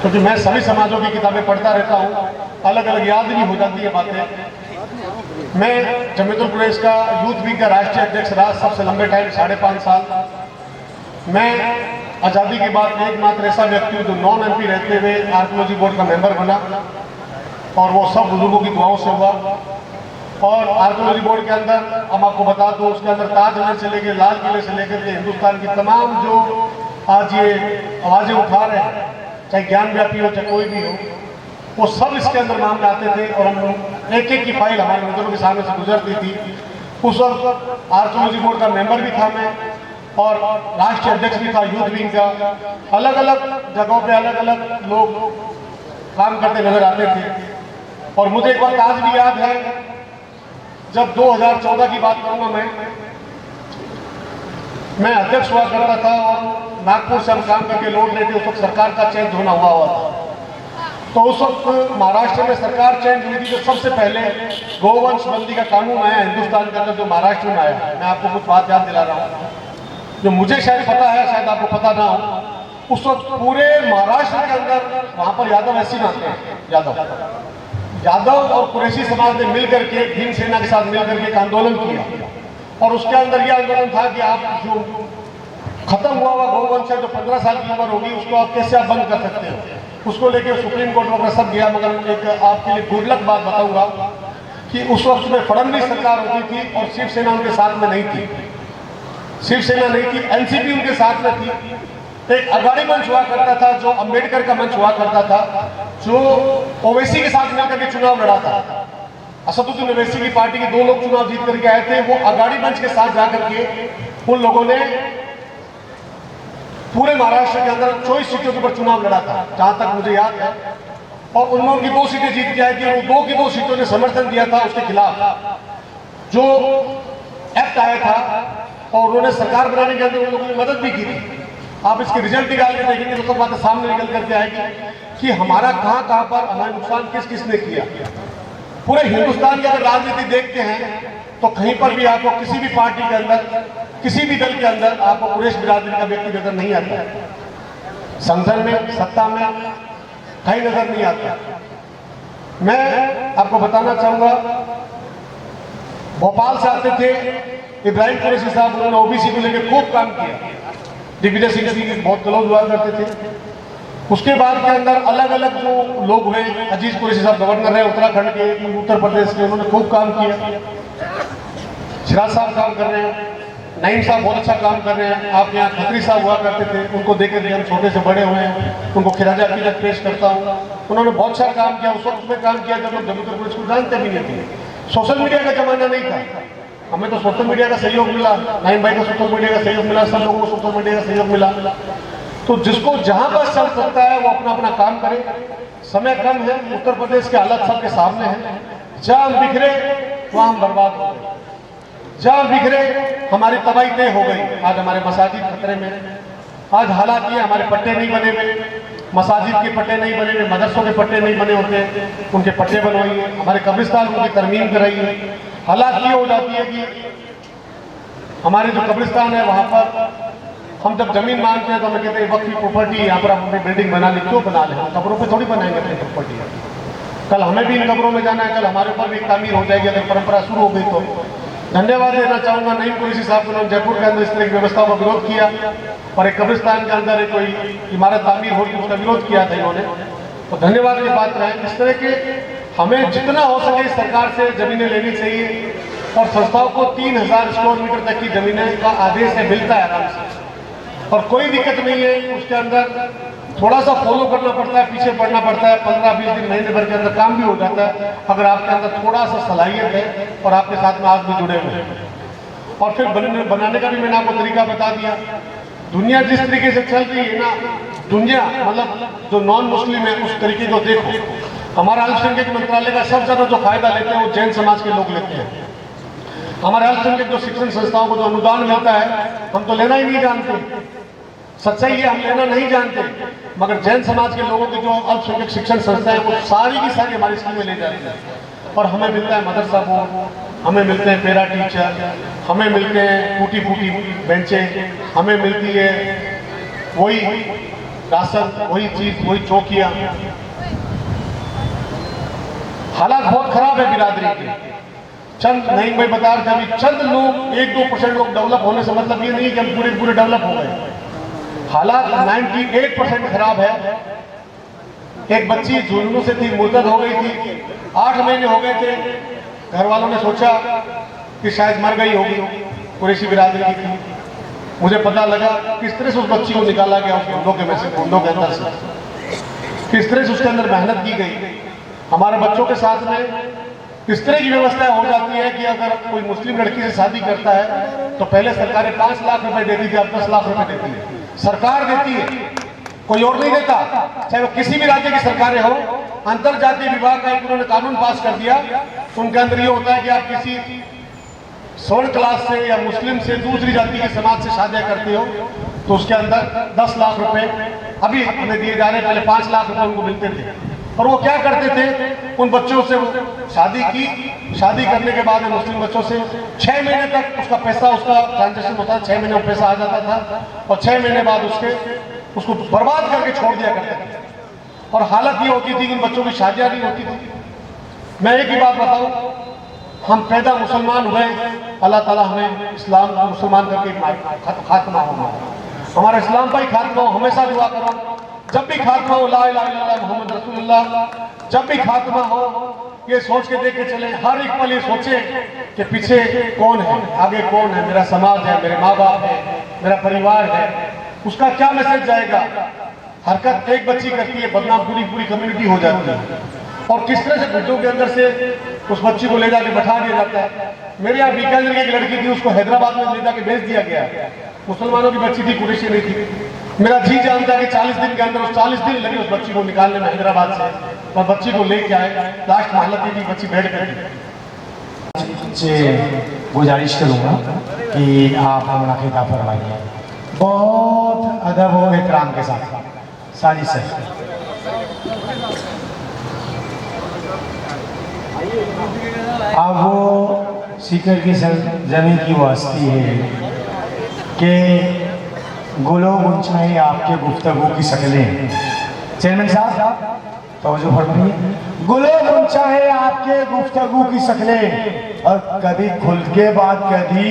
क्योंकि मैं सभी समाजों की किताबें पढ़ता रहता हूँ, अलग अलग याद भी हो जाती है बातें। मैं जमीयतुल कुरैश का यूथ विंग का राष्ट्रीय अध्यक्ष रहा सबसे लंबे टाइम, 5.5 साल। मैं आज़ादी के बाद एकमात्र ऐसा व्यक्ति हूँ जो नॉन MP रहते हुए आर्कियोलॉजी बोर्ड का मेंबर बना, और वो सब बुजुर्गों की दुआओं से हुआ। और आर्कियोलॉजी बोर्ड के अंदर हम आपको बता दो, उसके अंदर ताजमहल से लेकर लाल किले से लेकर के हिंदुस्तान की तमाम जो आज ये आवाज़ें उठा रहे हैं, चाहे ज्ञान व्यापी हो चाहे कोई भी हो, वो सब इसके अंदर मामले आते थे। और हम एक एक की फाइल हमारे नजरों के सामने से गुजरती थी। उस वक्त आर्कियोलॉजी बोर्ड का मेंबर भी था मैं, और राष्ट्रीय अध्यक्ष भी था यूथ विंग का। अलग अलग जगहों पे अलग अलग लोग काम करते नजर आते थे। और मुझे एक बात आज भी याद है, जब 2014 की बात करूंगा मैं अध्यक्ष हुआ करता था, और नागपुर से हम काम करके लौट रहे थे। उस वक्त सरकार का चेंज होना हुआ था। तो उस वक्त महाराष्ट्र में सरकार चेंज हुई थी। तो सबसे पहले गोवंश बंदी का कानून आया हिंदुस्तान के अंदर, जो महाराष्ट्र में आया। मैं आपको कुछ बात याद दिला रहा हूँ जो मुझे शायद पता है, शायद आपको पता ना हो। उस वक्त पूरे महाराष्ट्र के अंदर, वहां पर यादव ऐसे आते हैं, यादव और कुरैशी समाज ने मिलकर के भीमसेना के साथ मिलकर के एक आंदोलन किया। और उसके अंदर यह आंदोलन था कि आप जो खत्म हुआ गोवंश है, जो 15 साल की उम्र होगी, उसको आप कैसे आप बंद कर सकते हो। उसको लेकर सुप्रीम कोर्ट वगैरह सब गया। मगर एक आपके लिए गुडलक बात बताऊंगा कि उस वक्त में फडणवीस सरकार होती थी और शिवसेना उनके साथ में नहीं थी। शिवसेना नहीं थी, एनसीपी उनके साथ में थी। एक अगाड़ी मंच हुआ करता था जो अंबेडकर का मंच हुआ करता था, जो ओवैसी के साथ मिलकर के चुनाव लड़ा था। असदुद्दीन ओवैसी की पार्टी के 2 लोग चुनाव जीत करके आए थे। वो अगाड़ी मंच के साथ जाकर के उन लोगों ने पूरे महाराष्ट्र के अंदर 24 सीटों के ऊपर चुनाव लड़ा था, जहां तक मुझे याद है। और उन्होंने 2 सीटें जीत के आई थी। वो 2 की 2 सीटों ने समर्थन दिया था उसके खिलाफ जो एक्ट आया था, और उन्होंने सरकार बनाने के अंदर उन लोगों की मदद भी की थी। आप इसके रिजल्ट निकाल के देखेंगे तो सब बातें सामने निकल करके आएगी कि हमारा कहां पर हमारा नुकसान किस किसने किया। पूरे हिंदुस्तान की अगर राजनीति देखते हैं तो कहीं पर भी आपको किसी भी पार्टी के अंदर, किसी भी दल के अंदर आपको कुरैश बिरादरी का व्यक्ति नजर नहीं आता। संसद में, सत्ता में कहीं नजर नहीं आता। मैं आपको बताना चाहूंगा, भोपाल से आते थे इब्राहिम कुरैशी साहब, उन्होंने ओबीसी को लेकर खूब काम किया। दिग्विजय सिंह जी बहुत क्लोज हुआ करते थे। उसके बाद के अंदर अलग अलग जो लोग हुए, अजीज कुरैशी साहब गवर्नर रहे उत्तराखंड के, उत्तर प्रदेश के, उन्होंने खूब काम किया। सिराज साहब काम कर रहे हैं, नईम साहब बहुत अच्छा काम कर रहे हैं। आप यहाँ खत्री साहब हुआ करते थे, उनको देख के हम छोटे से बड़े हुए हैं, उनको खिराजा अकीदत पेश करता हूँ। उन्होंने बहुत अच्छा काम किया। उस वक्त में काम किया जब लोग जम्मू कश्मीर को जानते भी नहीं थे, सोशल मीडिया का जमाना नहीं था। हमें तो सोशल मीडिया का सहयोग मिला, नईम भाई को सोशल मीडिया का सहयोग मिला, सब लोगों को सोशल मीडिया का सहयोग मिला। तो जिसको जहां पर चल सकता है वो अपना अपना काम करे। समय कम है, उत्तर प्रदेश के हालात सबके सामने हैं। जहां हम बिखरे वहां हम बर्बाद हो गए, जहां बिखरे हमारी तबाही तय हो गई। आज हमारे मसाजिद खतरे में, आज हालात ये, हमारे पट्टे नहीं बने हुए, मसाजिद के पट्टे नहीं बने हुए, मदरसों के पट्टे नहीं बने होते, उनके पट्टे बनवाइए। हमारे कब्रिस्तान उनकी तरमीम कराइए। हालात ये हो जाती है कि हमारे जो कब्रिस्तान है वहां पर हम जब जमीन मांगते हैं तो हमें कहते हैं वक्फ की प्रॉपर्टी, यहाँ पर आप अपनी बिल्डिंग बना ली। क्यों बना लें? हम कब्रों पे थोड़ी बनाएंगे अपनी प्रॉपर्टी। कल हमें भी इन कब्रों में जाना है, कल हमारे ऊपर भी तामीर हो जाएगी अगर परंपरा शुरू हो गई तो। धन्यवाद देना चाहूँगा नईम कुरैशी साहब को, उन्होंने जयपुर के अंदर इस तरह की व्यवस्था का विरोध किया और एक कब्रिस्तान के अंदर एक कोई इमारत तामीर होगी उसका विरोध किया था इन्होंने। तो धन्यवाद की बात रहे। इस तरह के हमें जितना हो सके सरकार से जमीनें लेनी चाहिए और संस्थाओं को 3000 स्क्वायर मीटर तक की जमीनें का आदेश है, मिलता है आराम से और कोई दिक्कत नहीं है। उसके अंदर थोड़ा सा फॉलो करना पड़ता है, पीछे बढ़ना पड़ता है, 15-20 दिन, महीने भर के अंदर काम भी हो जाता है अगर आपके अंदर थोड़ा सा सलाहियत है और आपके साथ में आप भी जुड़े हुए हैं। और फिर बनाने का भी मैंने आपको तरीका बता दिया। दुनिया जिस तरीके से चल रही है ना, दुनिया मतलब जो नॉन मुस्लिम है उस तरीके को देखो। हमारा अल्पसंख्यक मंत्रालय का सबसे ज्यादा जो फायदा लेते हैं वो जैन समाज के लोग लेते हैं। हमारे अल्पसंख्यक जो शिक्षण संस्थाओं को जो अनुदान मिलता है हम तो लेना ही नहीं जानते। सच्चाई ये, हम लेना नहीं जानते, मगर जैन समाज के लोगों की जो अल्पसंख्यक शिक्षण संस्थाएं वो सारी की सारी हमारी स्कीमें ले जाती हैं। और हमें मिलता है मदरसा बोर्ड, हमें मिलते हैं पैरा टीचर, हमें मिलते हैं टूटी फूटी बेंचें, हमें मिलती है वही राशन, वही चीज, वही चौकियां। हालात बहुत खराब है बिरादरी के। चंद नहीं मैं बता रहा था अभी, चंद लोग 1-2% लोग डेवलप होने से मतलब ये नहीं कि हम पूरे पूरे डेवलप हो गए। हालात 98% खराब है। एक बच्ची जुल्म से थी, मुर्तद हो गई थी, 8 महीने हो गए थे। घर वालों ने सोचा कि शायद मर गई होगी, कुरैशी बिरादरी की थी। मुझे पता लगा किस तरह से उस बच्ची को निकाला गया उस गुंडों के में से, गुंडों के अंदर से, किस तरह से उसके अंदर मेहनत की गई। हमारे बच्चों के साथ में इस तरह की व्यवस्था हो जाती है कि अगर कोई मुस्लिम लड़की से शादी करता है तो पहले सरकारें 5 लाख रुपए देती थी, अब 10 लाख रुपए देती है। सरकार देती है, कोई और नहीं देता। चाहे वो किसी भी राज्य की सरकारें हो, अंतरजातीय विवाह का एक उन्होंने कानून पास कर दिया। उनके अंदर ये होता है कि आप किसी स्वर्ण क्लास से या मुस्लिम से, दूसरी जाति के समाज से शादियां करते हो तो उसके अंदर 10 लाख रुपए अभी हमें दिए जा रहे हैं, पहले 5 लाख रुपए उनको मिलते थे। और वो क्या करते थे, उन बच्चों से वो शादी की, शादी करने के बाद मुस्लिम बच्चों से 6 महीने तक उसका पैसा, उसका ट्रांजेक्शन होता था, 6 महीने में पैसा आ जाता था और 6 महीने बाद उसको बर्बाद करके छोड़ दिया करते थे। और हालत ये होती थी कि उन बच्चों की शादियां नहीं होती थी। मैं एक ही बात बताऊं, हम पैदा मुसलमान हुए, अल्लाह ताला हमें इस्लाम मुसलमान करके खात्मा हो, हमारा इस्लाम का ही खात्मा हो। हमेशा दुआ करो, जब भी खात्मा हो ला इलाहा इल्लल्लाह मुहम्मद रसूलुल्लाह, जब भी खात्मा हो ये सोच के देख के चले, हर एक पल ये सोचे कि पीछे कौन है, आगे कौन है, मेरा समाज है, मेरे माँ बाप है, मेरा परिवार है, उसका क्या मैसेज जाएगा। हरकत एक बच्ची करती है, बदनाम पूरी कम्युनिटी हो जाती है। और किस तरह से भिड्डों के अंदर से उस बच्ची को ले जाके बैठा दिया जाता है। मेरे यहाँ बीकानेर की एक लड़की थी, उसको हैदराबाद में ले जाके भेज दिया गया। मुसलमानों की बच्ची थी, कुरैशी नहीं थी। मेरा जी जानता है कि 40 दिन के अंदर, 40 दिन लगे उस बच्ची को निकालने में हैदराबाद से, और बच्ची को लेके आए। लास्ट में हालत थी बच्ची बेड पे। से गुजारिश करूँगा कि आप हमारा खिताब फरमाइए बहुत अदब और एहतराम के साथ। साजिद सर अब वो सीकर की जमीन की वो हस्ती है कि गुलो गुंचाएं आपके गुफ्तगू की शक्लें। चेयरमैन साहब तवज्जो फरमाइए। गुलो गुंचाएं आपके गुफ्तगू की शक्लें, और कभी खुल के बात कर दी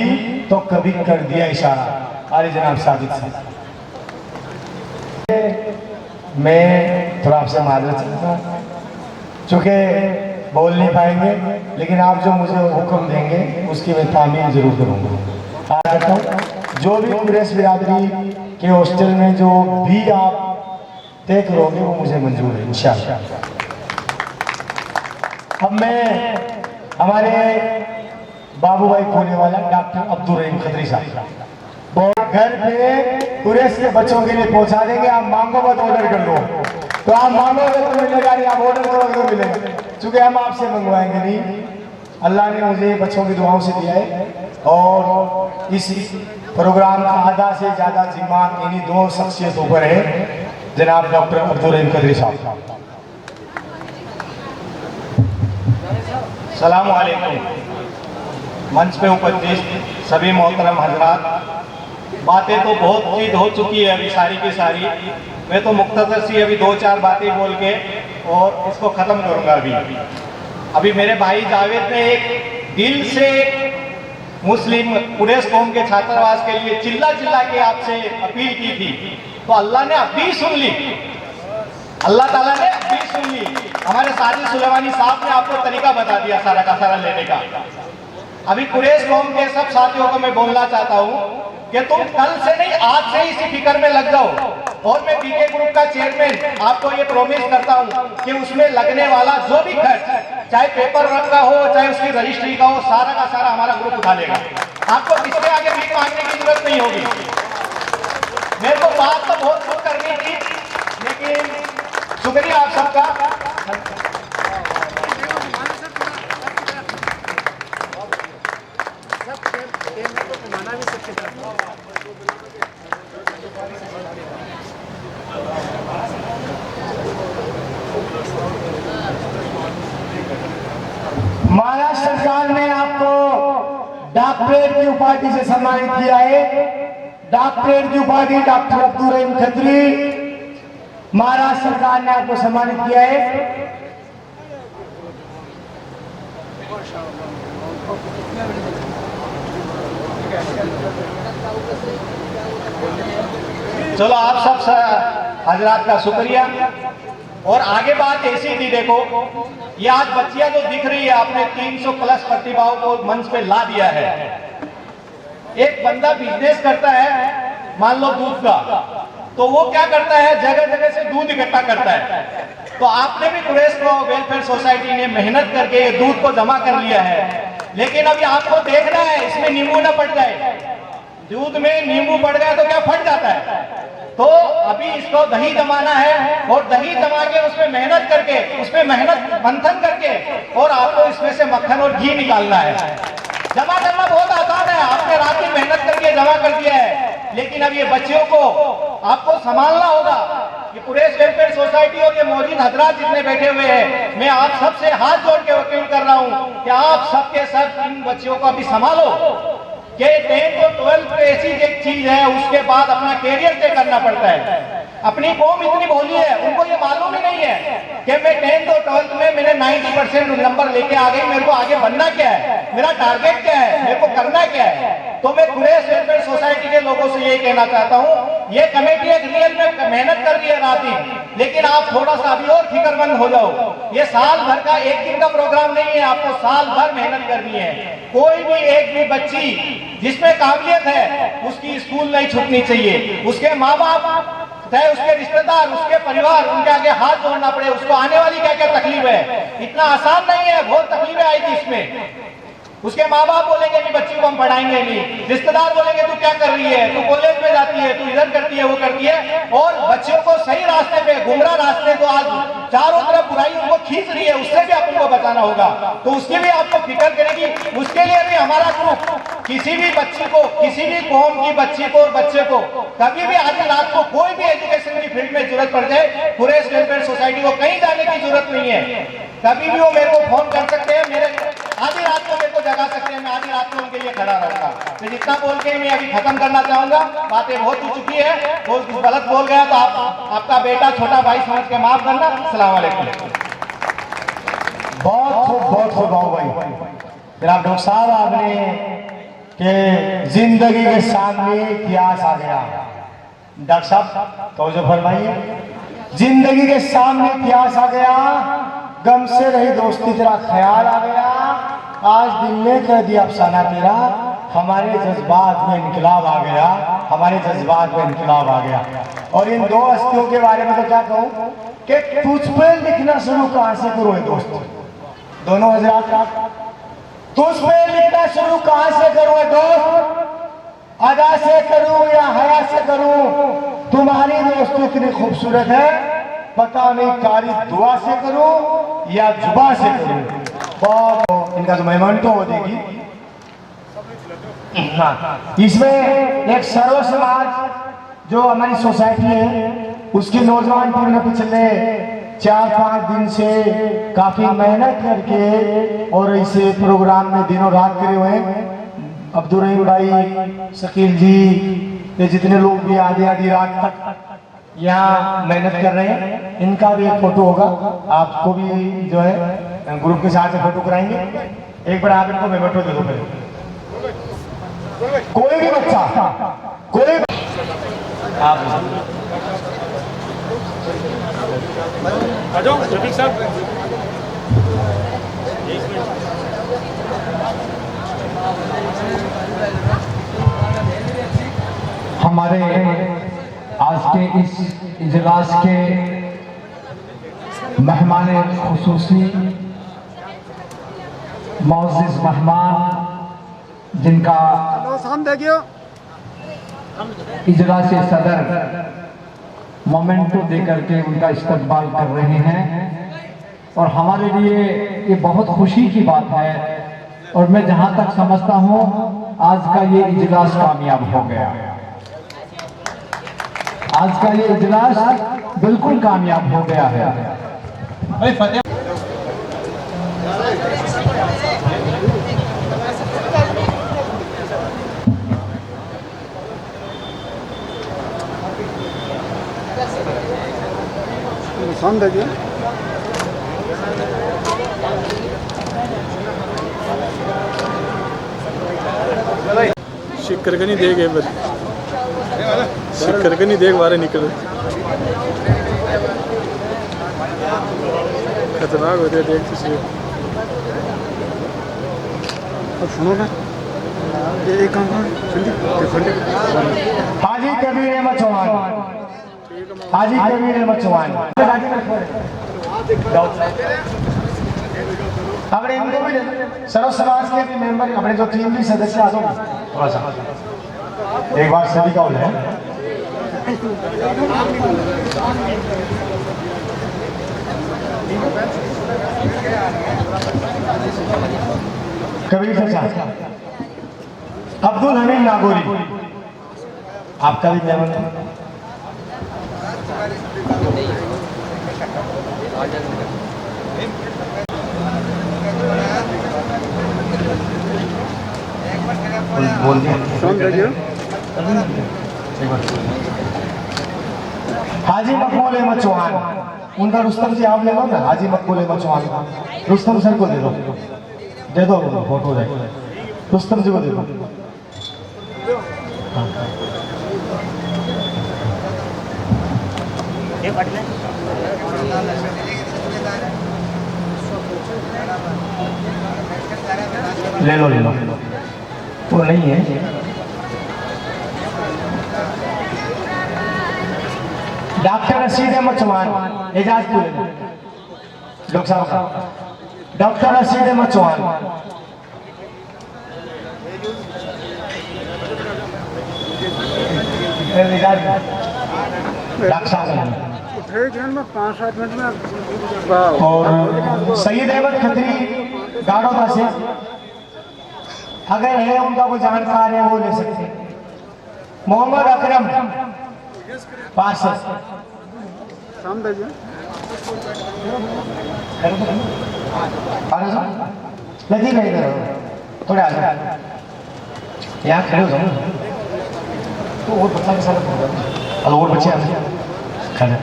तो कभी कर दिया इशारा। अरे जनाब साजिद साहब, मैं थोड़ा आपसे माजरत चाहता हूँ, चूँकि बोल नहीं पाएंगे, लेकिन आप जो मुझे हुक्म देंगे उसकी मैं तामील जरूर करूँगा। जो भी कुरैश बिरादरी के हॉस्टल में जो भी आप तय करोगे वो मुझे मंजूर है इंशाअल्लाह। अब मैं हमारे बाबू भाई खोने वाला डॉक्टर अब्दुल रहीम खत्री साहब घर पे कुरैश के बच्चों के लिए पहुंचा देंगे। आप मांगो मत, ऑर्डर कर लो, तो आप मांगोगे तो मिलेगा नहीं, आप ऑर्डर करोगे तो मिलेगा। चूंकि हम आपसे मंगवाएंगे नहीं, अल्लाह ने मुझे बच्चों की दुआओं से दिया है, और इस प्रोग्राम का आधा से ज़्यादा जिम्मा इन्हीं दो शख्सियतों पर है, जनाब डॉक्टर अब्दुल रहीम खत्री साहब। सलाम वालेकुम। मंच पे उपस्थित सभी मोहतरम हजरात, बातें तो बहुत चीज हो चुकी है अभी सारी की सारी। मैं तो मुख्तसर सी अभी 2-4 बातें बोल के और इसको ख़त्म करूँगा। अभी मेरे भाई जावेद ने एक दिल से मुस्लिम कुरैश कौम के छात्रावास के लिए चिल्ला चिल्ला के आपसे अपील की थी, तो अल्लाह ने अभी सुन ली, अल्लाह ताला ने अभी सुन ली। हमारे साजिद सुलेमानी साहब ने आपको तरीका बता दिया सारा का सारा लेने का। अभी कुरैश कौम के सब साथियों को मैं बोलना चाहता हूँ कि तुम कल से नहीं आज से ही इसी फिक्र में लग जाओ। और मैं बीके ग्रुप का चेयरमैन आपको ये प्रॉमिस करता हूँ कि उसमें लगने वाला जो भी खर्च, चाहे पेपर वर्क का हो चाहे उसकी रजिस्ट्री का हो, सारा का सारा हमारा ग्रुप उठा लेगा। आपको किसके आगे भीख मांगने की जरूरत नहीं होगी। मेरे को बात तो बहुत कुछ करनी थी, लेकिन शुक्रिया आप सबका। महाराष्ट्र सरकार ने आपको डॉक्टरेट की उपाधि से सम्मानित किया है। डॉक्टरेट की उपाधि डॉक्टर अब्दुल रहीम खत्री, महाराष्ट्र सरकार ने आपको सम्मानित किया है। चलो आप सब हजरात का शुक्रिया। और आगे बात ऐसी थी, देखो ये आज बच्चियां जो दिख रही है, आपने 300 प्लस प्रतिभाओं को मंच पे ला दिया है। एक बंदा बिजनेस करता है, मान लो दूध का, तो वो क्या करता है, जगह जगह से दूध इकट्ठा करता है। तो आपने भी कुरैश वेलफेयर सोसाइटी ने मेहनत करके ये दूध को जमा कर लिया है, लेकिन अभी आपको देखना है इसमें नींबू न पड़ जाए। दूध में नींबू पड़ गया तो क्या फट जाता है। तो अभी इसको दही जमाना है, और दही जमा के उसमें मेहनत करके, उसमें मेहनत मंथन करके, और आपको इसमें से मक्खन और घी निकालना है। जमा करना बहुत आसान है, आपने रात की मेहनत करके जमा कर दिया है, लेकिन अब ये बच्चियों को आपको संभालना होगा। ये कुरैश वेलफेयर सोसाइटी और ये मौजूद हजरात जितने बैठे हुए हैं, मैं आप सबसे हाथ जोड़ के अपील कर रहा हूँ कि आप सबके सब इन बच्चियों को अभी संभालो। कि 10th और 12th ऐसी एक चीज है, उसके बाद अपना कैरियर तय करना पड़ता है। अपनी कौम इतनी भोली है, उनको ये मालूम ही नहीं है कि मैं 10th और 12th में मैंने 90% नंबर लेके आ गई, मेरे को आगे बनना क्या है, मेरा टारगेट क्या है, मेरे को करना क्या है। तो मैं कुरैश वेलफेयर सोसाइटी के लोगों से यही कहना चाहता हूँ, ये कमेटी एक रियल में मेहनत कर रही है रात दिन, लेकिन आप थोड़ा सा अभी और फिक्रमंद हो जाओ। ये साल भर का एक दिन का प्रोग्राम नहीं है, आपको साल भर मेहनत करनी है। कोई भी एक भी बच्ची जिसमें काबिलियत है उसकी स्कूल नहीं छूटनी चाहिए। उसके माँ बाप, चाहे उसके रिश्तेदार, उसके परिवार, उनके आगे हाथ जोड़ना पड़े। उसको आने वाली क्या क्या तकलीफ है, इतना आसान नहीं है, बहुत तकलीफें आई थी इसमें। उसके माँ बाप बोलेंगे कि बच्ची को हम पढ़ाएंगे नहीं, रिश्तेदार बोलेंगे तू क्या कर रही है, तू कॉलेज में जाती है, तू इधर करती है, वो करती है, और बच्चों को सही रास्ते पे, गुमराह रास्ते को आज चारों तरफ बुराई उनको खींच रही है, उससे भी अपन को बचाना होगा। तो उसकी भी आपको फिक्र करेगी। उसके लिए भी हमारा ग्रुप किसी भी बच्ची को, किसी भी कौम की बच्ची को और बच्चे को कभी भी आधी रात को कोई भी एजुकेशन की फील्ड में जरूरत पड़ जाए, कुरैश वेलफेयर सोसाइटी को कहीं जाने की जरूरत नहीं है। कभी भी वो मेरे को फोन कर सकते हैं, मेरे आधी रात को मेरे को जगा सकते हैं, मैं आधी रात को उनके लिए खड़ा रहूंगा। तो जितना बोल के मैं अभी खत्म करना चाहूंगा, बातें बहुत हो चुकी है, कोई कुछ गलत बोल गया तो आपका बेटा छोटा भाई समझ के माफ करना। अस्सलाम वालेकुम। बहुत खूब बाबू भाई। जनाब डॉक्टर साहब, आपने के जिंदगी के सामने इतिहास आ गया। डॉक्टर साहब तवज्जो फरमाइए, जिंदगी के सामने इतिहास आ गया, गम से रही दोस्ती तेरा ख्याल आ गया, आज दिल ने कह दिया अफसाना तेरा, हमारे जज्बात में इनकलाब आ गया, हमारे जज्बात में इनकलाब आ गया। और इन दो हस्तियों के बारे में तो क्या कहूँ कि तुझ पे लिखना शुरू कहाँ से करूँ दोस्त, दोनों हजरात, तुझ पे लिखना शुरू कहाँ से करूँ दोस्त, अदा से करूँ या हया से करूँ, तुम्हारी दोस्ती इतनी खूबसूरत है, पता नहीं कारी दुआ से करूं या जुबा से करूं। बहुत इनका जो मेहमानों हो देगी। हाँ, इसमें एक सर्व समाज जो हमारी सोसाइटी है, उसकी नौजवान टीम ने पिछले 4-5 दिन से काफी मेहनत करके और इसे प्रोग्राम में दिनों रात करे हुए अब्दुल रहीम भाई, शकील जी, ये जितने लोग भी आधी रात तक यहाँ मेहनत कर रहे हैं, इनका भी एक फोटो होगा, आपको भी जो है ग्रुप के साथ फोटो कराएंगे। एक बार आप इनको मेमोटो दे दो पहले, कोई भी बच्चा, कोई आप आ जाओ रफीक साहब। हमारे आज के इस इजलास के मेहमान खुसूसी मौजूद मेहमान, जिनका इजलास सदर मोमेंटो देकर के उनका इस्तकबाल कर रहे हैं, और हमारे लिए ये बहुत खुशी की बात है। और मैं जहां तक समझता हूं, आज का ये इजलास कामयाब हो गया, आज का ये इजलास बिल्कुल कामयाब हो गया है। शिकर का नहीं देखे बस, शिकर का नहीं देख बारे निकल खतरनाक होते हैं, देख तुझे। अब सुनो ना, ये एक काम हाजी कबीर अहमद चौहान, हाजी कबीर अहमद चौहान, अपने इनको भी सर्व समाज के भी मेंबर, अपने जो टीम भी सदस्य आ जाओ थोड़ा सा, एक बार सभी का है। कबीर चाचा, अब्दुल हमीद नागौरी, आपका भी मेहमान। बोल दिया। हाजी मकबूल अहमद चौहान, उनका रुस्तम जी आप ले लो ना, हाजी मकबूल अहमद चौहान, रुस्तम सर को दे दो फोटो जाए, रुस्तम जी को दे दो। ले लो, वो नहीं है। डॉक्टर रशीद अहमद चौहान, एजाज पूरे डॉक्टर साहब, डॉक्टर रशीद अहमद चौहान, और सैयद अहमद खत्री गाड़ोदा से अगर है उनका कोई जानकार है वो ले सकते हैं। मोहम्मद अकरम पार्षद लगी नहीं करो थोड़े आगे यहाँ खड़े हो जाओ तो और बच्चा के साथ और बच्चे खड़े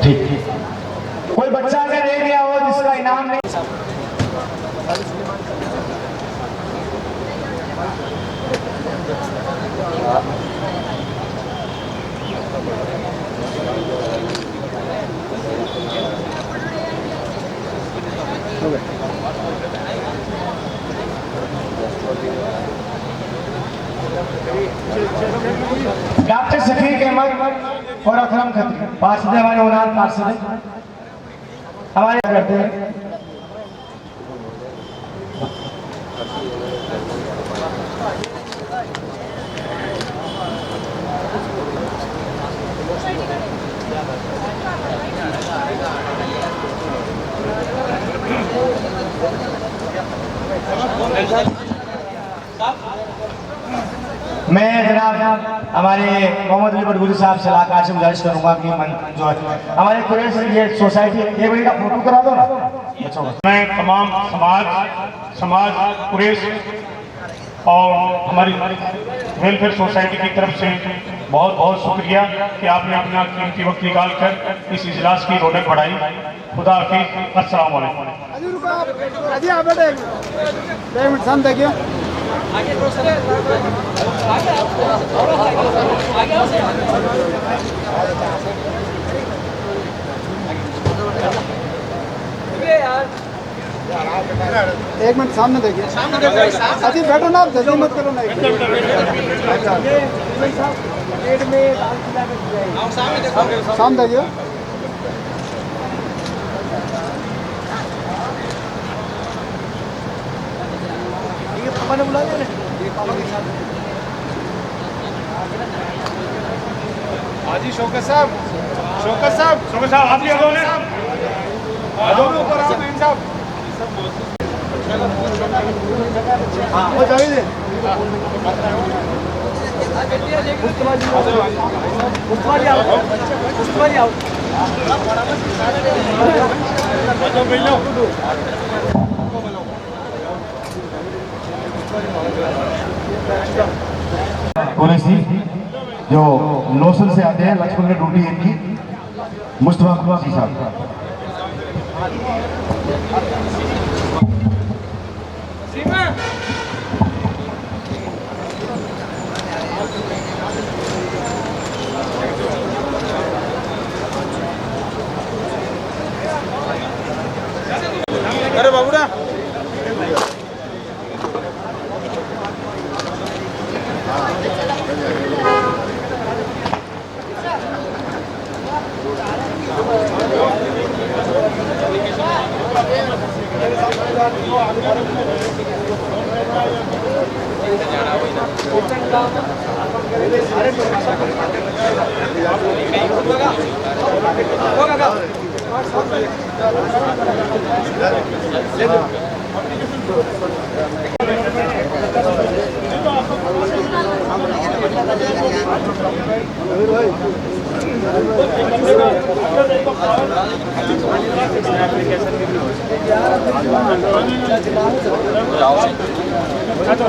ठीक ठीक कोई बच्चा अगर रह गया हो जिसका इनाम नहीं डॉक्टर शफीक अहमद और अकरम खत्री पार्षद हमारे औलाद पार्षद हमारे करते हैं। मैं जनाब हमारे मोहम्मद अली बटगुरी साहब से लाकर से गुजारिश करूंगा कि जो है हमारे कुरैश ये सोसाइटी एक बड़ी का फोटो करा दो ना बच्चों का। मैं तमाम समाज कुरैश और हमारी वेलफेयर सोसाइटी की तरफ से बहुत बहुत शुक्रिया कि आपने अपना कीमती वक्त निकाल कर इस इजलास की रौनक बढ़ाई। खुदा हाफिज़, अस्सलाम वालेकुम। एक मिनट सामने देखिए, अजी बैठो ना, जल्दी मत करो ना। सामने देखिए। पापा ने बुला लिया पापा के साथ। हाजी शौकत साहब आप लिया दो ऊपर आओ मेन साहब। हाँ वो जाइए कुरैशी जो लोसल से आते हैं, लक्ष्मण में ड्यूटी इनकी मुस्तफा कुरैशी साहब। अरे बाबूरा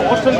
हॉस्टल